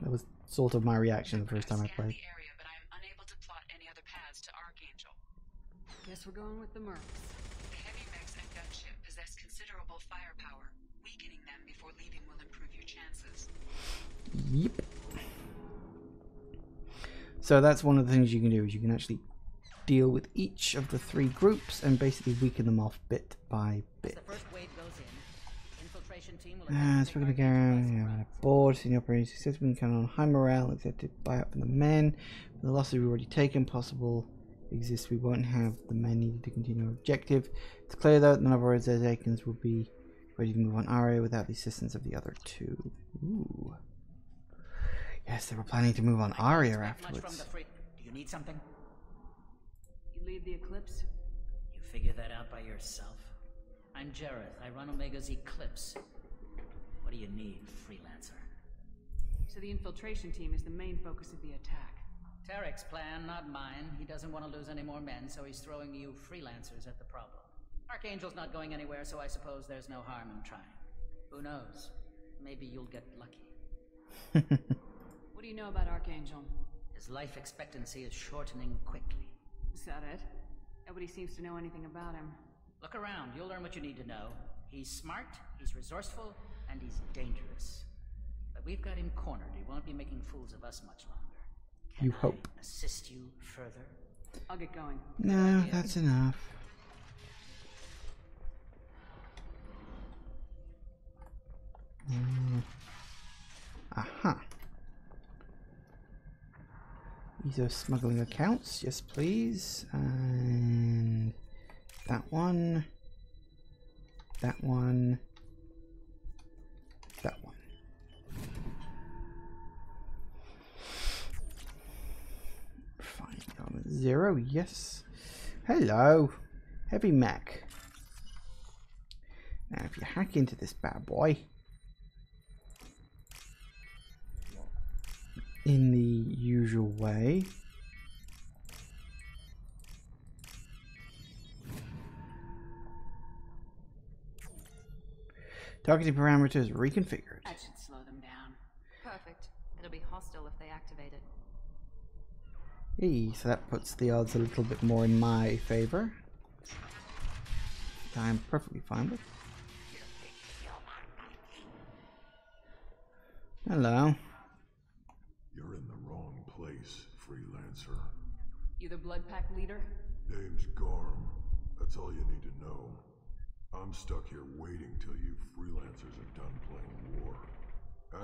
That was sort of my reaction the first time I played. Guess we're going with the mercs. The heavy mechs and gunship possess considerable firepower. Weakening them before leaving will improve your chances. Yep. So that's one of the things you can do, is you can actually deal with each of the three groups and basically weaken them off bit by bit. So we're going to go around, board, seeing the operation successfully, count on high morale, accepted buyout from the men. The losses we've already taken, possible exists, we won't have the men needed to continue our objective. It's clear though that none of our Zazakins will be ready to move on Aria without the assistance of the other two. Ooh. Yes, they were planning to move on Aria afterwards. Do you need something? You lead the Eclipse? You figure that out by yourself? I'm Jareth. I run Omega's Eclipse. What do you need, freelancer? So the infiltration team is the main focus of the attack. Tarek's plan, not mine. He doesn't want to lose any more men, so he's throwing you freelancers at the problem. Archangel's not going anywhere, so I suppose there's no harm in trying. Who knows? Maybe you'll get lucky. What do you know about Archangel? His life expectancy is shortening quickly. Is that it? Nobody seems to know anything about him. Look around, you'll learn what you need to know. He's smart, he's resourceful, and he's dangerous. But we've got him cornered. He won't be making fools of us much longer. You hope. Assist you further? I'll get going. No, that's enough. Aha. These are smuggling accounts. Yes, please. And that one. That one. That one. Fine. On 0, yes. Hello. Heavy mech. Now, if you hack into this bad boy in the usual way, targeting parameters reconfigured. That should slow them down. Perfect. It'll be hostile if they activate it. Hey, so that puts the odds a little bit more in my favor. I'm perfectly fine with. Hello. You're in the wrong place, freelancer. You the Blood Pack leader? Name's Garm. That's all you need to know. I'm stuck here waiting till you freelancers are done playing war.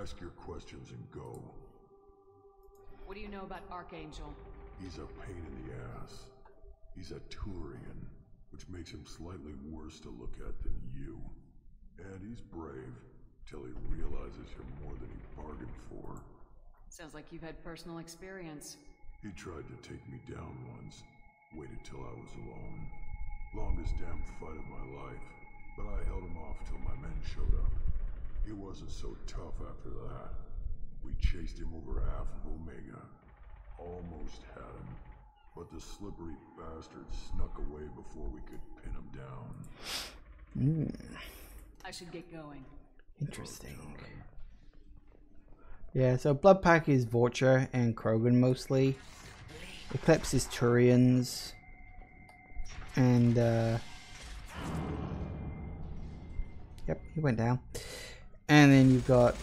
Ask your questions and go. What do you know about Archangel? He's a pain in the ass. He's a Turian, which makes him slightly worse to look at than you. And he's brave, till he realizes you're more than he bargained for. Sounds like you've had personal experience. He tried to take me down once. Waited till I was alone. Longest damn fight of my life. But I held him off till my men showed up. He wasn't so tough after that. We chased him over half of Omega. Almost had him. But the slippery bastard snuck away before we could pin him down. I should get going. Interesting. Yeah, so Blood Pack is Vorcha and Krogan mostly. Eclipse is Turians. And, yep, he went down. And then you've got,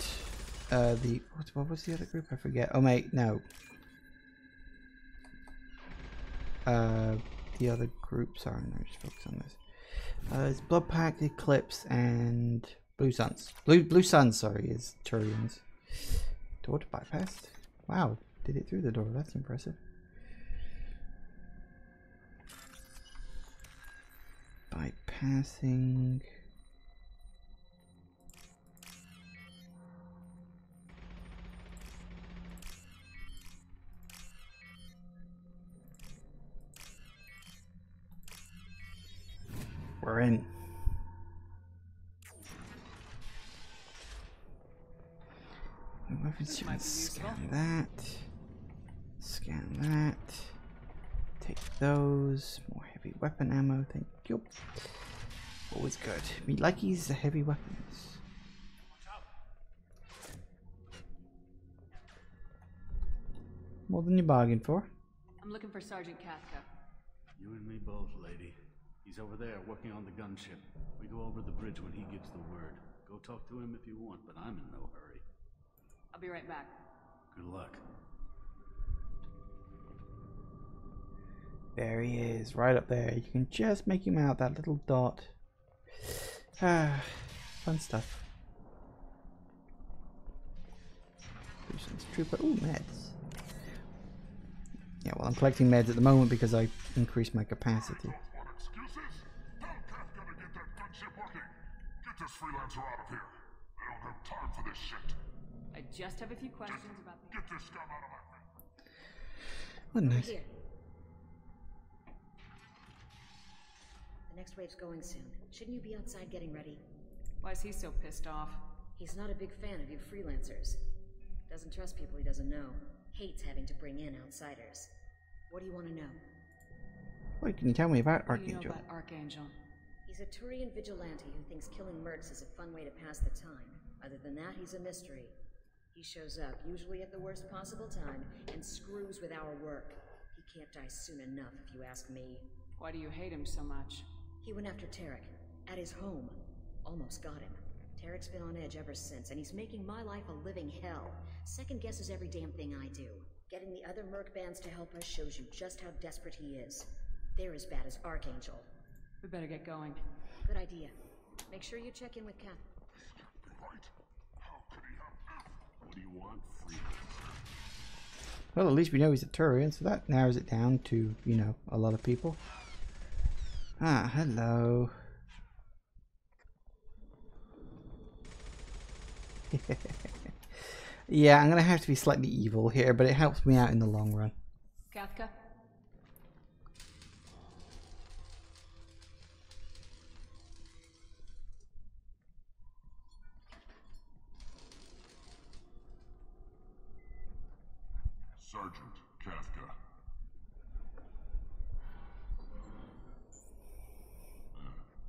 what was the other group? I forget. Oh, mate, no. The other group, sorry, no, just focus on this. It's Blood Pack, Eclipse, and Blue Suns. Blue Suns, sorry, is Turians. Door to bypassed. Wow, did it through the door. That's impressive. Bypassing. We're in. Weapons, scan that. Scan that. Take those. More heavy weapon ammo, thank you. Always good. Me likey's the heavy weapons. More than you bargained for. I'm looking for Sergeant Kafka. You and me both, lady. He's over there working on the gunship. We go over the bridge when he gives the word. Go talk to him if you want, but I'm in no hurry. I'll be right back. Good luck. There he is, right up there. You can just make him out, that little dot. Ah, fun stuff. Trooper. Ooh, meds. Yeah, well, I'm collecting meds at the moment because I increased my capacity. Get this freelancer out of here. I don't have time for this shit. I just have a few questions about the... Get this scum out of my face. What nice. Here. The next wave's going soon. Shouldn't you be outside getting ready? Why is he so pissed off? He's not a big fan of you freelancers. Doesn't trust people he doesn't know. Hates having to bring in outsiders. What do you want to know? Wait, can you tell me about What do you know Archangel? about Archangel? He's a Turian vigilante who thinks killing mercs is a fun way to pass the time. Other than that, he's a mystery. He shows up, usually at the worst possible time, and screws with our work. He can't die soon enough, if you ask me. Why do you hate him so much? He went after Tarek, at his home. Almost got him. Tarek's been on edge ever since, and he's making my life a living hell. Second guesses every damn thing I do. Getting the other merc bands to help us shows you just how desperate he is. They're as bad as Archangel. We better get going. Good idea. Make sure you check in with Kath. What do you want, freelancer? Well, at least we know he's a Turian, so that narrows it down to, you know, a lot of people. Ah, hello. Yeah, I'm gonna have to be slightly evil here, but it helps me out in the long run. Kafka? Sergeant Kafka.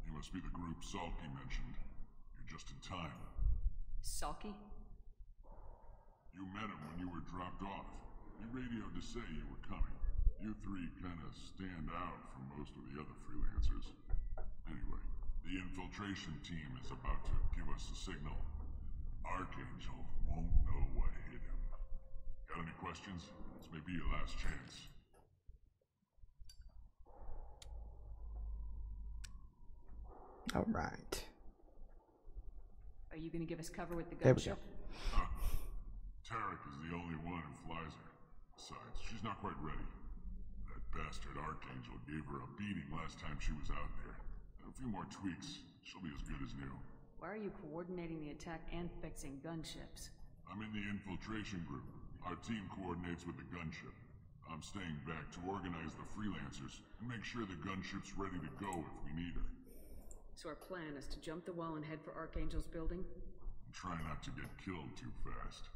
You must be the group Salky mentioned. You're just in time. Salky? You met him when you were dropped off. He radioed to say you were coming. You three kind of stand out from most of the other freelancers. Anyway, the infiltration team is about to give us a signal. Archangel won't know what hit him. Got any questions? This may be your last chance. All right. Are you going to give us cover with the There we gunship? Tarek is the only one who flies her. Besides, she's not quite ready. That bastard Archangel gave her a beating last time she was out there. A few more tweaks, she'll be as good as new. Why are you coordinating the attack and fixing gunships? I'm in the infiltration group. Our team coordinates with the gunship. I'm staying back to organize the freelancers and make sure the gunship's ready to go if we need her. So our plan is to jump the wall and head for Archangel's building? And try not to get killed too fast.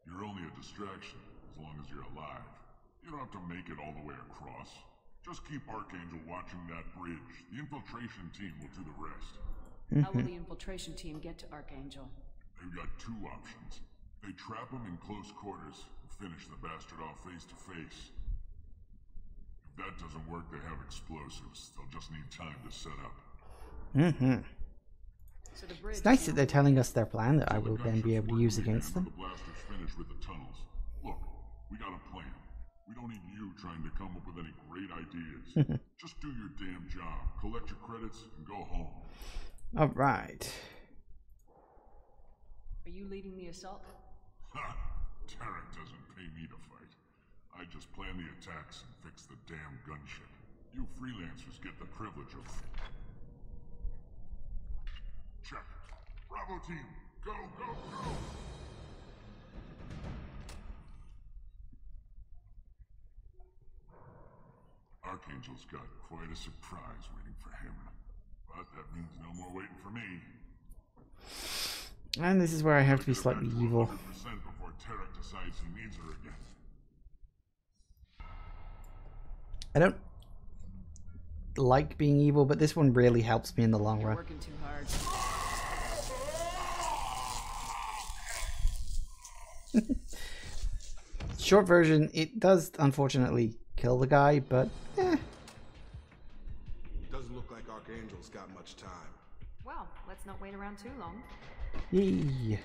You're only a distraction, as long as you're alive. You don't have to make it all the way across. Just keep Archangel watching that bridge. The infiltration team will do the rest. How will the infiltration team get to Archangel? They've got two options. They trap him in close quarters and finish the bastard off face to face. If that doesn't work, they have explosives. They'll just need time to set up. Mm-hmm. So the bridge It's nice that they're telling us their plan that I will then be able to use against them. The blasters finish with the tunnels. Look, we got a plan. We don't need you trying to come up with any great ideas. Just do your damn job, collect your credits, and go home. All right. Are you leading the assault? Ha! Tarek doesn't pay me to fight. I just plan the attacks and fix the damn gunship. You freelancers get the privilege of... Check. Bravo team, go, go, go! Archangel's got quite a surprise waiting for him. But that means no more waiting for me. And this is where I have to be slightly evil. 100% before Tarek decides he needs her again. I don't like being evil, but this one really helps me in the long run. Working too hard. Short version, it does unfortunately kill the guy, but Doesn't look like Archangel's got much time. Well, let's not wait around too long. yee.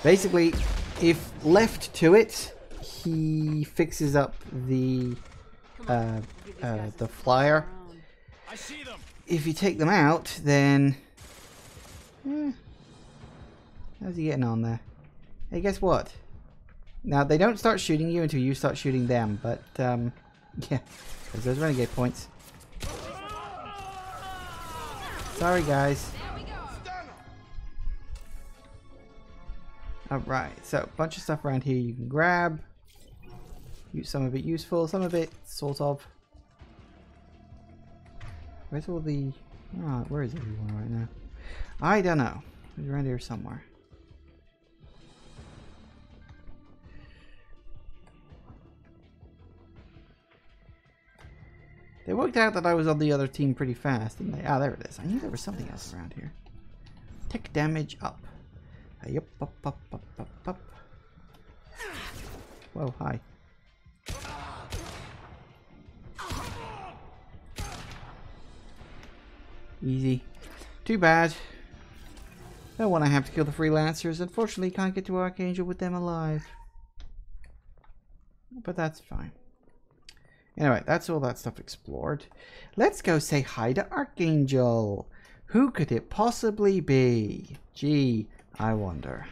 Basically, if left to it, he fixes up the flyer. I see them. If you take them out, then how's he getting on there? Hey, guess what? Now they don't start shooting you until you start shooting them, but yeah, because those renegade points. Sorry, guys. Alright, so a bunch of stuff around here you can grab. Use some of it useful, some of it sort of. Where's all the... Oh, where is everyone right now? I don't know. It's around here somewhere. They worked out that I was on the other team pretty fast, didn't they? Ah, there it is. I knew there was something else around here. Tech damage up. Hey, up. Whoa, hi. Easy. Too bad. Don't want to have to kill the freelancers. Unfortunately, can't get to Archangel with them alive. But that's fine. Anyway, that's all that stuff explored. Let's go say hi to Archangel. Who could it possibly be? Gee, I wonder.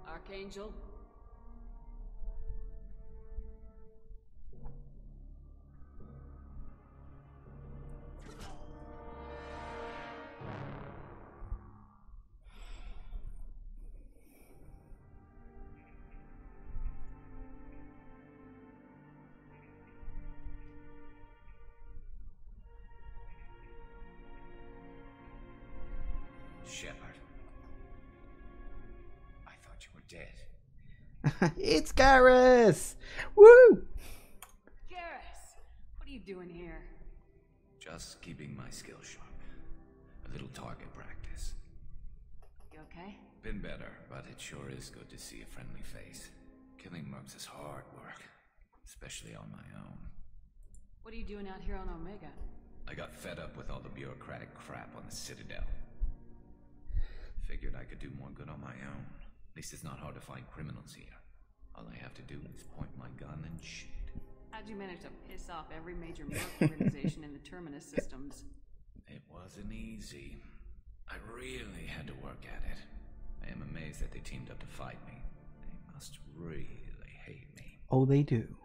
Archangel? Shepard. I thought you were dead. It's Garrus! Woo! Garrus! What are you doing here? Just keeping my skills sharp. A little target practice. You okay? Been better, but it sure is good to see a friendly face. Killing mercs is hard work, especially on my own. What are you doing out here on Omega? I got fed up with all the bureaucratic crap on the Citadel. Figured I could do more good on my own. At least it's not hard to find criminals here. All I have to do is point my gun and shoot. How'd you manage to piss off every major merc organization in the Terminus systems? It wasn't easy. I really had to work at it. I am amazed that they teamed up to fight me. They must really hate me. Oh, they do.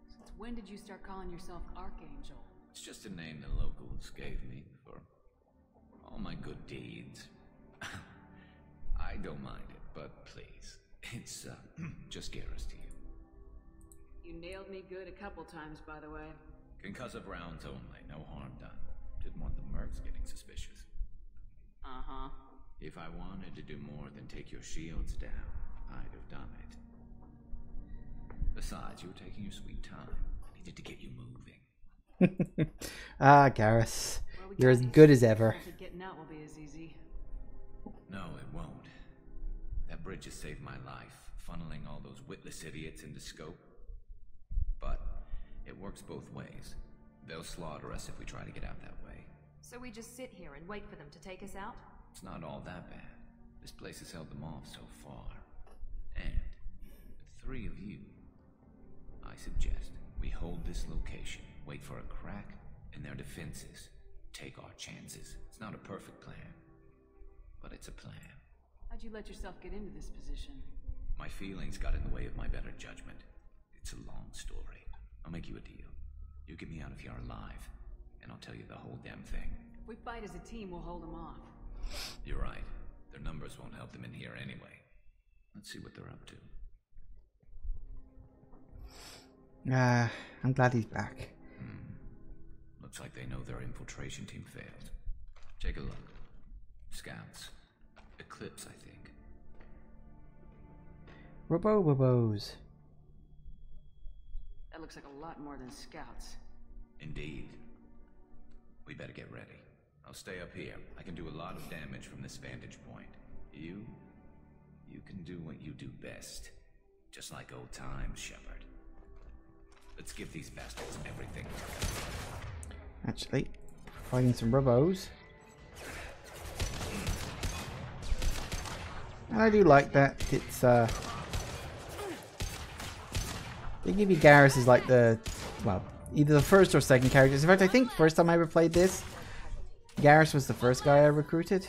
Since when did you start calling yourself Archangel? It's just a name the locals gave me for all my good deeds. I don't mind it, but please, it's just Garrus to you. You nailed me good a couple times, by the way. Concussive rounds only, no harm done. Didn't want the mercs getting suspicious. Uh-huh. If I wanted to do more than take your shields down, I'd have done it. Besides, you were taking your sweet time. I needed to get you moving. Ah, Garrus. You're as good as ever. Getting out will be as easy. No, it won't. That bridge has saved my life, funneling all those witless idiots into scope. But it works both ways. They'll slaughter us if we try to get out that way. So we just sit here and wait for them to take us out? It's not all that bad. This place has held them off so far. And with 3 of you, I suggest we hold this location, wait for a crack in their defenses, take our chances. It's not a perfect plan, but it's a plan. How'd you let yourself get into this position? My feelings got in the way of my better judgment. It's a long story. I'll make you a deal. You get me out if you're alive, and I'll tell you the whole damn thing. If we fight as a team, we'll hold them off. You're right. Their numbers won't help them in here anyway. Let's see what they're up to. I'm glad he's back. Looks like they know their infiltration team failed. Take a look. Scouts. Eclipse, I think. Robos. That looks like a lot more than scouts. Indeed. We better get ready. I'll stay up here. I can do a lot of damage from this vantage point. You can do what you do best. Just like old times, Shepard. Let's give these bastards everything. Actually, fighting some robos. And I do like that. It's they give you Garrus as like the, well, either the first or second characters. In fact, I think first time I ever played this, Garrus was the first guy I recruited.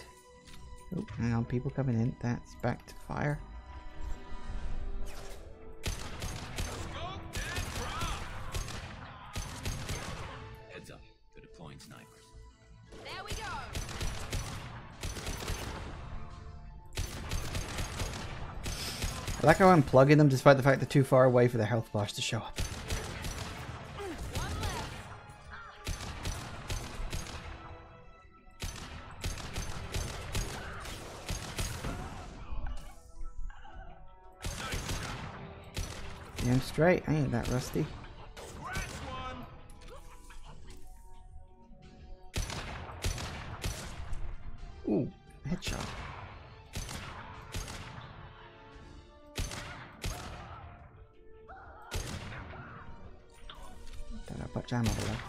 Oh, hang on, people coming in. That's back to fire. Heads up, they're deploying snipers. There we go. I like how I'm plugging them despite the fact they're too far away for their health bars to show up. Damn straight, I ain't that rusty. Ooh, headshot. Don't have much ammo left.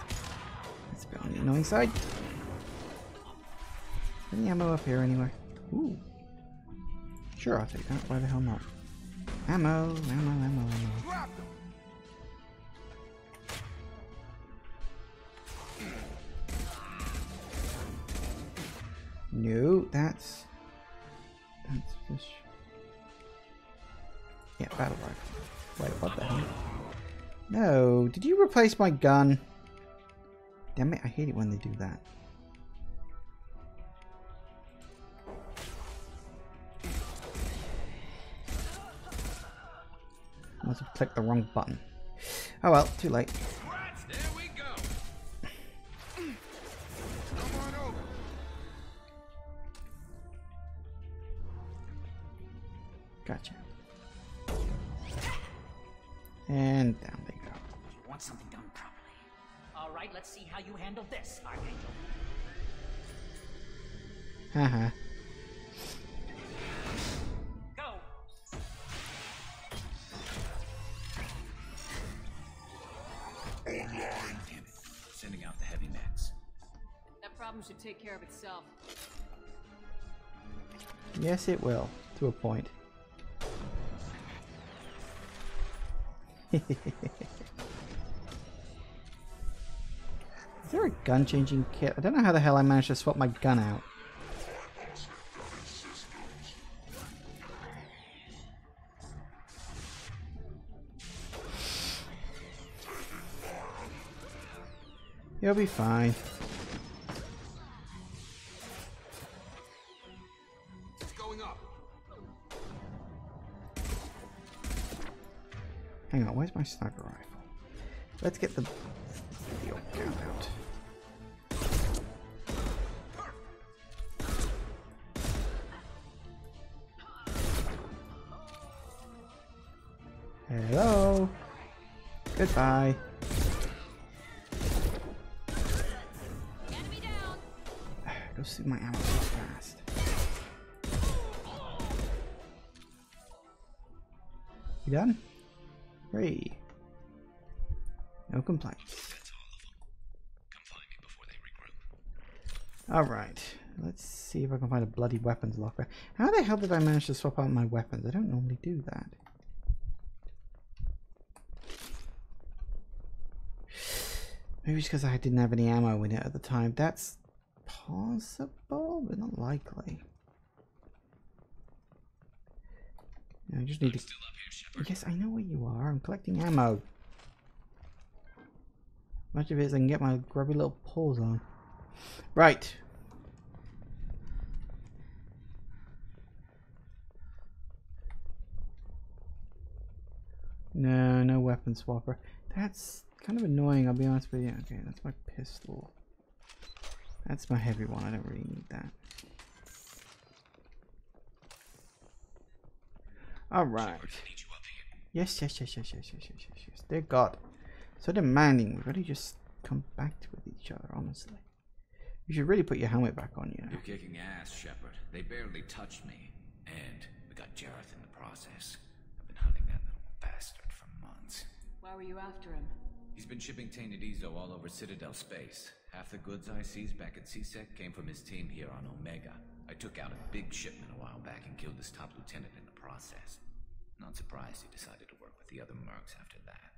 That's a bit on the annoying side. Any ammo up here anywhere? Ooh. Sure, I'll take that. Why the hell not? Ammo. No, that's fish. Yeah, battle rifle. Wait, what the hell? No, did you replace my gun? Damn it, I hate it when they do that. I must have clicked the wrong button. Oh well, too late. There we go. Gotcha. And down they go. You want something done properly. All right, let's see how you handle this, Archangel. Haha. Go. Damn it. Sending out the heavy mats. That problem should take care of itself. Yes, it will, to a point. Is there a gun changing kit? I don't know how the hell I managed to swap my gun out. You'll be fine. It's going up. Hang on, where's my sniper rifle? Let's get the video count out. Hello. Goodbye. Go see my ammo so fast. You done? 3. No complaints. Alright. Let's see if I can find a bloody weapons locker. How the hell did I manage to swap out my weapons? I don't normally do that. Maybe it's because I didn't have any ammo in it at the time. That's possible, but not likely. I just need to... Yes, I know where you are. I'm collecting ammo. Much of it is I can get my grubby little paws on. Right. No, no weapon swapper. That's kind of annoying, I'll be honest with you. Okay, that's my pistol. That's my heavy one, I don't really need that. Alright. Yes. Dear God. So demanding. We've got to just compact with each other, honestly. You should really put your helmet back on, you know. You're kicking ass, Shepard. They barely touched me. And we got Jareth in the process. I've been hunting that little bastard for months. Why were you after him? He's been shipping tainted Ezo all over Citadel space. Half the goods I seized back at CSEC came from his team here on Omega. I took out a big shipment a while back and killed his top lieutenant in the process. Not surprised he decided to work with the other mercs after that.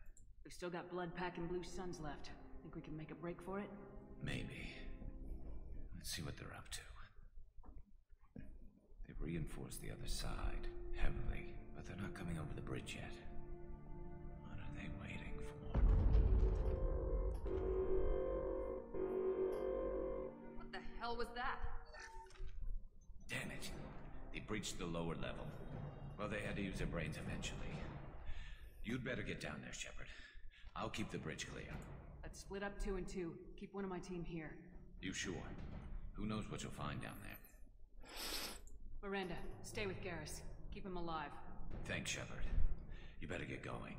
We've still got blood pack and blue suns left. Think we can make a break for it? Maybe. Let's see what they're up to. They've reinforced the other side, heavily, but they're not coming over the bridge yet. What are they waiting for? What the hell was that? Damn it. They breached the lower level. Well, they had to use their brains eventually. You'd better get down there, Shepard. I'll keep the bridge clear. Let's split up 2 and 2. Keep one of my team here. You sure? Who knows what you'll find down there? Miranda, stay with Garrus. Keep him alive. Thanks, Shepard. You better get going.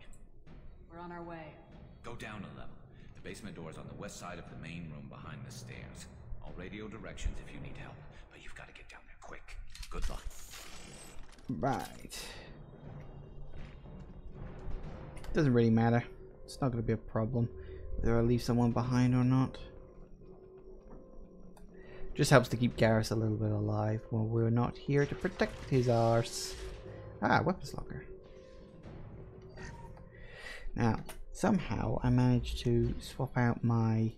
We're on our way. Go down a level. The basement door's on the west side of the main room behind the stairs. I'll radio directions if you need help, but you've got to get down there quick. Good luck. Right. Doesn't really matter. It's not going to be a problem whether I leave someone behind or not. Just helps to keep Garrus a little bit alive while we're not here to protect his arse. Ah, weapons locker. Now, somehow I managed to swap out my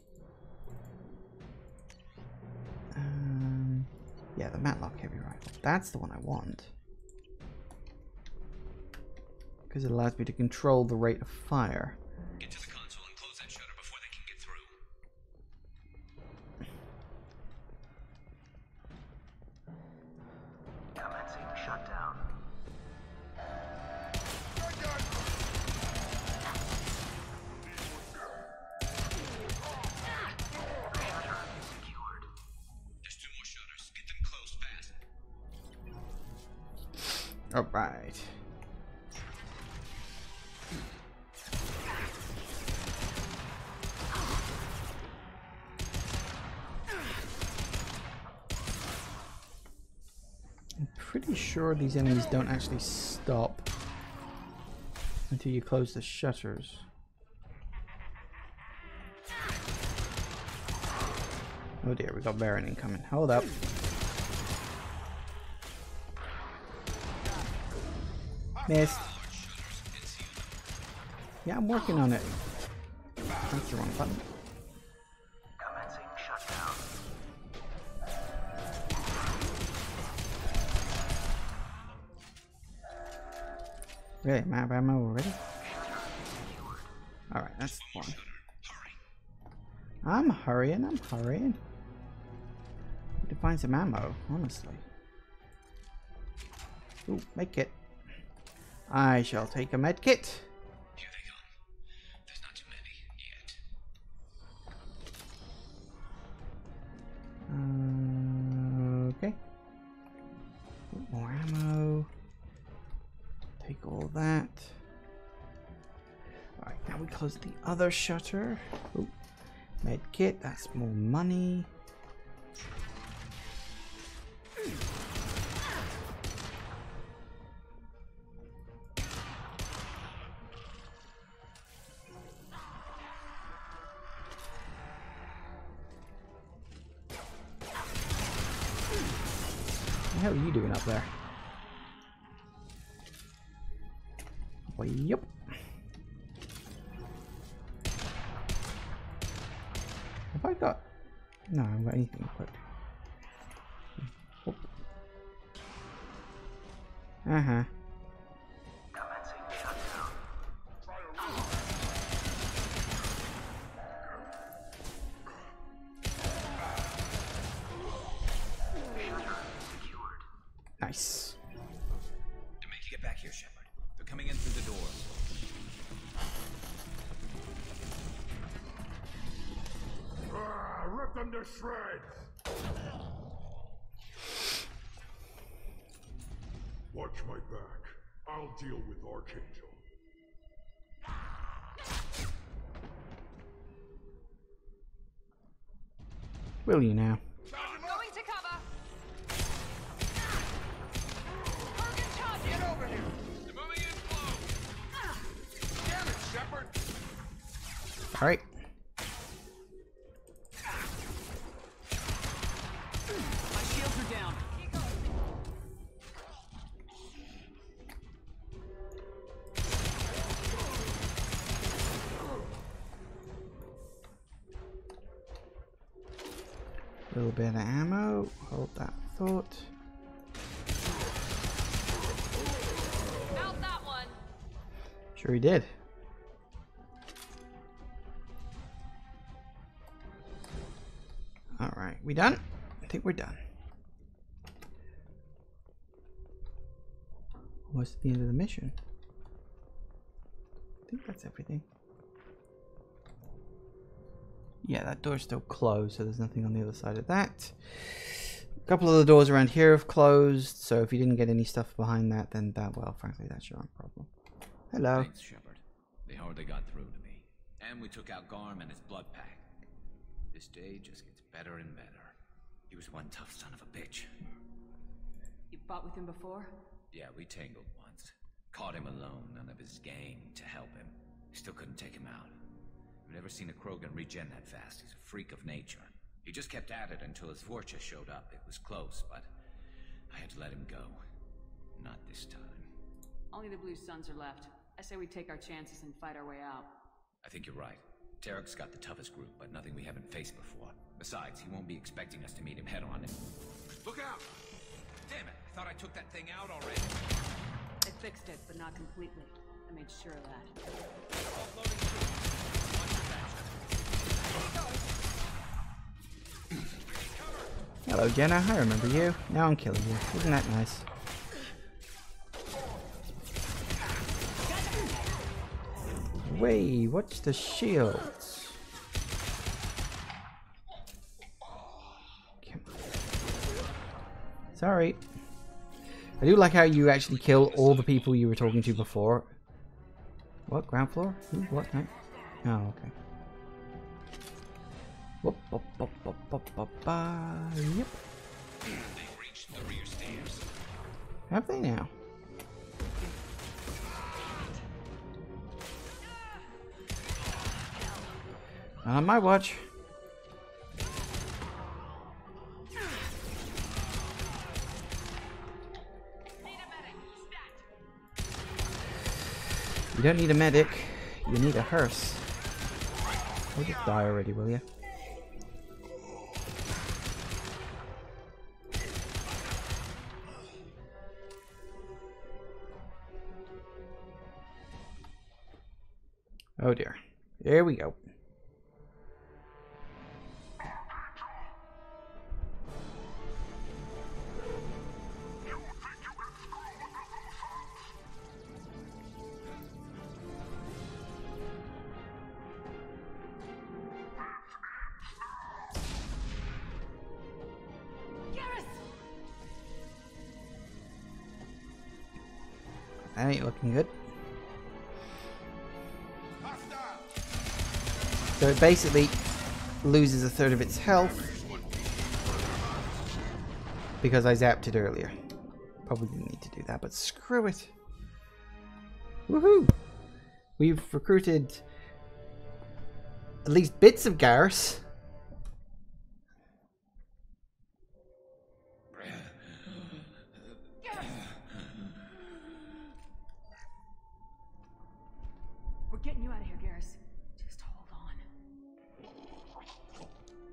yeah, the Matlock heavy rifle. That's the one I want. Because it allows me to control the rate of fire. Get to the console and close that shutter before they can get through. Commencing shutdown. There's 2 more shutters. Get them closed fast. Alright. Pretty sure these enemies don't actually stop until you close the shutters. Oh dear, we got Baron incoming. Hold up. Missed. Yeah, I'm working on it. That's the wrong button. Commencing shutdown. Okay, map ammo already. Alright, that's the one. I'm hurrying. Need to find some ammo, honestly. Ooh, medkit. I shall take a medkit. Here they come. There's not too many yet. Okay. More ammo. Take all that. Alright, now we close the other shutter. Ooh. Medkit, that's more money. What the hell are you doing up there? Well, yep. Have I got... No, I haven't got anything equipped. Uh-huh. them to shreds! Watch my back. I'll deal with Archangel. Will you now? Going to cover. Get over here! They're moving in close! Damn it, Shepard! Alright. My shields are down. A little bit of ammo. Hold that thought. Mount that one. Sure he did. Alright, we done? I think we're done. Almost at the end of the mission. I think that's everything. Yeah, that door's still closed, so there's nothing on the other side of that. A couple of the doors around here have closed, so if you didn't get any stuff behind that, then that, well, frankly, that's your own problem. Hello. Thanks, Shepard. They hardly got through to me. And we took out Garm and his blood pack. This day just gets better and better. He was one tough son of a bitch. You fought with him before? Yeah, we tangled once. Caught him alone, none of his gang to help him. Still couldn't take him out. I've never seen a Krogan regen that fast. He's a freak of nature. He just kept at it until his Vorcha showed up. It was close, but I had to let him go. Not this time. Only the Blue Suns are left. I say we take our chances and fight our way out. I think you're right. Tarek's got the toughest group, but nothing we haven't faced before. Besides, he won't be expecting us to meet him head-on. Look out! Damn it! I thought I took that thing out already. They fixed it, but not completely. I made sure of that. Hello, Jenna. I remember you. Now I'm killing you. Isn't that nice? Wait, watch the shields. Sorry. I do like how you actually kill all the people you were talking to before. What? Ground floor? Ooh, what? No. Oh, okay. Whoop, whoop, whoop, whoop, whoop, whoop, yep. They've reached the rear stairs. Have they now? Not on my watch. You don't need a medic, you need a hearse. Oh, just die already, will you? Oh dear. There we go. That ain't looking good. So it basically loses a third of its health because I zapped it earlier. Probably didn't need to do that, but screw it. Woohoo! We've recruited at least bits of Garrus. We're getting you out of here, Garrus. Just hold on.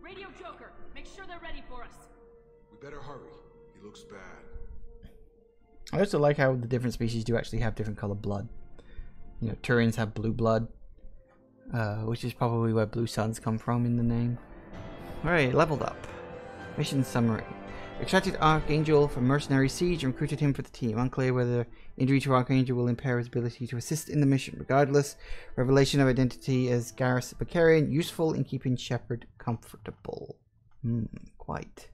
Radio Joker, make sure they're ready for us. We better hurry. He looks bad. I also like how the different species do actually have different colored blood. You know, Turians have blue blood, which is probably where Blue Suns come from in the name. Alright, leveled up. Mission summary. Extracted Archangel from Mercenary Siege and recruited him for the team. Unclear whether injury to Archangel will impair his ability to assist in the mission. Regardless, revelation of identity as Garrus Bakarian useful in keeping Shepard comfortable. Quite.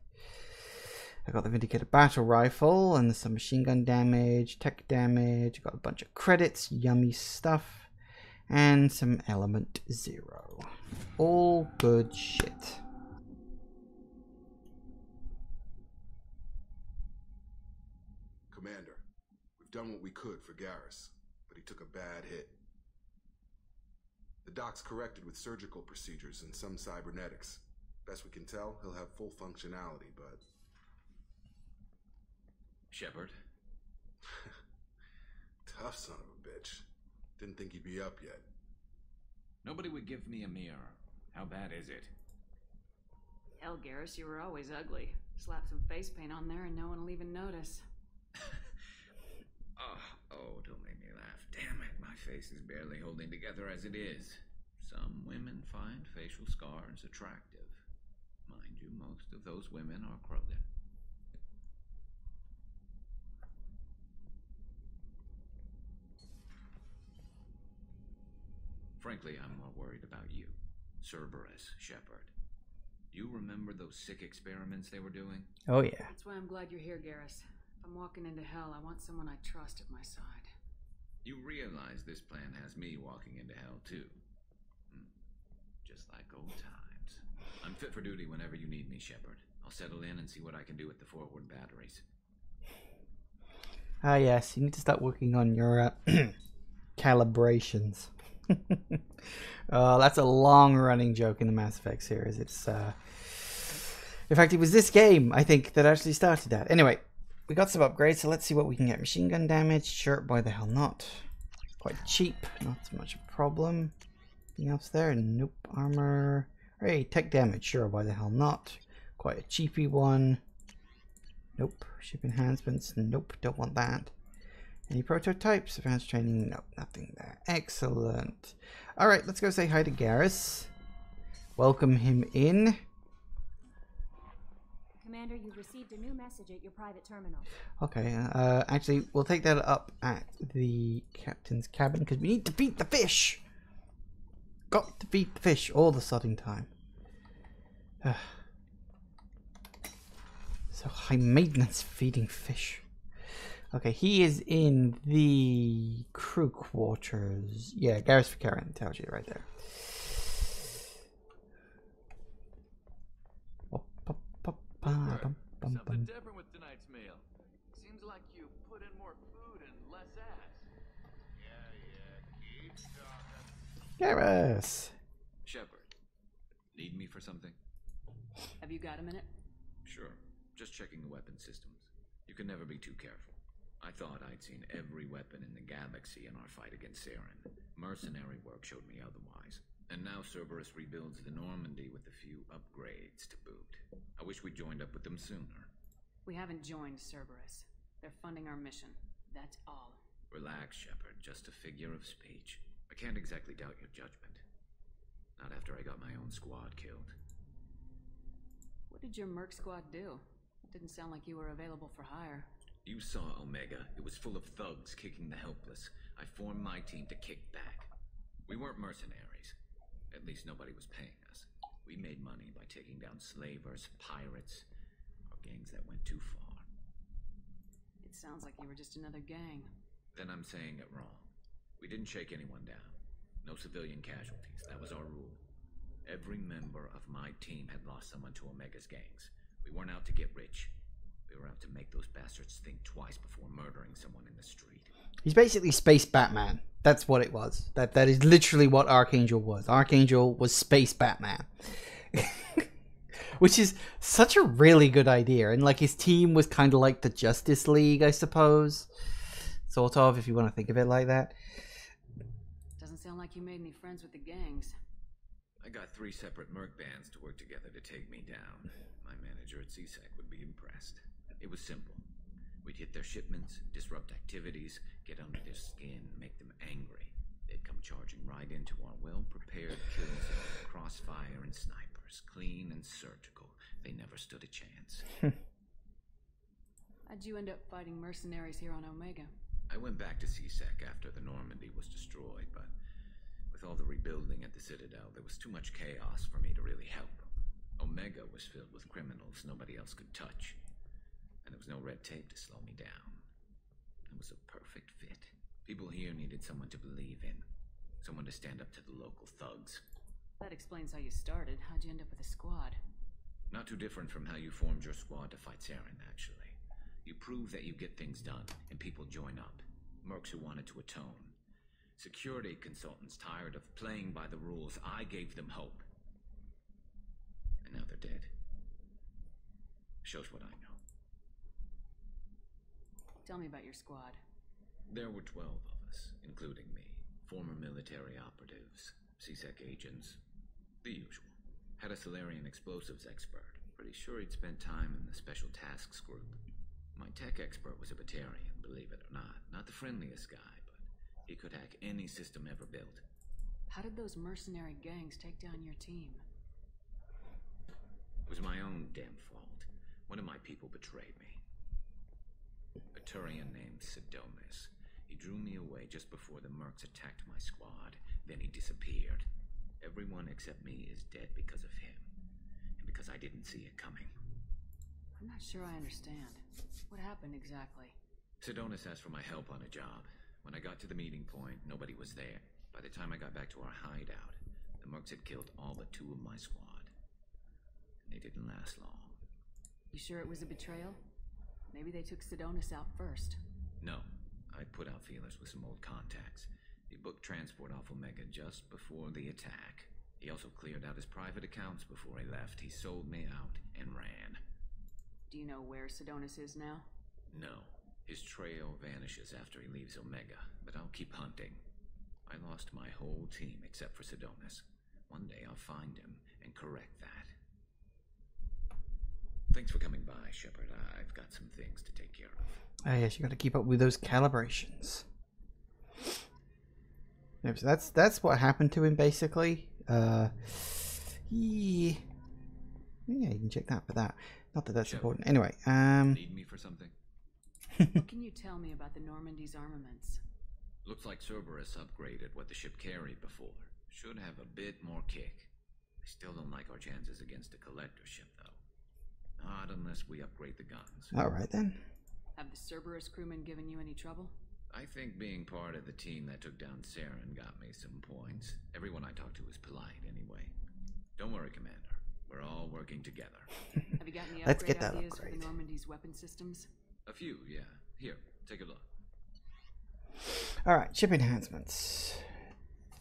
I got the Vindicator Battle Rifle and some machine gun damage, tech damage. Got a bunch of credits, yummy stuff, and some Element 0. All good shit. Commander, we've done what we could for Garrus, but he took a bad hit. The doc's corrected with surgical procedures and some cybernetics. Best we can tell, he'll have full functionality, but... Shepard? Tough son of a bitch. Didn't think he'd be up yet. Nobody would give me a mirror. How bad is it? Hell, Garrus, you were always ugly. Slap some face paint on there and no one will even notice. Oh, don't make me laugh. Damn it, my face is barely holding together as it is. Some women find facial scars attractive. Mind you, most of those women are Krogan. Frankly, I'm more worried about you. Cerberus, Shepard. You remember those sick experiments they were doing? Oh, yeah. That's why I'm glad you're here, Garrus. If I'm walking into hell, I want someone I trust at my side. You realize this plan has me walking into hell, too. Just like old times. I'm fit for duty whenever you need me, Shepard. I'll settle in and see what I can do with the forward batteries. Ah, yes. You need to start working on your calibrations. That's a long-running joke in the Mass Effect series. It's, in fact, it was this game, I think, that actually started that. Anyway, we got some upgrades, so let's see what we can get. Machine gun damage, sure, why the hell not? Quite cheap, not so much a problem. Anything else there? Nope. Armor. Hey, tech damage, sure, why the hell not? Quite a cheapy one. Nope. Ship enhancements, nope, don't want that. Any prototypes? Advanced training? No, nothing there. Excellent. Alright, let's go say hi to Garrus. Welcome him in. Commander, you've received a new message at your private terminal. Okay, actually, we'll take that up at the captain's cabin, because we need to feed the fish! Got to feed the fish all the sodding time. So high maintenance feeding fish. Okay, he is in the crew quarters. Yeah, Garrus Ficaran tells you right there. Something different with tonight's meal. Seems like you put in more food and less ass. Yeah, keep talking. Garrus! Shepard, need me for something? Have you got a minute? Sure. Just checking the weapon systems. You can never be too careful. I thought I'd seen every weapon in the galaxy in our fight against Saren. Mercenary work showed me otherwise. And now Cerberus rebuilds the Normandy with a few upgrades to boot. I wish we joined up with them sooner. We haven't joined Cerberus. They're funding our mission. That's all. Relax, Shepard. Just a figure of speech. I can't exactly doubt your judgment. Not after I got my own squad killed. What did your merc squad do? It didn't sound like you were available for hire. You saw Omega. It was full of thugs kicking the helpless. I formed my team to kick back. We weren't mercenaries. At least nobody was paying us. We made money by taking down slavers, pirates, or gangs that went too far. It sounds like you were just another gang. Then I'm saying it wrong. We didn't shake anyone down. No civilian casualties. That was our rule. Every member of my team had lost someone to Omega's gangs. We weren't out to get rich. We were out to make those bastards think twice before murdering someone in the street. He's basically Space Batman. That's what it was. That is literally what Archangel was. Archangel was Space Batman. Which is such a really good idea. And like his team was kind of like the Justice League, I suppose. Sort of, if you want to think of it like that. Doesn't sound like you made any friends with the gangs. I got 3 separate merc bands to work together to take me down. My manager at CSEC would be impressed. It was simple. We'd hit their shipments, disrupt activities, get under their skin, make them angry. They'd come charging right into our well-prepared kill zone, crossfire and snipers, clean and surgical. They never stood a chance. How'd you end up fighting mercenaries here on Omega? I went back to CSEC after the Normandy was destroyed, but with all the rebuilding at the Citadel, there was too much chaos for me to really help. Omega was filled with criminals nobody else could touch. And there was no red tape to slow me down. It was a perfect fit. People here needed someone to believe in. Someone to stand up to the local thugs. That explains how you started. How'd you end up with a squad? Not too different from how you formed your squad to fight Saren, actually. You prove that you get things done, and people join up. Mercs who wanted to atone. Security consultants tired of playing by the rules. I gave them hope. And now they're dead. Shows what I know. Tell me about your squad. There were 12 of us, including me. Former military operatives, CSEC agents, the usual. Had a Solarian explosives expert. Pretty sure he'd spent time in the Special Tasks Group. My tech expert was a Batarian, believe it or not. Not the friendliest guy, but he could hack any system ever built. How did those mercenary gangs take down your team? It was my own damn fault. One of my people betrayed me. A Turian named Sidonis. He drew me away just before the Mercs attacked my squad. Then he disappeared. Everyone except me is dead because of him. And because I didn't see it coming. I'm not sure I understand. What happened exactly? Sidonis asked for my help on a job. When I got to the meeting point, nobody was there. By the time I got back to our hideout, the Mercs had killed all but 2 of my squad. And they didn't last long. You sure it was a betrayal? Maybe they took Sidonis out first. No. I put out feelers with some old contacts. He booked transport off Omega just before the attack. He also cleared out his private accounts before he left. He sold me out and ran. Do you know where Sidonis is now? No. His trail vanishes after he leaves Omega, but I'll keep hunting. I lost my whole team except for Sidonis. One day I'll find him and correct that. Thanks for coming by, Shepard. I've got some things to take care of. Oh yes, you got to keep up with those calibrations. Yeah, so that's what happened to him basically. Yeah, you can check that for that. Not that that's important. Anyway, Need me for something? What can you tell me about the Normandy's armaments? Looks like Cerberus upgraded what the ship carried before. Should have a bit more kick. I still don't like our chances against a collector ship, though. Not unless we upgrade the guns. Alright then. Have the Cerberus crewmen given you any trouble? I think being part of the team that took down Saren got me some points. Everyone I talk to is polite anyway. Don't worry, Commander. We're all working together. Have you got any Let's upgrade get that ideas upgrade. for the Normandy's weapon systems? A few, yeah. Here, take a look. Alright, ship enhancements.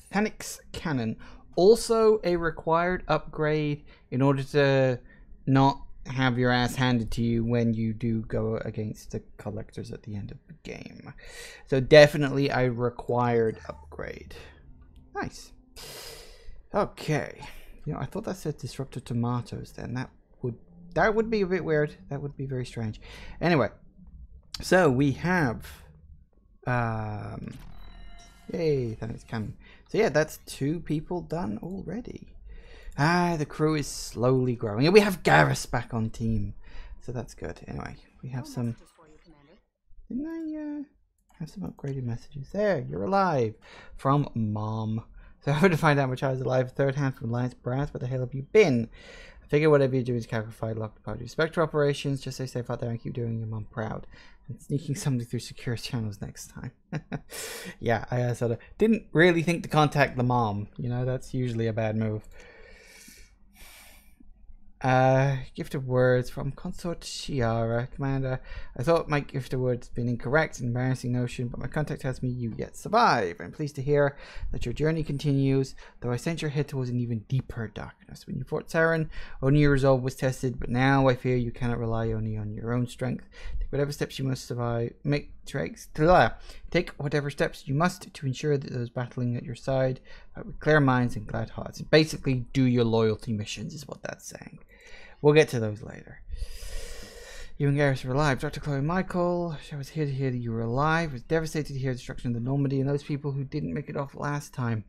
Panics Cannon. Also a required upgrade in order to not have your ass handed to you when you do go against the collectors at the end of the game. So definitely a required upgrade. Nice. Okay. You know, I thought that said disrupted tomatoes then. That would be a bit weird. That would be very strange. Anyway. So we have yay, then it's coming. So yeah, that's 2 people done already. The crew is slowly growing. And we have Garrus back on team. So that's good. Anyway, we have some... Didn't I have some upgraded messages? There, you're alive. From Mom. So I had to find out which I was alive. 3rd hand from Alliance Brass. Where the hell have you been? I figure whatever you do is calculate locked party. Spectre operations. Just stay safe out there and keep doing your mom proud. And sneaking something through secure channels next time. Yeah, I sort of didn't really think to contact the mom. You know, that's usually a bad move. Gift of words from Consort Shiara. Commander, I thought my gift of words had been incorrect, an embarrassing notion, but my contact tells me you yet survive. I'm pleased to hear that your journey continues, though I sent your head towards an even deeper darkness. When you fought Saren, only your resolve was tested, but now I fear you cannot rely only on your own strength. Take whatever steps you must survive. Take whatever steps you must to ensure that those battling at your side fight with clear minds and glad hearts. Basically, do your loyalty missions is what that's saying. We'll get to those later. You and Garrus are alive. Dr. Chloe Michael, I was here to hear that you were alive. I was devastated to hear the destruction of the Normandy and those people who didn't make it off last time.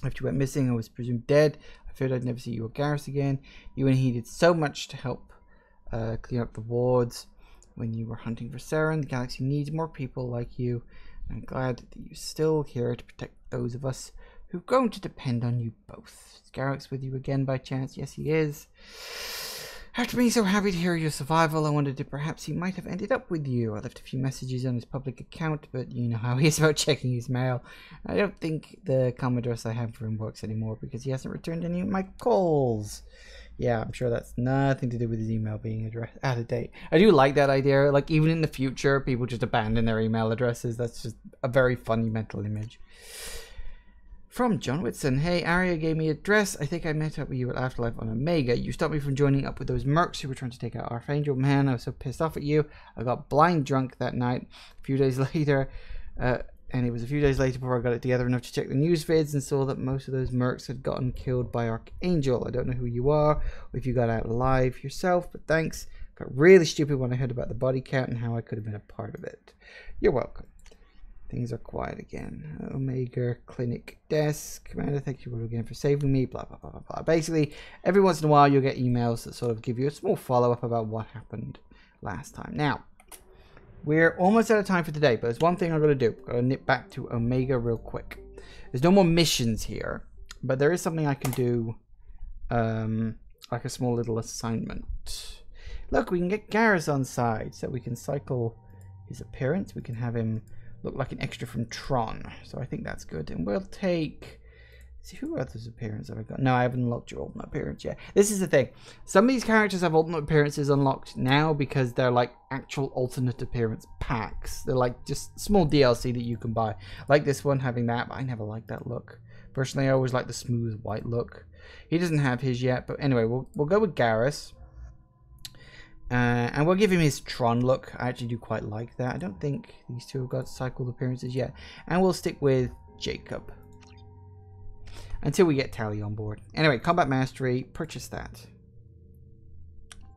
After you went missing, I was presumed dead. I feared I'd never see you or Garrus again. You and he did so much to help clean up the wards when you were hunting for Saren. The galaxy needs more people like you. I'm glad that you're still here to protect those of us who're going to depend on you both. Is Garrick's with you again by chance? Yes, he is. After being so happy to hear your survival, I wondered if perhaps he might have ended up with you. I left a few messages on his public account, but you know how he is about checking his mail. I don't think the comm address I have for him works anymore because he hasn't returned any of my calls. Yeah, I'm sure that's nothing to do with his email being out of date. I do like that idea. Like, even in the future, people just abandon their email addresses. That's just a very funny mental image. From John Whitson. Hey, Arya gave me an address. I think I met up with you at Afterlife on Omega. You stopped me from joining up with those mercs who were trying to take out Archangel. Man, I was so pissed off at you. I got blind drunk that night. A few days later, and it was a few days later before I got it together enough to check the news vids and saw that most of those mercs had gotten killed by Archangel. I don't know who you are or if you got out alive yourself, but thanks. Got really stupid when I heard about the body count and how I could have been a part of it. You're welcome. Things are quiet again. Omega Clinic Desk. Commander, thank you again for saving me. Blah, blah, blah, blah, blah. Basically, every once in a while you'll get emails that sort of give you a small follow-up about what happened last time. Now, we're almost out of time for today, but there's one thing I've got to do. I've got to nip back to Omega real quick. There's no more missions here, but there is something I can do, like a small little assignment. Look, we can get Garrus on side, so we can cycle his appearance. We can have him look like an extra from Tron, so I think that's good. And we'll take... See, who other's appearance have I got? No, I haven't unlocked your ultimate appearance yet. This is the thing. Some of these characters have ultimate appearances unlocked now because they're like actual alternate appearance packs. They're like just small DLC that you can buy. Like this one having that, but I never liked that look. Personally, I always like the smooth white look. He doesn't have his yet, but anyway, we'll go with Garrus. And we'll give him his Tron look. I actually do quite like that. I don't think these two have got cycled appearances yet. And we'll stick with Jacob until we get Tally on board. Anyway, Combat Mastery, purchase that.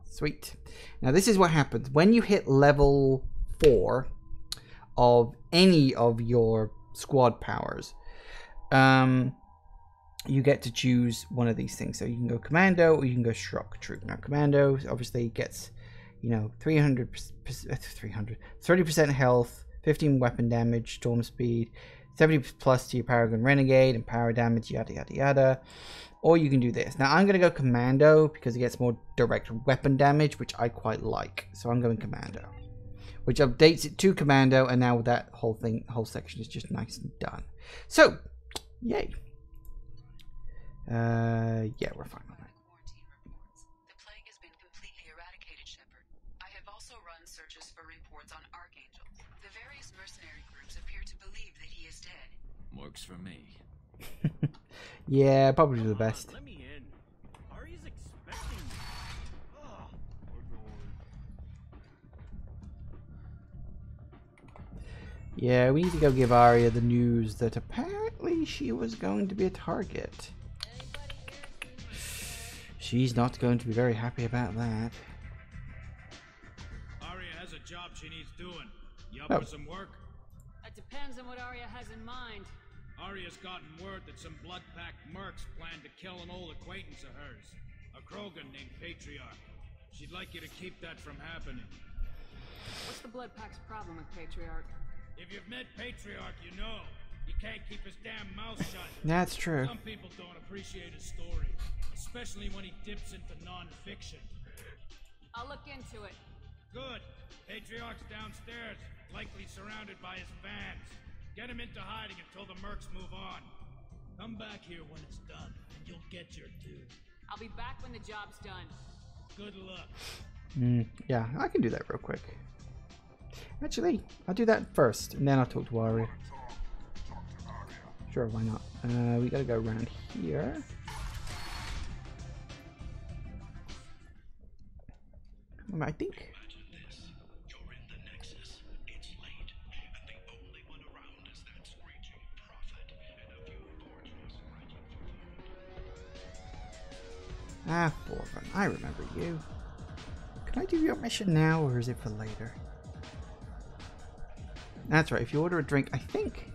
Sweet. Now this is what happens. When you hit level 4 of any of your squad powers, you get to choose one of these things. So you can go Commando or you can go Shock Troop. Now Commando obviously gets, you know, 30% health, 15 weapon damage, storm speed, 70 plus to your power gun renegade and power damage, yada yada yada. Or you can do this. Now I'm going to go Commando because it gets more direct weapon damage, which I quite like. So I'm going Commando, which updates it to Commando, and now that whole section is just nice and done. So, yay. Yeah, we're fine. The plague has been completely eradicated, Shepard. I have also run searches for reports on Archangel. The various mercenary groups appear to believe that he is dead. Works for me. Yeah, probably the best. Let me in. Aria's expecting me. Yeah, we need to go give Arya the news that apparently she was going to be a target. She's not going to be very happy about that. Arya has a job she needs doing. You up for some work? It depends on what Arya has in mind. Arya's gotten word that some blood-packed mercs plan to kill an old acquaintance of hers, a Krogan named Patriarch. She'd like you to keep that from happening. What's the Blood Pack's problem with Patriarch? If you've met Patriarch, you know. He can't keep his damn mouth shut. That's true. Some people don't appreciate his stories, especially when he dips into non-fiction. I'll look into it. Good. Patriarch's downstairs, likely surrounded by his fans. Get him into hiding until the mercs move on. Come back here when it's done, and you'll get your due. I'll be back when the job's done. Good luck. Yeah, I can do that real quick. Actually, I'll do that first, and then I'll talk to Arya. Sure, why not? We gotta go around here. I think... Ah, Borvin, I remember you. Can I do your mission now, or is it for later? That's right, if you order a drink, I think...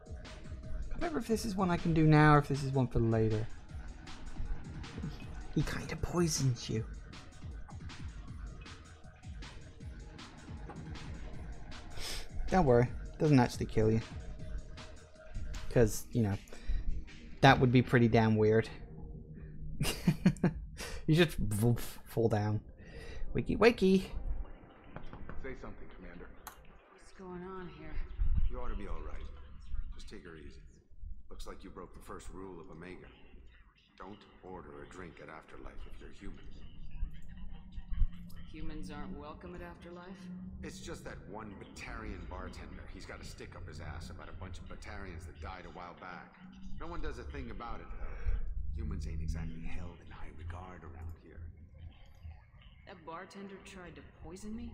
I can't remember if this is one I can do now, or if this is one for later. He kind of poisons you. Don't worry, doesn't actually kill you. Because, you know, That would be pretty damn weird. You just fall down. Wakey, wakey. Say something, Commander. What's going on here? You ought to be all right. Just take her easy. Looks like you broke the first rule of Omega. Don't order a drink at Afterlife if you're human. Humans aren't welcome at Afterlife? It's just that one Batarian bartender. He's got a stick up his ass about a bunch of Batarians that died a while back. No one does a thing about it, though. Humans ain't exactly held in high regard around here. That bartender tried to poison me?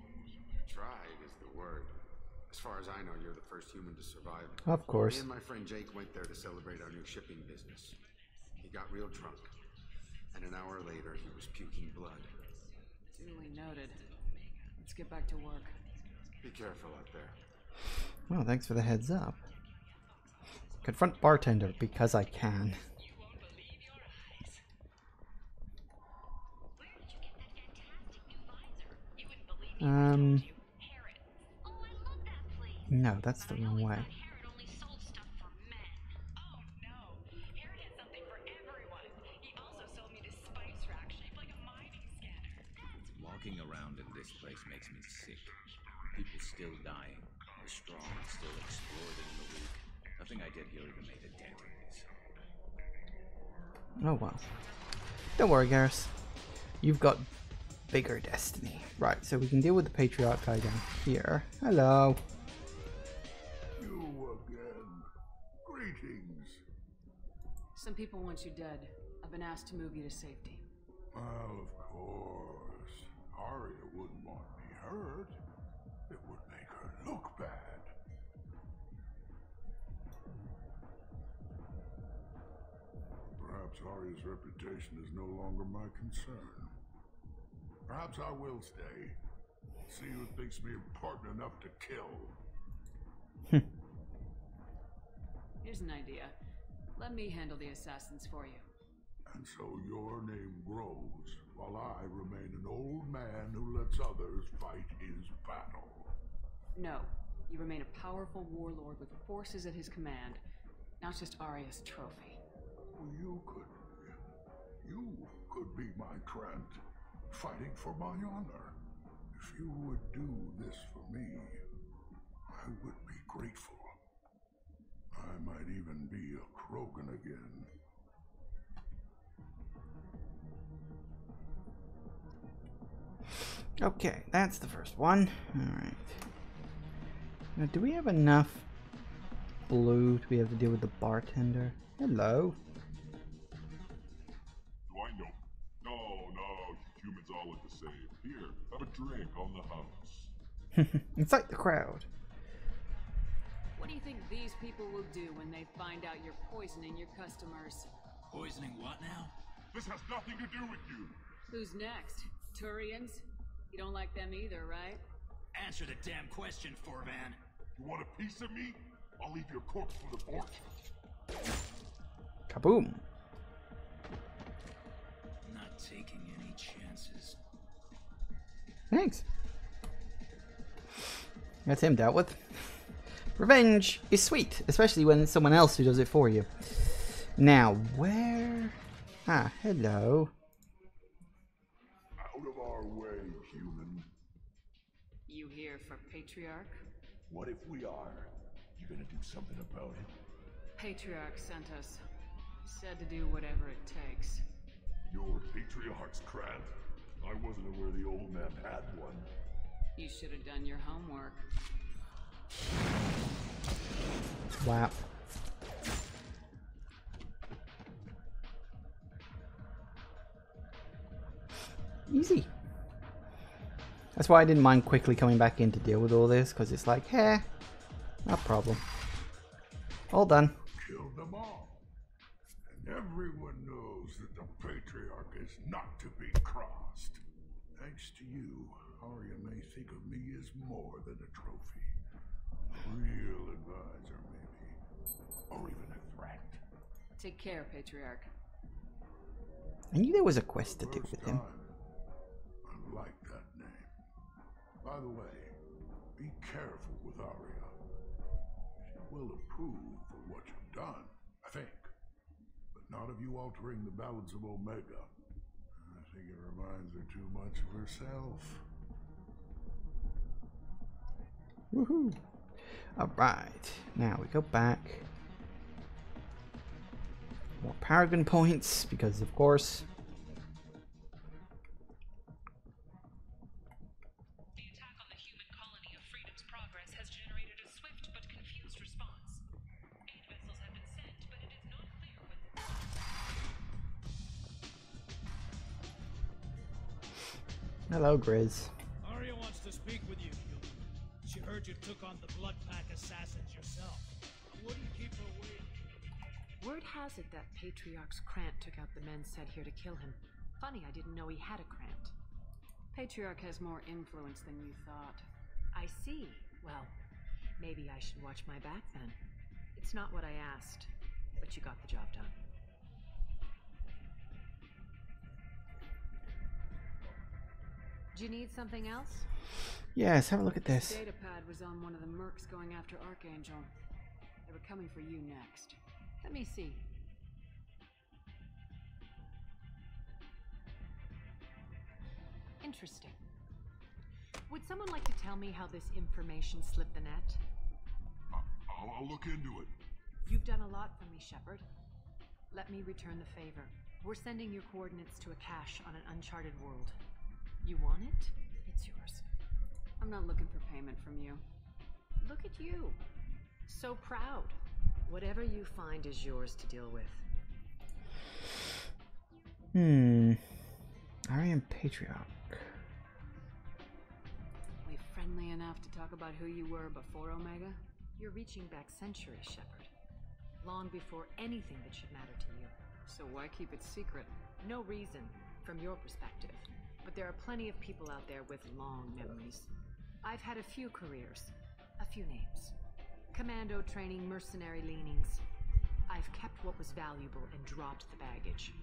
Tried is the word. As far as I know, you're the first human to survive. Of course. Me and my friend Jake went there to celebrate our new shipping business. He got real drunk. And an hour later, he was puking blood. Duly noted. Let's get back to work. Be careful out there. Well, thanks for the heads up. Confront bartender because I can. No, that's the wrong way. Walking around in this place makes me sick. People still dying. The strong still exploiting the weak. Nothing I did here even made a dent in this. Oh well. Don't worry, Garrus. You've got bigger destiny. Right, so we can deal with the Patriarch guy down here. Hello. You again. Greetings. Some people want you dead. I've been asked to move you to safety. Well, of course. Arya wouldn't want me hurt. It would make her look bad. Perhaps Arya's reputation is no longer my concern. Perhaps I will stay. See who thinks me important enough to kill. Here's an idea. Let me handle the assassins for you. And so your name grows, while I remain an old man who lets others fight his battle. No. You remain a powerful warlord with forces at his command. Now it's just Arya's trophy. You could be my Trent, fighting for my honor. If you would do this for me, I would be grateful. I might even be a Krogan again. Okay, that's the first one. Alright. Now, do we have enough blue to be able to deal with the bartender? Hello. Do I know? No, humans all look the same. Here, have a drink on the house. It's like the crowd. What do you think these people will do when they find out you're poisoning your customers? Poisoning what now? This has nothing to do with you. Who's next? Turians? You don't like them either, right? Answer the damn question, Forvan. You want a piece of me? I'll leave your corpse for the fortune. Kaboom. Not taking any chances. Thanks. That's him dealt with. Revenge is sweet, especially when it's someone else who does it for you. Now, where? Ah, hello. Out of our way, human. You here for Patriarch? What if we are? You gonna do something about it? Patriarch sent us. Said to do whatever it takes. You're Patriarch's Krant? I wasn't aware the old man had one. You should have done your homework. Wow. Easy. That's why I didn't mind quickly coming back in to deal with all this, because it's like, hey, no problem. All done. Killed them all. And everyone knows that the Patriarch is not to be crossed. Thanks to you, Arya may think of me as more than a trophy. A real advisor, maybe. Or even a threat. Take care, Patriarch. I knew there was a quest to do with him. I like that name. By the way, be careful with Arya. She will approve of what you've done, I think. Not of you altering the balance of Omega. I think it reminds her too much of herself. Woohoo! Alright, now we go back. More Paragon points, because of course. The attack on the human colony of Freedom's Progress has generated a swift but confused response. Aid vessels have been sent, but it is not clear when. Hello, Grizz. Arya wants to speak with you, human. She heard you took on the Blood Pack assassins yourself. Wouldn't keep her waiting. Word has it that Patriarch's Krant took out the men sent here to kill him. Funny, I didn't know he had a Krant. Patriarch has more influence than you thought. I see. Well, maybe I should watch my back then. It's not what I asked, but you got the job done. Do you need something else? Yes, have a look at this. Data pad was on one of the mercs going after Archangel. They were coming for you next. Let me see. Interesting. Would someone like to tell me how this information slipped the net? I'll look into it. You've done a lot for me, Shepard. Let me return the favor. We're sending your coordinates to a cache on an uncharted world. You want it? It's yours. I'm not looking for payment from you. Look at you. So proud. Whatever you find is yours to deal with. Arya and Patriarch. We friendly enough to talk about who you were before Omega? You're reaching back centuries, Shepard. Long before anything that should matter to you. So why keep it secret? No reason, from your perspective. But there are plenty of people out there with long memories. I've had a few careers, a few names. Commando training, mercenary leanings. I've kept what was valuable and dropped the baggage.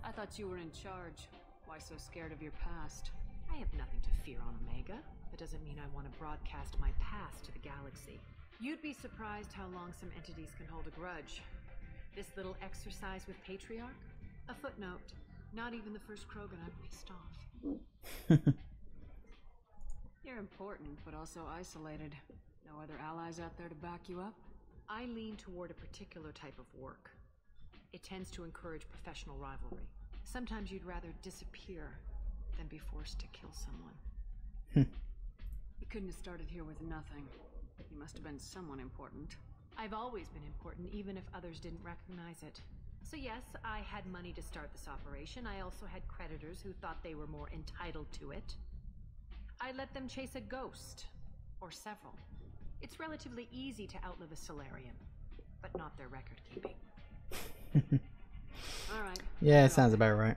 I thought you were in charge. Why so scared of your past? I have nothing to fear on Omega. That doesn't mean I want to broadcast my past to the galaxy. You'd be surprised how long some entities can hold a grudge. This little exercise with Patriarch? A footnote. Not even the first Krogan I'm pissed off. You're important, but also isolated. No other allies out there to back you up? I lean toward a particular type of work. It tends to encourage professional rivalry. Sometimes you'd rather disappear than be forced to kill someone. You couldn't have started here with nothing. You must have been someone important. I've always been important, even if others didn't recognize it. So yes, I had money to start this operation. I also had creditors who thought they were more entitled to it. I let them chase a ghost, or several. It's relatively easy to outlive a Solarian, but not their record keeping. All right. Yeah, it sounds about right.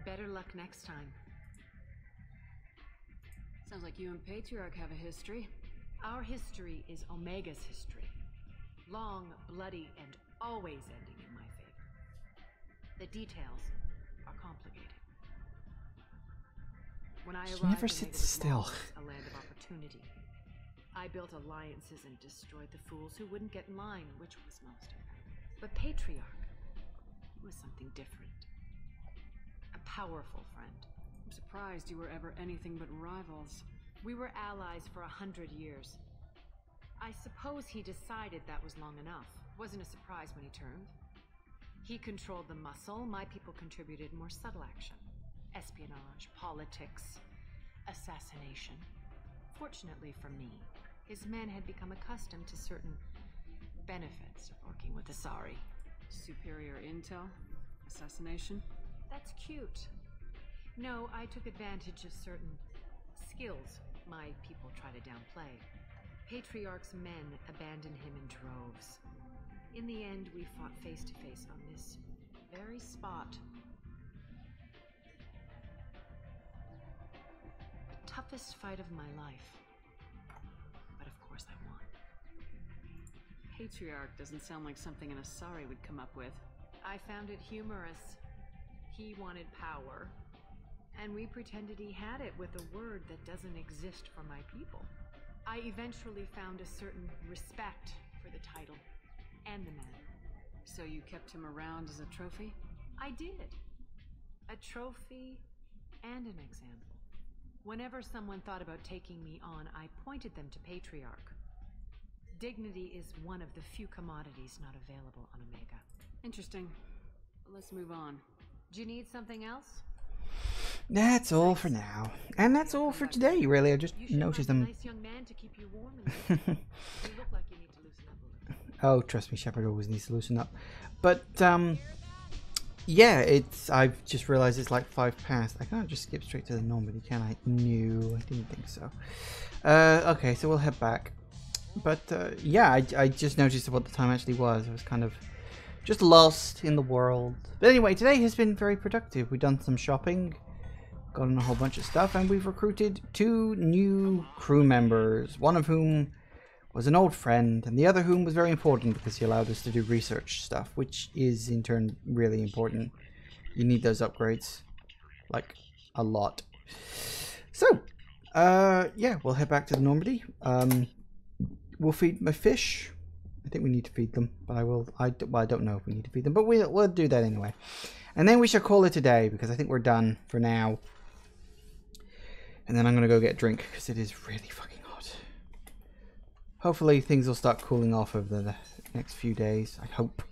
Better luck next time. Sounds like you and Patriarch have a history. Our history is Omega's history. Long, bloody, and always ending in my favor. The details are complicated. When I arrived, never sits still. A land of opportunity. I built alliances and destroyed the fools who wouldn't get in line, which was most of them. But Patriarch was something different. A powerful friend. I'm surprised you were ever anything but rivals. We were allies for 100 years. I suppose he decided that was long enough. Wasn't a surprise when he turned. He controlled the muscle. My people contributed more subtle action. Espionage, politics, assassination. Fortunately for me, his men had become accustomed to certain benefits of working with Asari. Superior intel? Assassination? That's cute. No, I took advantage of certain skills my people try to downplay. Patriarch's men abandoned him in droves. In the end, we fought face to face on this very spot. The toughest fight of my life. But of course I won. Patriarch doesn't sound like something an Asari would come up with. I found it humorous. He wanted power. And we pretended he had it with a word that doesn't exist for my people. I eventually found a certain respect for the title and the man. So you kept him around as a trophy? I did. A trophy and an example. Whenever someone thought about taking me on, I pointed them to Patriarch. Dignity is one of the few commodities not available on Omega. Interesting. Let's move on. Do you need something else? That's all for now. And that's all for today, really. I just noticed them. Nice young man to keep you warm in the You look like you need to loosen up a little. Oh, trust me, Shepard always needs to loosen up. But, yeah, I've just realized it's like 5 past. I can't just skip straight to the Normandy, can I? No, I didn't think so. Okay, so we'll head back. But, yeah, I just noticed what the time actually was. I was kind of just lost in the world. But anyway, today has been very productive. We've done some shopping, gotten a whole bunch of stuff, and we've recruited 2 new crew members, one of whom was an old friend, and the other whom was very important because he allowed us to do research stuff, which is in turn really important. You need those upgrades, like, a lot. So, yeah, we'll head back to the Normandy. We'll feed my fish. I think we need to feed them, but well, I don't know if we need to feed them, but we'll do that anyway. And then we shall call it a day, because I think we're done for now. And then I'm going to go get a drink, because it is really fucking hot. Hopefully things will start cooling off over the next few days, I hope.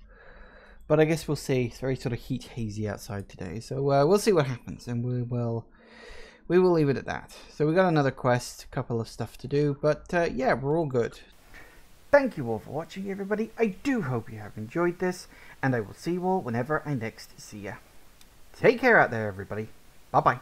But I guess we'll see. It's very sort of heat hazy outside today, so we'll see what happens, and we will leave it at that. So we got another quest, a couple of stuff to do, but yeah, we're all good. Thank you all for watching, everybody. I do hope you have enjoyed this, and I will see you all whenever I next see you. Take care out there, everybody. Bye-bye.